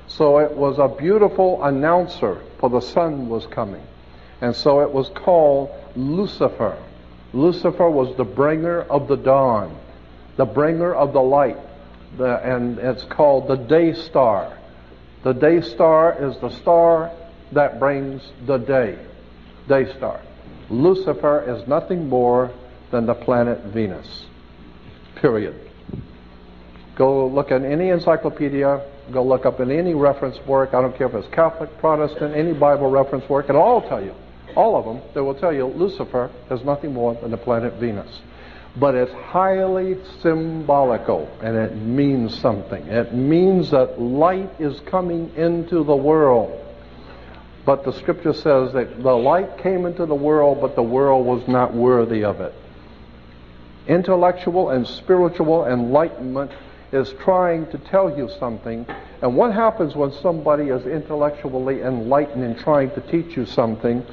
So it was a beautiful announcer, for the sun was coming. And so it was called Lucifer. Lucifer was the bringer of the dawn, the bringer of the light, and it's called the day star. The day star is the star that brings the day. Day star. Lucifer is nothing more than the planet Venus. Period. Go look at any encyclopedia, go look up in any reference work, I don't care if it's Catholic, Protestant, any Bible reference work, it'll all tell you, all of them, they will tell you Lucifer is nothing more than the planet Venus. But it's highly symbolical, and it means something. It means that light is coming into the world. But the scripture says that the light came into the world, but the world was not worthy of it. Intellectual and spiritual enlightenment is trying to tell you something. And what happens when somebody is intellectually enlightened and trying to teach you something?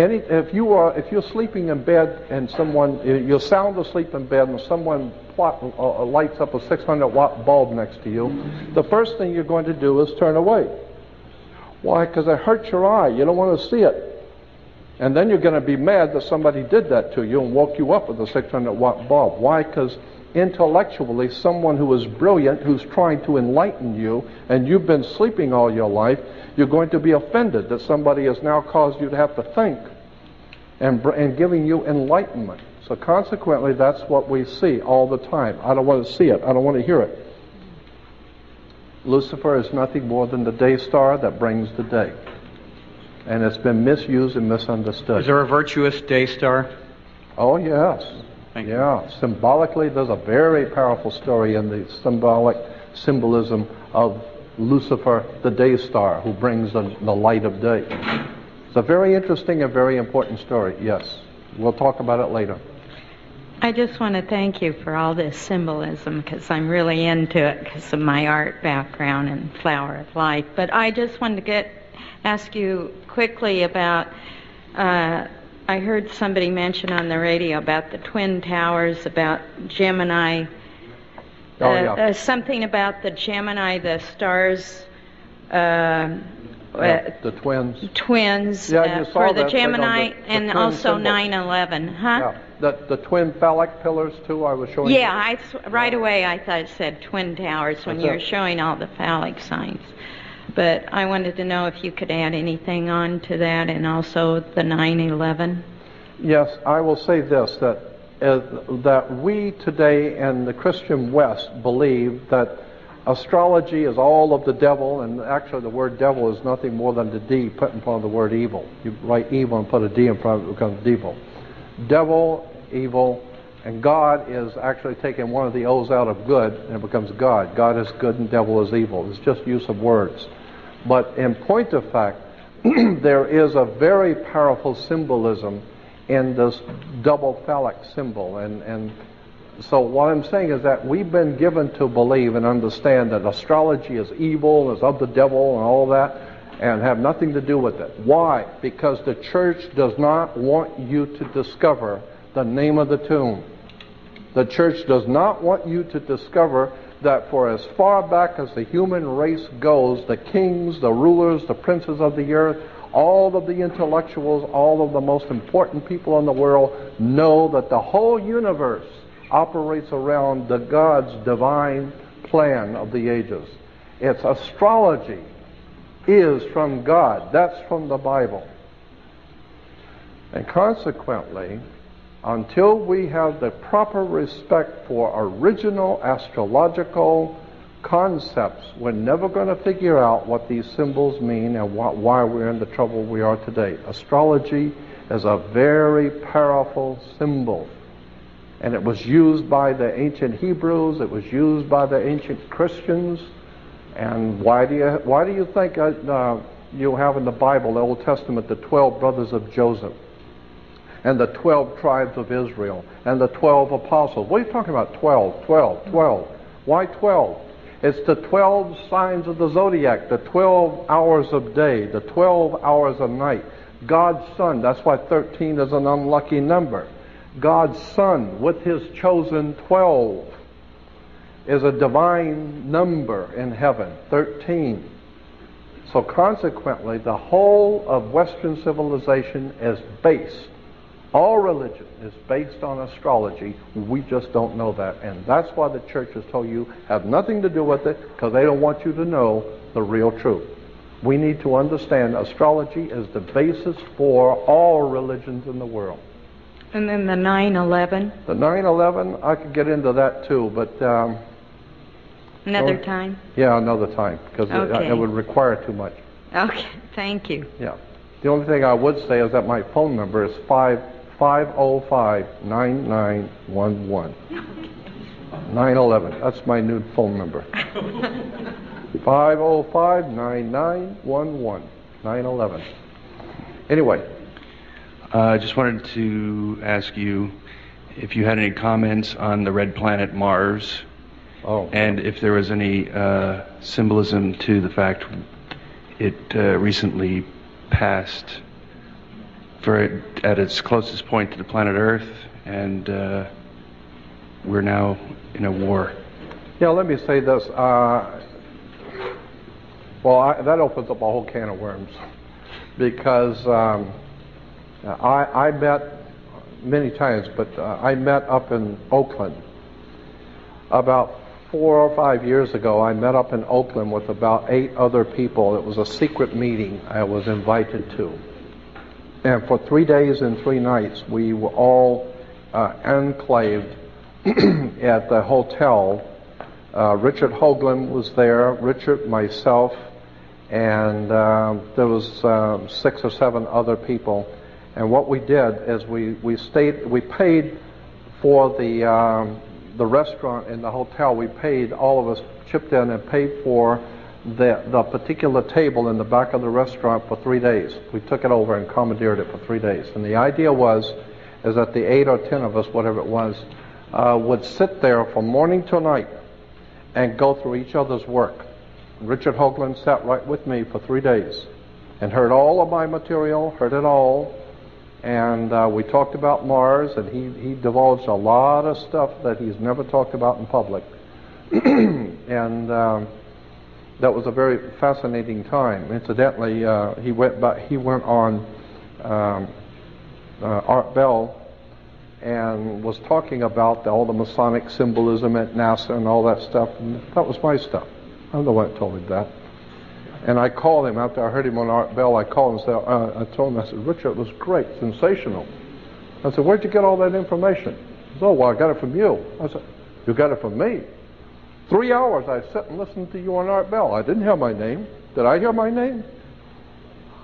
If you're sleeping in bed and you're sound asleep in bed and someone lights up a 600-watt bulb next to you, the first thing you're going to do is turn away. Why? Because it hurts your eye. You don't want to see it. And then you're going to be mad that somebody did that to you and woke you up with a 600-watt bulb. Why? Because intellectually, someone who is brilliant, who's trying to enlighten you, and you've been sleeping all your life, you're going to be offended that somebody has now caused you to have to think and giving you enlightenment. So consequently, that's what we see all the time. I don't want to see it. I don't want to hear it. Lucifer is nothing more than the day star that brings the day. And it's been misused and misunderstood. Is there a virtuous day star? Oh, yes. Thank you. Yeah. Symbolically, there's a very powerful story in the symbolism of Lucifer, the day star, who brings the light of day. It's a very interesting and very important story, yes. We'll talk about it later. I just want to thank you for all this symbolism, because I'm really into it because of my art background and Flower of Life. But I just wanted to ask you quickly about, I heard somebody mention on the radio about the Twin Towers, about Gemini, something about the Gemini, the stars, the twins. Twins, Yeah, you saw for the that Gemini, the and twin also symbol. 9/11, huh? Yeah. The twin phallic pillars, too, I was showing you. Yeah, right away I thought it said Twin Towers when That's you were it. showing all the phallic signs. But I wanted to know if you could add anything on to that, and also the 9/11. Yes, I will say this, that we today in the Christian West believe that astrology is all of the devil, and actually the word devil is nothing more than the D put in front of the word evil. You write evil and put a D in front of it, it becomes devil. Devil, evil, and God is actually taking one of the O's out of good, and it becomes God. God is good and devil is evil. It's just use of words. But in point of fact, there is a very powerful symbolism in this double phallic symbol. And so what I'm saying is that we've been given to believe and understand that astrology is evil, is of the devil and all that, and have nothing to do with it. Why? Because the church does not want you to discover the name of the tomb. The church does not want you to discover that for as far back as the human race goes, the kings, the rulers, the princes of the earth, All of the intellectuals, all of the most important people in the world know that the whole universe operates around the God's divine plan of the ages. It's astrology is from God. That's from the Bible. And consequently, until we have the proper respect for original astrological concepts, we're never going to figure out what these symbols mean and why we're in the trouble we are today. Astrology is a very powerful symbol. And it was used by the ancient Hebrews, it was used by the ancient Christians. And why do you think you have in the Bible, the Old Testament, the 12 brothers of Joseph, and the 12 tribes of Israel, and the 12 apostles? What are you talking about? 12, 12, 12. Why 12? It's the 12 signs of the zodiac, the 12 hours of day, the 12 hours of night. God's Son, that's why 13 is an unlucky number. God's Son, with His chosen 12, is a divine number in heaven, 13. So consequently, the whole of Western civilization is based, all religion is based on astrology. We just don't know that. And that's why the church has told you, have nothing to do with it, because they don't want you to know the real truth. We need to understand astrology is the basis for all religions in the world. And then the 9/11? The 9/11, I could get into that too, but... Another time? Yeah, another time, because Okay. it would require too much. Okay, thank you. Yeah. The only thing I would say is that my phone number is 505-9911. 9/11, that's my new phone number. 505-9911. 9/11. Anyway. I just wanted to ask you if you had any comments on the red planet Mars, and if there was any symbolism to the fact it recently passed at its closest point to the planet Earth, and we're now in a war. Yeah, let me say this. That opens up a whole can of worms, because I met many times, but I met up in Oakland. About 4 or 5 years ago, I met up in Oakland with about 8 other people. It was a secret meeting I was invited to. And for 3 days and 3 nights, we were all enclaved at the hotel. Richard Hoagland was there, Richard, myself, and there was 6 or 7 other people. And what we did is we paid for the restaurant in the hotel. We paid, all of us chipped in and paid for the particular table in the back of the restaurant for 3 days. We took it over and commandeered it for 3 days. And the idea is that the 8 or 10 of us, whatever it was, would sit there from morning till night and go through each other's work. Richard Hoagland sat right with me for 3 days and heard all of my material, heard it all. And we talked about Mars, and he divulged a lot of stuff that he's never talked about in public. And that was a very fascinating time. Incidentally, he went on Art Bell and was talking about all the Masonic symbolism at NASA and all that stuff. And that was my stuff. I'm the one that told him that. And I called him after I heard him on Art Bell. I called him and said, I told him, I said, Richard, it was great, sensational. I said, where'd you get all that information? He said, oh, well, I got it from you. I said, you got it from me? 3 hours I sat and listened to you on Art Bell. I didn't hear my name. Did I hear my name?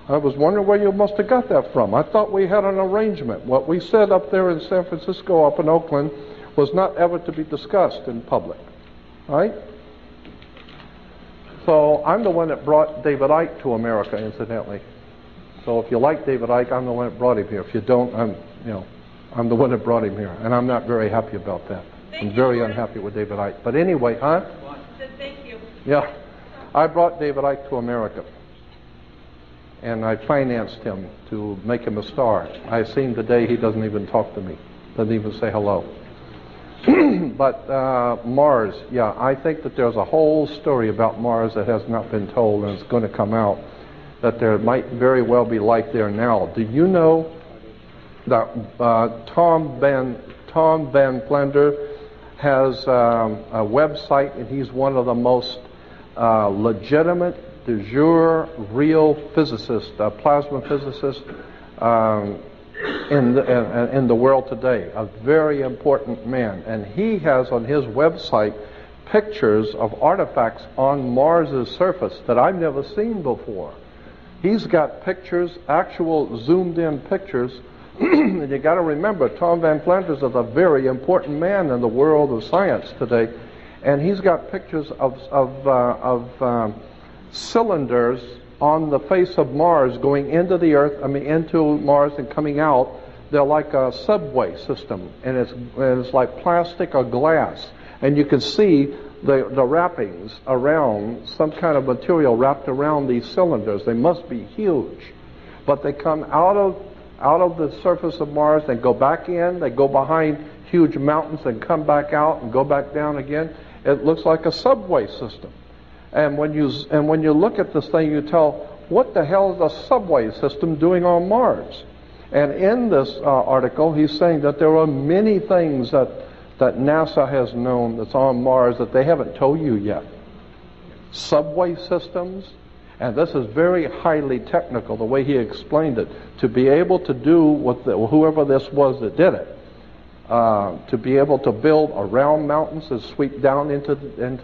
I was wondering where you must have got that from. I thought we had an arrangement. What we said up there in San Francisco, up in Oakland, was not ever to be discussed in public. Right? So I'm the one that brought David Icke to America, incidentally. So if you like David Icke, I'm the one that brought him here. If you don't, I'm the one that brought him here, and I'm not very happy about that. I'm very unhappy with David Icke. But anyway, Thank you. Yeah, I brought David Icke to America, and I financed him to make him a star. I see him today; he doesn't even talk to me, doesn't even say hello. But Mars, yeah, I think that there's a whole story about Mars that has not been told, and it's going to come out. that there might very well be life there now. Do you know that Tom Van Flander has a website, and he's one of the most legitimate, de jure, real physicists, plasma physicists in the world today, a very important man. And he has on his website pictures of artifacts on Mars's surface that I've never seen before. He's got pictures, actual zoomed-in pictures. And you got to remember, Tom Van Flanders is a very important man in the world of science today, and he's got pictures of cylinders on the face of Mars going into the Earth, into Mars and coming out. They're like a subway system, and it's like plastic or glass, and you can see the wrappings around, some kind of material wrapped around these cylinders. They must be huge, but they come out of the surface of Mars and go back in. They go behind huge mountains and come back out and go back down again. It looks like a subway system. And when you look at this thing, you tell, what the hell is a subway system doing on Mars? And in this article, he's saying that there are many things that NASA has known that's on Mars that they haven't told you yet. Subway systems, and this is very highly technical, the way he explained it, to be able to do what whoever this was that did it, to be able to build around mountains and sweep down into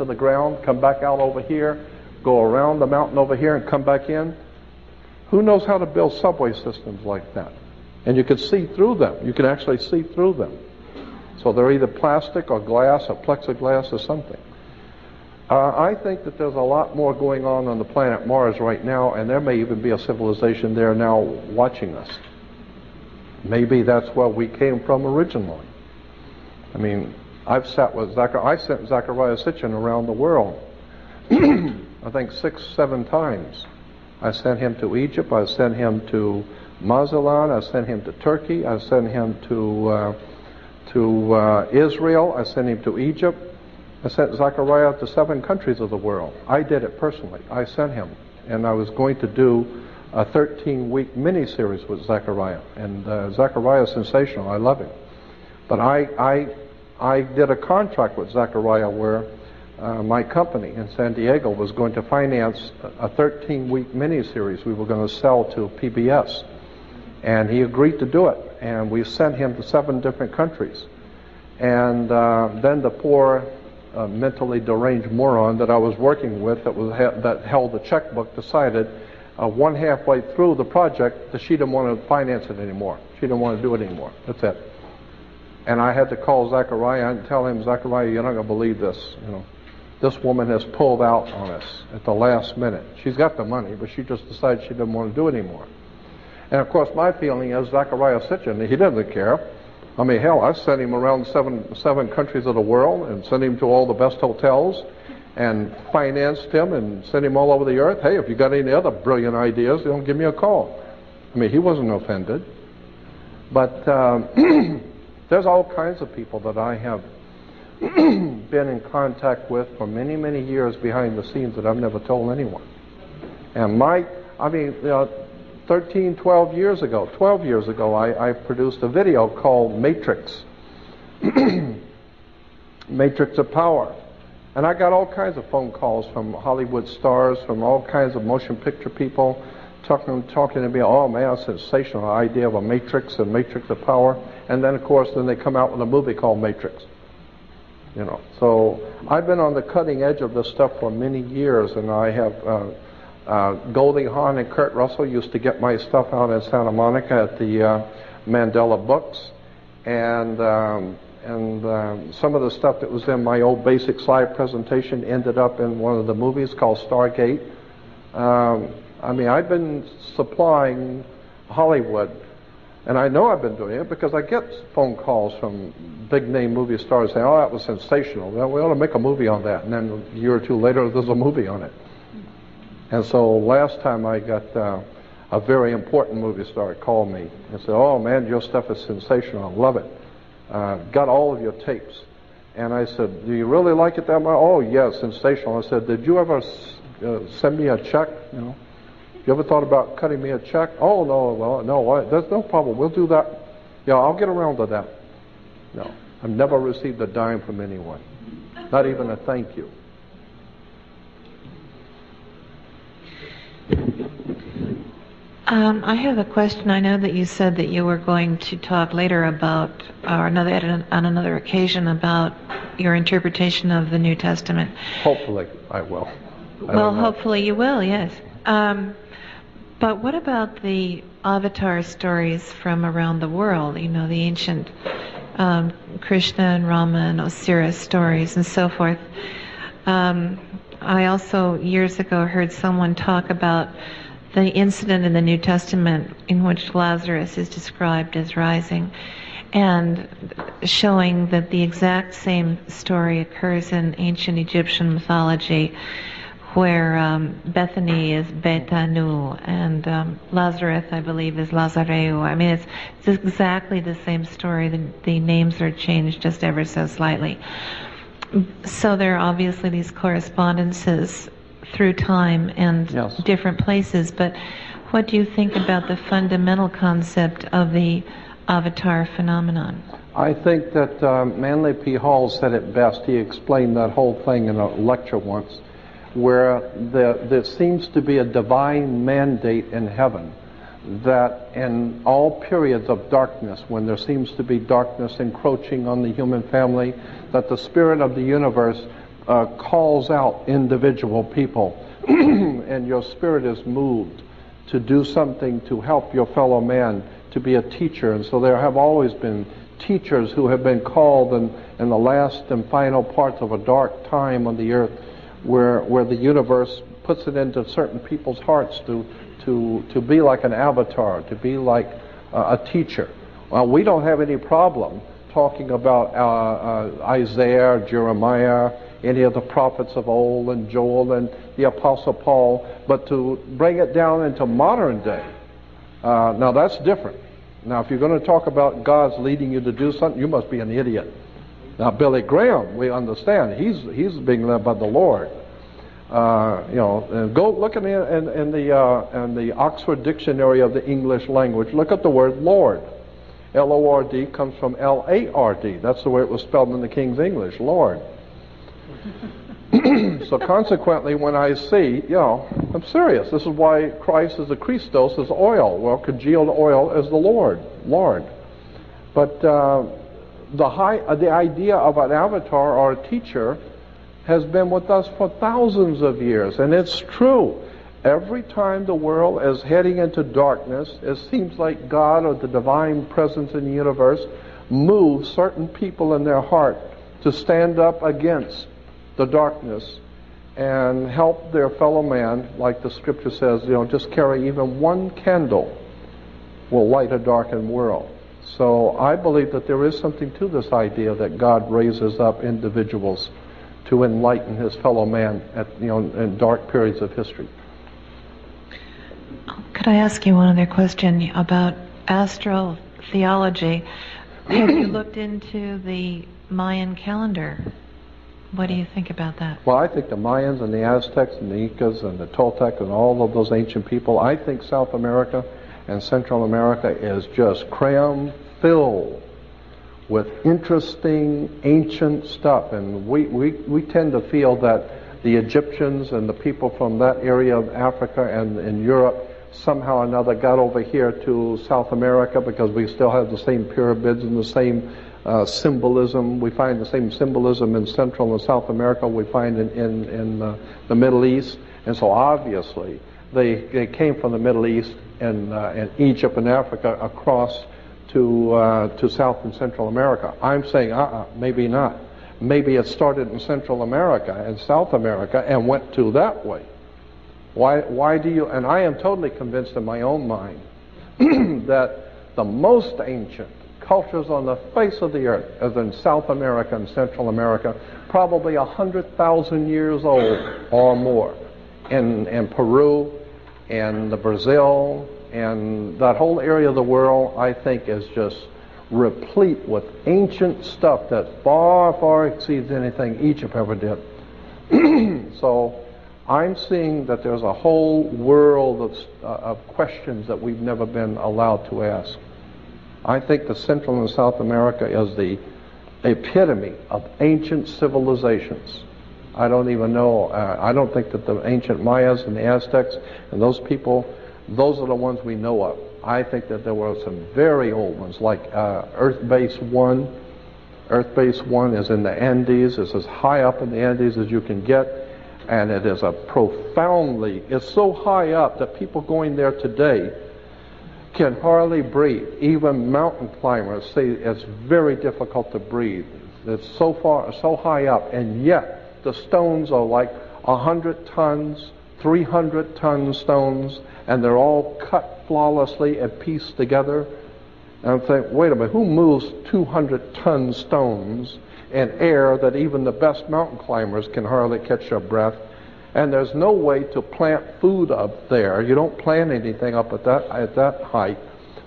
the ground, come back out over here, go around the mountain over here and come back in. Who knows how to build subway systems like that? And you can see through them. You can actually see through them. So they're either plastic or glass or plexiglass or something. I think that there's a lot more going on the planet Mars right now, and there may even be a civilization there now watching us. Maybe that's where we came from originally. I've sat with I sent Zachariah Sitchin around the world, I think 6-7 times. I sent him to Egypt, I sent him to Mazatlan, I sent him to Turkey, I sent him to Israel, I sent him to Egypt. I sent Zachariah to 7 countries of the world. I did it personally. I sent him. And I was going to do a 13-week mini-series with Zachariah. And Zachariah is sensational. I love him. But I did a contract with Zachariah where my company in San Diego was going to finance a 13-week mini-series we were going to sell to PBS. And he agreed to do it. And we sent him to 7 different countries. And then the poor mentally deranged moron that I was working with that held the checkbook decided one halfway through the project that she didn't want to finance it anymore. She didn't want to do it anymore. That's it. And I had to call Zachariah and tell him, Zachariah, you're not going to believe this. This woman has pulled out on us at the last minute. She's got the money, but she just decided she didn't want to do it anymore. And of course, my feeling is Zachariah Sitchin, he doesn't care. Hell, I sent him around seven countries of the world and sent him to all the best hotels and financed him and sent him all over the earth. Hey, if you got any other brilliant ideas, give me a call. He wasn't offended. But there's all kinds of people that I have been in contact with for many, many years behind the scenes that I've never told anyone. And 12 years ago, I produced a video called Matrix, Matrix of Power. And I got all kinds of phone calls from Hollywood stars, from all kinds of motion picture people, talking to me, oh man, a sensational idea of a Matrix and Matrix of Power. And then, of course, they come out with a movie called Matrix. So I've been on the cutting edge of this stuff for many years, and I have... Goldie Hawn and Kurt Russell used to get my stuff out in Santa Monica at the Mandela Books, and some of the stuff that was in my old basic slide presentation ended up in one of the movies called Stargate. I've been supplying Hollywood, and I know I've been doing it because I get phone calls from big-name movie stars saying, oh, that was sensational. Well, we ought to make a movie on that. And then a year or two later, there's a movie on it. And so last time I got a very important movie star called me and said, oh man, your stuff is sensational, I love it. Got all of your tapes. And I said, do you really like it that much? Oh yeah, sensational. I said, did you ever send me a check? You ever thought about cutting me a check? Oh, no, well, no, there's no problem. We'll do that. Yeah, I'll get around to that. No, I've never received a dime from anyone. Not even a thank you. I have a question. I know that you said that you were going to talk later about, or on another occasion, about your interpretation of the New Testament. Hopefully, I will. Well, hopefully you will, yes. But what about the avatar stories from around the world? You know, the ancient Krishna and Rama and Osiris stories and so forth. I also, years ago, heard someone talk about the incident in the New Testament in which Lazarus is described as rising, and showing that the exact same story occurs in ancient Egyptian mythology, where Bethany is Betanu and Lazarus, I believe, is Lazareu. I mean, it's exactly the same story. The names are changed just ever so slightly. So there are obviously these correspondences through time and yes. different places, but what do you think about the fundamental concept of the avatar phenomenon? I think that Manly P. Hall said it best. He explained that whole thing in a lecture once, where there seems to be a divine mandate in heaven that in all periods of darkness, when there seems to be darkness encroaching on the human family, that the spirit of the universe calls out individual people and your spirit is moved to do something to help your fellow man, to be a teacher. And so there have always been teachers who have been called in the last and final parts of a dark time on the earth, where the universe puts it into certain people's hearts to be like an avatar, to be like a teacher. Well, we don't have any problem talking about Isaiah, Jeremiah, any of the prophets of old, and Joel and the Apostle Paul, but to bring it down into modern day, now that's different. Now, if you're going to talk about God's leading you to do something, you must be an idiot. Now, Billy Graham, we understand, he's being led by the Lord. Go look in the Oxford Dictionary of the English language. Look at the word Lord. L-O-R-D comes from L-A-R-D. That's the way it was spelled in the King's English, Lord. So consequently, when I see, I'm serious. This is why Christ is the Christos, is oil. Well, congealed oil is the Lord. But the idea of an avatar or a teacher has been with us for thousands of years, and it's true. Every time the world is heading into darkness, it seems like God or the divine presence in the universe moves certain people in their heart to stand up against the darkness and help their fellow man, like the scripture says, just carry even one candle will light a darkened world. So I believe that there is something to this idea that God raises up individuals to enlighten his fellow man in dark periods of history. Could I ask you one other question about astral theology? Have you looked into the Mayan calendar? What do you think about that? Well, I think the Mayans and the Aztecs and the Incas and the Toltec and all of those ancient people, I think South America and Central America is just cram-filled with interesting ancient stuff. And we tend to feel that the Egyptians and the people from that area of Africa and in Europe somehow or another got over here to South America because we still have the same pyramids and the same symbolism. We find the same symbolism in Central and South America we find in the Middle East. And so obviously they came from the Middle East and Egypt and Africa across to South and Central America. I'm saying, maybe not. Maybe it started in Central America and South America and went to that way. Why do you, and I am totally convinced in my own mind that the most ancient cultures on the face of the earth, as in South America and Central America, probably 100,000 years old or more, in Peru and Brazil and that whole area of the world, I think is just replete with ancient stuff that far, far exceeds anything Egypt ever did. So I'm seeing that there's a whole world of questions that we've never been allowed to ask. I think that Central and South America is the epitome of ancient civilizations. I don't even know, I don't think that the ancient Mayas and the Aztecs and those people, those are the ones we know of. I think that there were some very old ones, like Earth Base 1. Earth Base 1 is in the Andes. It's as high up in the Andes as you can get, and it is a profoundly, it's so high up that people going there today can hardly breathe. Even mountain climbers say it's very difficult to breathe. It's so far, so high up, and yet the stones are like 100 tons, 300-ton stones, and they're all cut flawlessly and pieced together. And I'm thinking, wait a minute, who moves 200-ton stones in air that even the best mountain climbers can hardly catch their breath? And there's no way to plant food up there. You don't plant anything up at that height.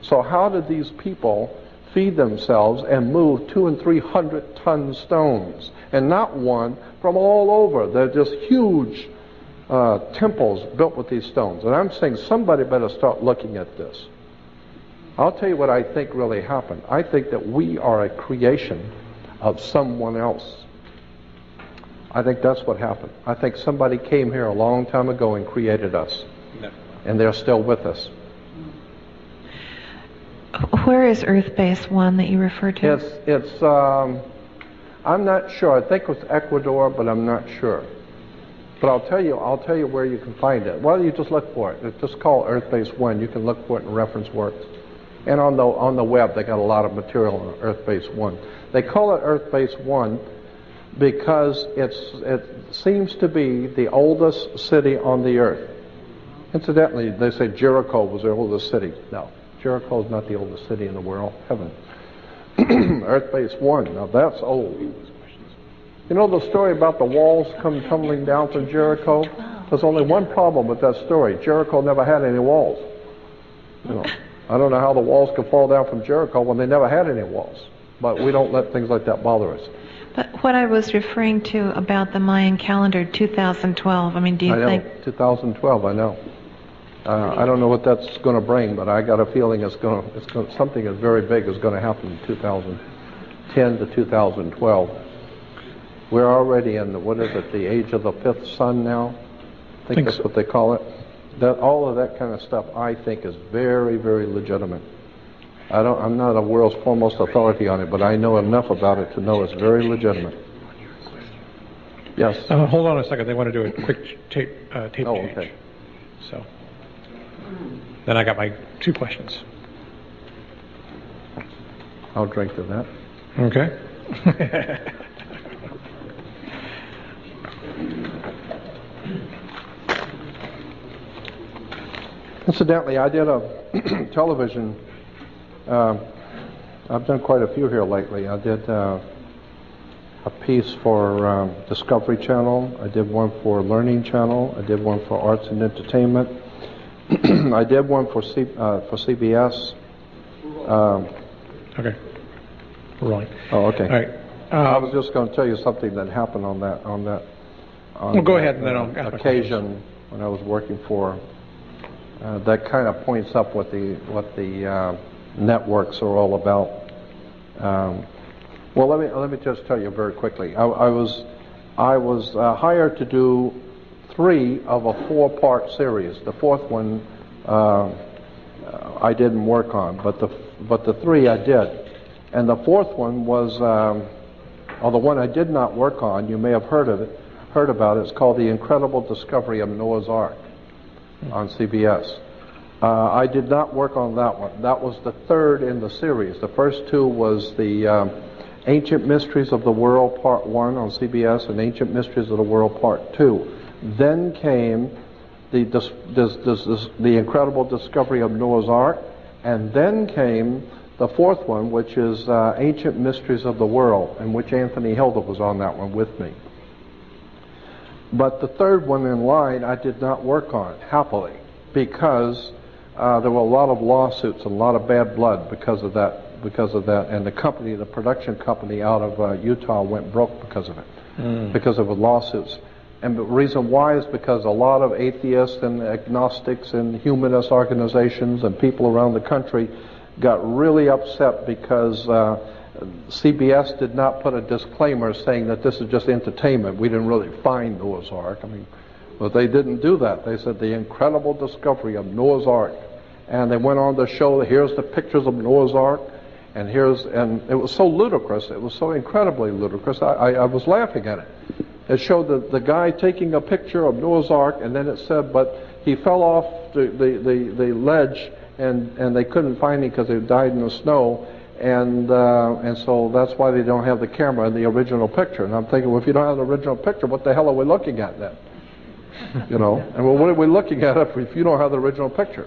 So how did these people feed themselves and move 200 and 300-ton stones? And not one, from all over. They're just huge temples built with these stones. And I'm saying somebody better start looking at this. I'll tell you what I think really happened. I think that we are a creation of someone else. I think that's what happened. I think somebody came here a long time ago and created us. No. And they're still with us. Where is Earth Base 1 that you refer to? It's I'm not sure. I think it was Ecuador, but I'm not sure. But I'll tell you where you can find it. Well, you just look for it. It's just called Earth Base 1. You can look for it in reference works. And on the web, they got a lot of material on Earth Base 1. They call it Earth Base 1 because it seems to be the oldest city on the earth. Incidentally, they say Jericho was the oldest city. No, Jericho is not the oldest city in the world. Heaven. Earth Base 1, now that's old. You know the story about the walls come tumbling down from Jericho? There's only one problem with that story. Jericho never had any walls. You know, I don't know how the walls could fall down from Jericho when they never had any walls. But we don't let things like that bother us. But what I was referring to about the Mayan calendar, 2012, I mean, do you think... 2012, I know. I don't know what that's going to bring, but I got a feeling something as very big is going to happen in 2010 to 2012. We're already in the age of the fifth sun now? I think that's what they call it. All of that kind of stuff, I think, is very, very legitimate. I'm not a world's foremost authority on it, but I know enough about it to know it's very legitimate. Yes? Hold on a second. They want to do a quick tape change. Okay. So then I got my two questions. I'll drink to that. Okay. Incidentally, I did a television. I've done quite a few here lately. I did a piece for Discovery Channel. I did one for Learning Channel. I did one for Arts and Entertainment. I did one for CBS. Okay. We're rolling. Oh, okay. All right. I was just going to tell you something that happened on that. Well, go ahead, and then I'll ask occasion when I was working for. That kind of points up what the networks are all about. Well, let me just tell you very quickly. I was hired to do 3 of a 4-part series. The 4th one I didn't work on, but the 3 I did. And the 4th one was, or the one I did not work on. You may have heard about it. It's called The Incredible Discovery of Noah's Ark on CBS. I did not work on that one. That was the 3rd in the series. The first 2 was the Ancient Mysteries of the World Part 1 on CBS and Ancient Mysteries of the World Part 2. Then came the Incredible Discovery of Noah's Ark, and then came the 4th one, which is Ancient Mysteries of the World, in which Anthony Hilda was on that one with me. But the 3rd one in line I did not work on, happily, because there were a lot of lawsuits and a lot of bad blood because of that, and the production company out of Utah went broke because of it, because of the lawsuits. And the reason why is because a lot of atheists and agnostics and humanist organizations and people around the country got really upset because CBS did not put a disclaimer saying that this is just entertainment. We didn't really find Noah's Ark. But they didn't do that. They said the incredible discovery of Noah's Ark. And they went on to show, here's the pictures of Noah's Ark, and it was so ludicrous. It was so incredibly ludicrous. I was laughing at it. It showed the guy taking a picture of Noah's Ark, and then it said, but he fell off the ledge, and they couldn't find him because he died in the snow, and so that's why they don't have the camera in the original picture. And I'm thinking, well, if you don't have the original picture, what the hell are we looking at then? You know, and well, what are we looking at if you don't have the original picture?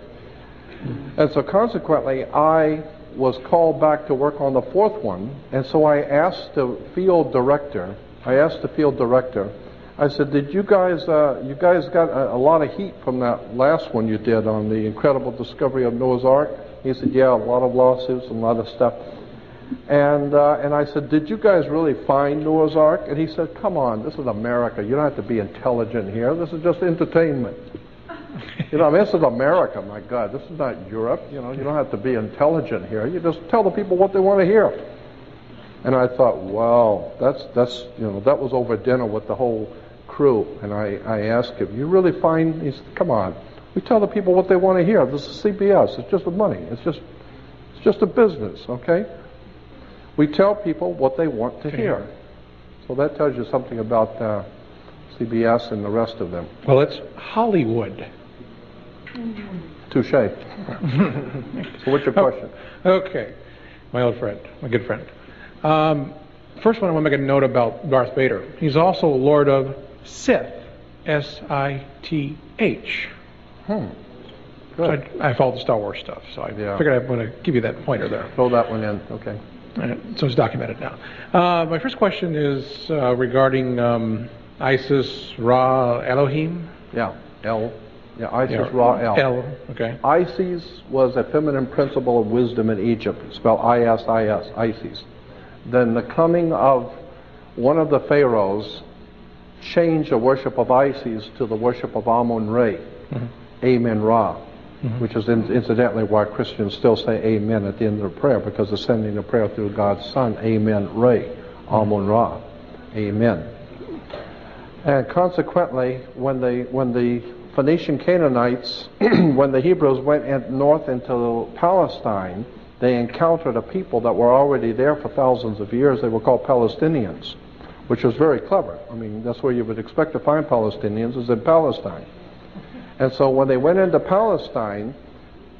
And so consequently, I was called back to work on the fourth one, and so I asked the field director, I said, did you guys got a lot of heat from that last one you did on the incredible discovery of Noah's Ark? He said, yeah, a lot of lawsuits and a lot of stuff. And I said, did you guys really find Noah's Ark? And he said, come on, this is America. You don't have to be intelligent here. This is just entertainment. You know, this is America, my God. This is not Europe. You know, you don't have to be intelligent here. You just tell the people what they want to hear. And I thought, wow, that's that was over dinner with the whole crew. And I asked him, you really find? He said, come on. We tell the people what they want to hear. This is CBS. It's just the money. It's just a business, okay? We tell people what they want to hear. So that tells you something about CBS and the rest of them. Well, it's Hollywood. Touche. So what's your question? Okay. My old friend, my good friend. First one, I want to make a note about Darth Vader. He's also Lord of Sith, S-I-T-H. Good. I follow the Star Wars stuff, so I figured I'd want to give you that pointer there. Throw that one in, okay. So it's documented now. My first question is regarding Isis, Ra, Elohim. Yeah, El. Yeah, Isis, Ra, El. El, okay. Isis was a feminine principle of wisdom in Egypt. It's spelled I-S-I-S, Isis. Then the coming of one of the pharaohs changed the worship of Isis to the worship of Amun-Re, Amen-Ra, which is incidentally why Christians still say Amen at the end of the prayer, because they're sending the prayer through God's Son, Amen-Re, Amun-Ra, Amen. And consequently, when the Phoenician Canaanites, when the Hebrews went north into Palestine, they encountered a people that were already there for thousands of years. They were called Palestinians, which was very clever. I mean, that's where you would expect to find Palestinians, is in Palestine. And so when they went into Palestine,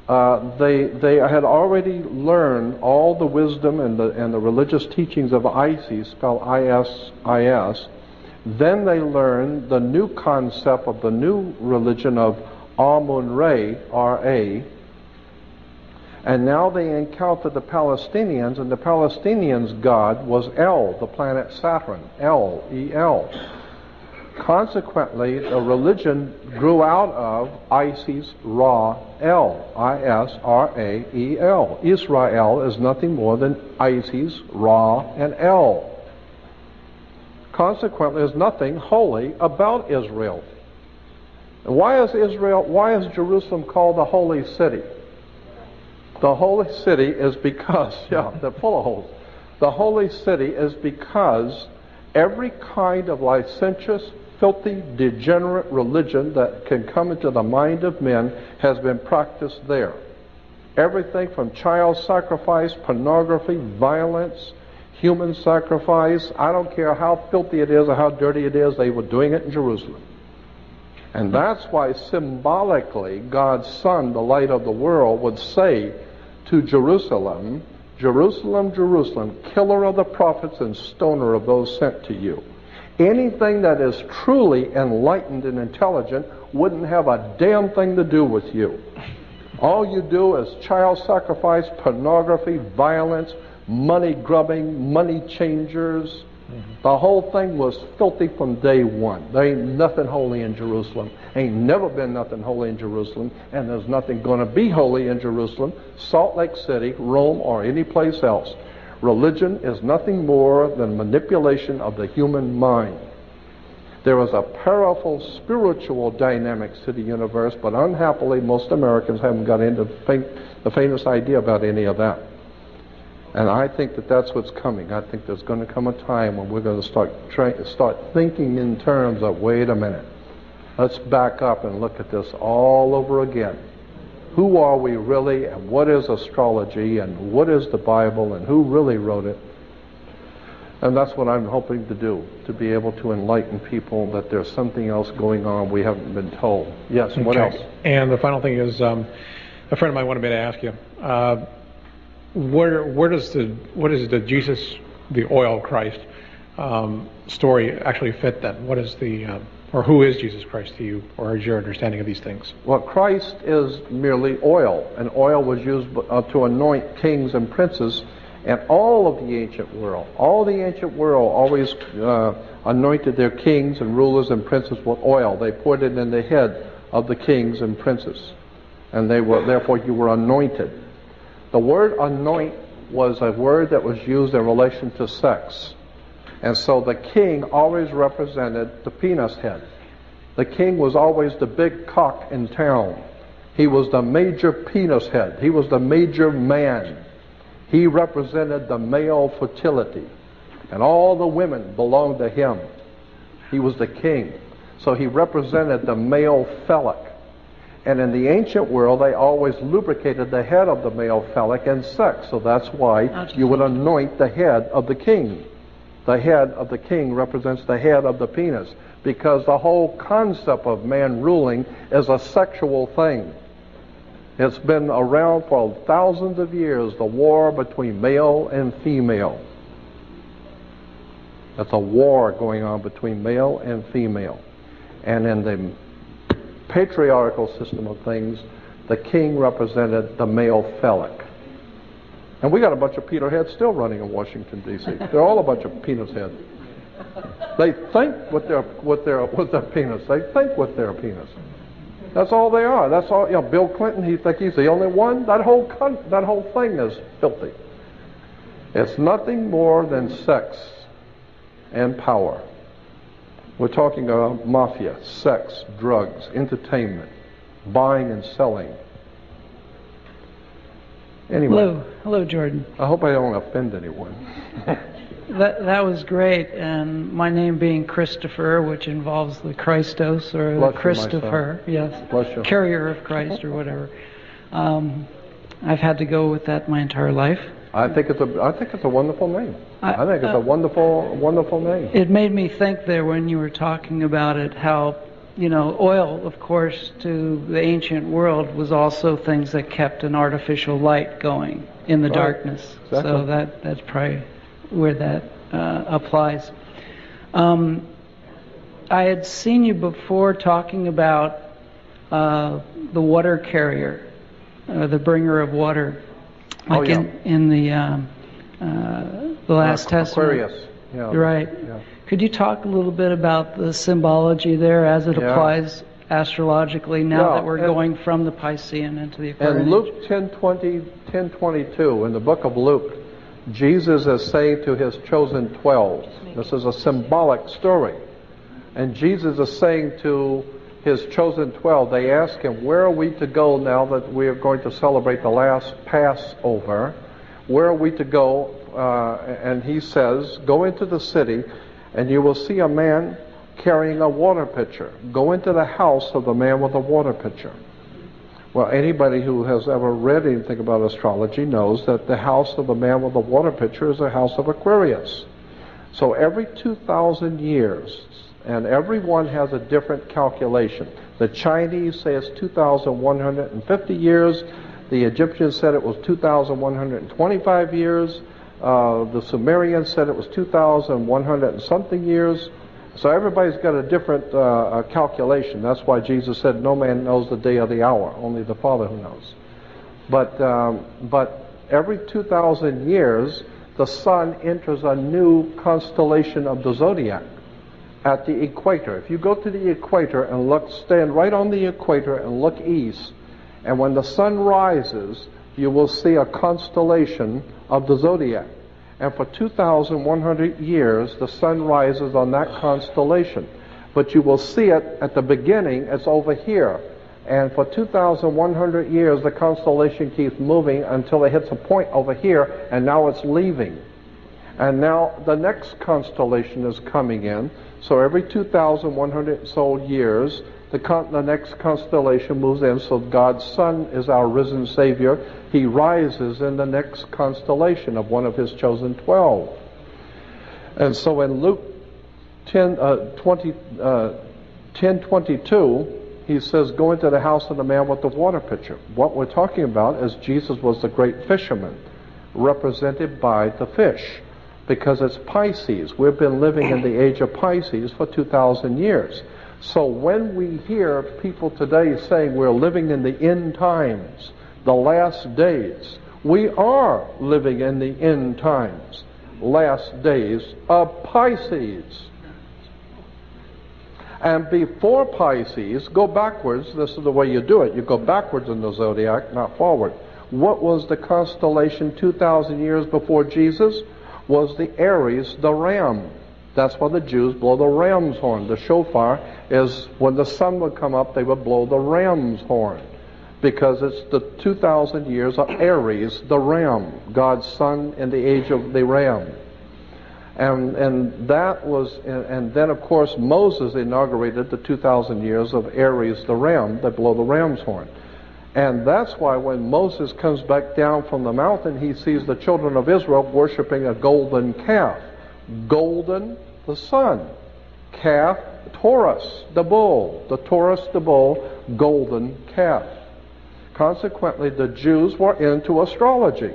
they had already learned all the wisdom and the religious teachings of Isis, spelled I-S-I-S. Then they learned the new concept of the new religion of Amun-Re, R-A. And now they encountered the Palestinians, and the Palestinians' god was El, the planet Saturn, El, E-L. Consequently, the religion grew out of Isis, Ra, El, I-S-R-A-E-L. Israel is nothing more than Isis, Ra, and El. Consequently, there's nothing holy about Israel. And why is Jerusalem called the holy city? The holy city is because, they're full of holes. The holy city is because every kind of licentious, filthy, degenerate religion that can come into the mind of men has been practiced there. Everything from child sacrifice, pornography, violence, human sacrifice, I don't care how filthy it is or how dirty it is, they were doing it in Jerusalem. And that's why symbolically God's Son, the light of the world, would say to Jerusalem, Jerusalem, Jerusalem, killer of the prophets and stoner of those sent to you. Anything that is truly enlightened and intelligent wouldn't have a damn thing to do with you. All you do is child sacrifice, pornography, violence, money grubbing, money changers. The whole thing was filthy from day one. There ain't nothing holy in Jerusalem. Ain't never been nothing holy in Jerusalem, and there's nothing going to be holy in Jerusalem, Salt Lake City, Rome, or any place else. Religion is nothing more than manipulation of the human mind. There is a powerful spiritual dynamics to the universe, but unhappily most Americans haven't got into the faintest idea about any of that. And I think that that's what's coming. I think there's going to come a time when we're going to start thinking in terms of, wait a minute, let's back up and look at this all over again. Who are we really, and what is astrology, and what is the Bible, and who really wrote it? And that's what I'm hoping to do, to be able to enlighten people that there's something else going on we haven't been told. Yes, what else? And the final thing is, a friend of mine wanted me to ask you, where does the Jesus, the oil Christ story actually fit then? What is the, or who is Jesus Christ to you, or is your understanding of these things? Well, Christ is merely oil, and oil was used to anoint kings and princes. And all of the ancient world always anointed their kings and rulers and princes with oil. They poured it in the head of the kings and princes. And therefore you were anointed. The word anoint was a word that was used in relation to sex. And so the king always represented the penis head. The king was always the big cock in town. He was the major penis head. He was the major man. He represented the male fertility, and all the women belonged to him. He was the king. So he represented the male phallic. And in the ancient world, they always lubricated the head of the male phallic in sex. So that's why you would anoint the head of the king. The head of the king represents the head of the penis, because the whole concept of man ruling is a sexual thing. It's been around for thousands of years, the war between male and female. That's a war going on between male and female. And in the patriarchal system of things, the king represented the male phallic. And we got a bunch of penis heads still running in Washington, D.C. They're all a bunch of penis heads. They think with their penis. They think with their penis. That's all they are. That's all. You know, Bill Clinton, he thinks he's the only one. That whole thing is filthy. It's nothing more than sex and power. We're talking about mafia, sex, drugs, entertainment, buying and selling. Anyway. Hello, Jordan. I hope I don't offend anyone. That was great, and my name being Christopher, which involves the Christos or Bless the you, Christopher, yes, Bless you. carrier of Christ or whatever. I've had to go with that my entire life. I think it's a wonderful name. I think it's a wonderful name. It made me think there when you were talking about it, how, you know, oil, of course, to the ancient world was also things that kept an artificial light going in the darkness. Exactly. So that's probably where that applies. I had seen you before talking about the water carrier, the bringer of water, like in the Last Testament. Aquarius. Yeah. You're right. Yeah. Could you talk a little bit about the symbology there as it applies astrologically now that we're going from the Piscean into the Aquarian? And Luke 10:22, in the book of Luke, Jesus is saying to his chosen 12, this is a symbolic story, and Jesus is saying to his chosen 12, they ask him, where are we to go now that we are going to celebrate the last Passover? Where are we to go? And he says, go into the city and you will see a man carrying a water pitcher. Go into the house of the man with a water pitcher. Well, anybody who has ever read anything about astrology knows that the house of the man with the water pitcher is the house of Aquarius. So every 2,000 years, and everyone has a different calculation. The Chinese say it's 2,150 years. The Egyptians said it was 2,125 years. The Sumerians said it was 2,100 and something years. So everybody's got a different calculation. That's why Jesus said, no man knows the day or the hour, only the Father who knows. But every 2,000 years, the sun enters a new constellation of the zodiac at the equator. If you go to the equator and stand right on the equator and look east, and when the sun rises, you will see a constellation of the zodiac. And for 2,100 years, the sun rises on that constellation. but you will see it at the beginning. It's over here. And for 2,100 years, the constellation keeps moving until it hits a point over here, and now it's leaving. And now the next constellation is coming in. So every 2,100 so years, the next constellation moves in. So God's Son is our risen Savior. He rises in the next constellation of one of His chosen 12. And so in Luke 10:22, He says, go into the house of the man with the water pitcher. What we're talking about is Jesus was the great fisherman, represented by the fish, because it's Pisces. We've been living in the age of Pisces for 2,000 years. So when we hear people today saying we're living in the end times, the last days, we are living in the end times, last days of Pisces. And before Pisces, go backwards. This is the way you do it. You go backwards in the zodiac, not forward. What was the constellation 2,000 years before Jesus? Was the Aries, the ram. That's why the Jews blow the ram's horn. The shofar is when the sun would come up, they would blow the ram's horn, because it's the 2,000 years of Aries, the ram, God's Son in the age of the ram. And that was, and then of course Moses inaugurated the 2,000 years of Aries, the ram, that blow the ram's horn. And that's why when Moses comes back down from the mountain, he sees the children of Israel worshiping a golden calf. Golden, the sun. Calf, Taurus, the bull. The Taurus, the bull, golden calf. Consequently, the Jews were into astrology.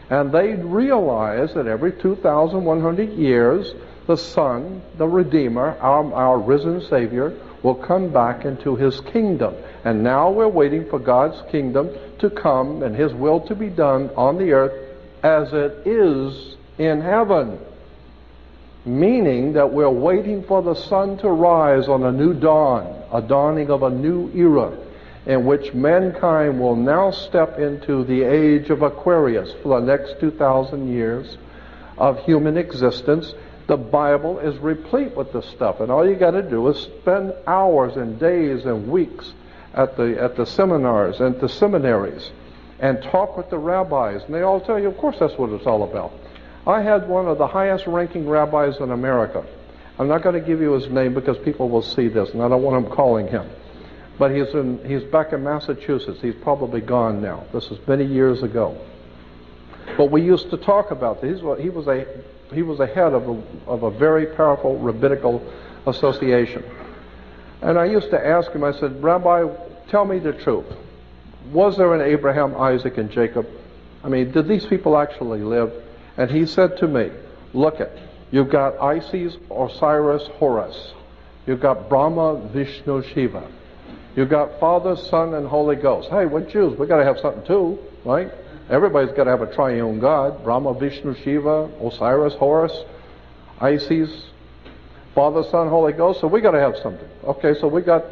And they realized that every 2,100 years, the Son, the Redeemer, our risen Savior, will come back into His kingdom. And now we're waiting for God's kingdom to come and His will to be done on the earth as it is in heaven. Meaning that we're waiting for the sun to rise on a new dawn, a dawning of a new era, in which mankind will now step into the age of Aquarius for the next 2,000 years of human existence. The Bible is replete with this stuff, and all you got to do is spend hours and days and weeks at the seminars and the seminaries and talk with the rabbis, and they all tell you, of course, that's what it's all about. I had one of the highest ranking rabbis in America. I'm not going to give you his name because people will see this, and I don't want them calling him. But he's back in Massachusetts. He's probably gone now. This is many years ago. But we used to talk about this. He was a head of a very powerful rabbinical association. And I used to ask him, I said, Rabbi, tell me the truth. Was there an Abraham, Isaac, and Jacob? I mean, did these people actually live? And he said to me, look it, you've got Isis, Osiris, Horus. You've got Brahma, Vishnu, Shiva. You've got Father, Son, and Holy Ghost. Hey, we're Jews. We've got to have something too, right? Everybody's got to have a triune God. Brahma, Vishnu, Shiva, Osiris, Horus, Isis, Father, Son, Holy Ghost. So we got to have something. Okay, so we got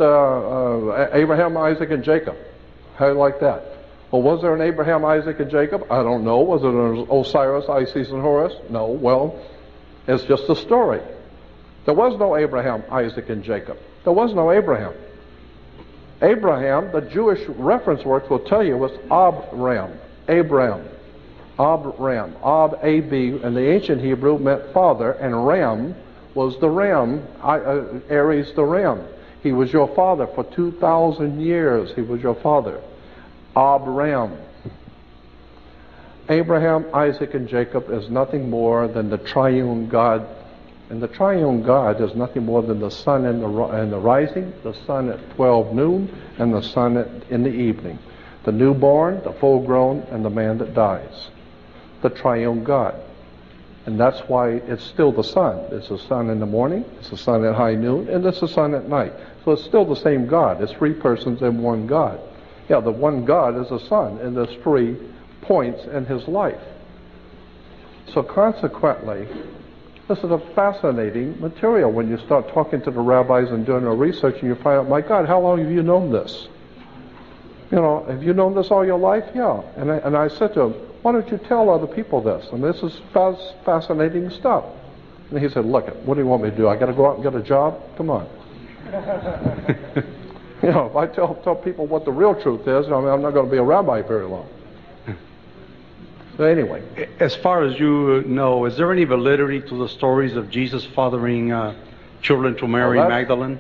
Abraham, Isaac, and Jacob. How do you like that? Well, was there an Abraham, Isaac, and Jacob? I don't know. Was it an Osiris, Isis, and Horus? No. Well, it's just a story. There was no Abraham, Isaac, and Jacob. There was no Abraham. Abraham, the Jewish reference works will tell you, was Abram. Abram. Abram. Ab, A-B, in the ancient Hebrew meant father, and Ram was the ram, Aries the ram. He was your father for 2,000 years. He was your father. Abram. Abraham, Isaac, and Jacob is nothing more than the triune God. And the triune God is nothing more than the sun in the rising, the sun at 12 noon, and the sun in the evening. The newborn, the full-grown, and the man that dies. The triune God. And that's why it's still the sun. It's the sun in the morning, it's the sun at high noon, and it's the sun at night. So it's still the same God. It's three persons in one God. Yeah, the one God is the sun, and there's 3 points in His life. So consequently, this is a fascinating material when you start talking to the rabbis and doing the research and you find out, my God, how long have you known this? You know, have you known this all your life? Yeah. And I said to him, why don't you tell other people this? And this is fascinating stuff. And he said, look, what do you want me to do? I got to go out and get a job? Come on. You know, if I tell people what the real truth is, I'm not going to be a rabbi very long. So anyway. As far as you know, is there any validity to the stories of Jesus fathering children to Mary Magdalene?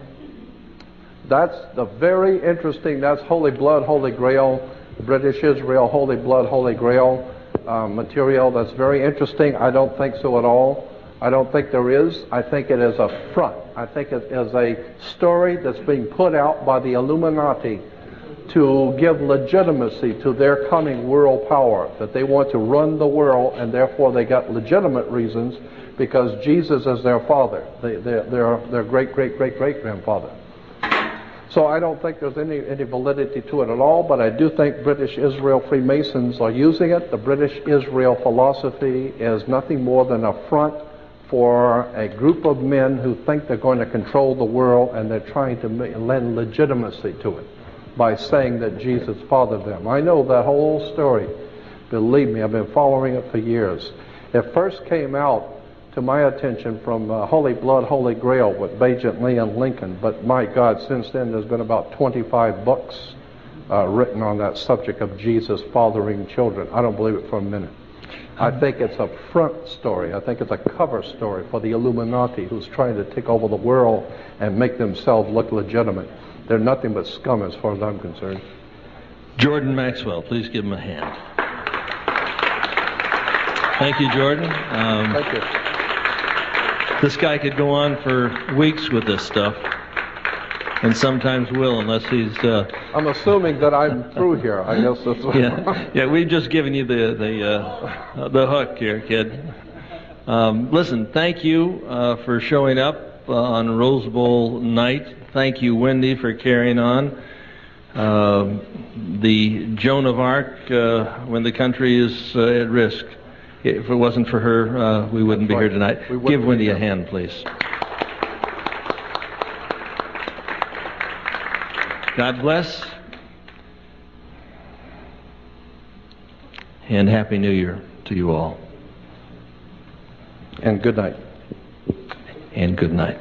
That's the very interesting, that's Holy Blood, Holy Grail, British Israel, Holy Blood, Holy Grail material. That's very interesting. I don't think so at all. I don't think there is. I think it is a front. I think it is a story that's being put out by the Illuminati to give legitimacy to their coming world power, that they want to run the world, and therefore they got legitimate reasons because Jesus is their father, their great-great-great-great-grandfather. So I don't think there's any validity to it at all, but I do think British Israel Freemasons are using it. The British Israel philosophy is nothing more than a front for a group of men who think they're going to control the world, and they're trying to lend legitimacy to it by saying that Jesus fathered them. I know that whole story. Believe me, I've been following it for years. It first came out to my attention from Holy Blood, Holy Grail with Bajent Lee and Lincoln, but my God, since then there's been about 25 books written on that subject of Jesus fathering children. I don't believe it for a minute. I think it's a front story. I think it's a cover story for the Illuminati who's trying to take over the world and make themselves look legitimate. They're nothing but scum as far as I'm concerned. Jordan Maxwell, please give him a hand. Thank you, Jordan. Thank you. This guy could go on for weeks with this stuff, and sometimes will, unless he's... I'm assuming that I'm through here. I guess that's what... yeah, we've just given you the hook here, kid. Listen, thank you for showing up on Rose Bowl night. Thank you, Wendy, for carrying on. The Joan of Arc, when the country is at risk. If it wasn't for her, we wouldn't be here tonight. Give Wendy a hand, please. God bless. And Happy New Year to you all. And good night. And good night.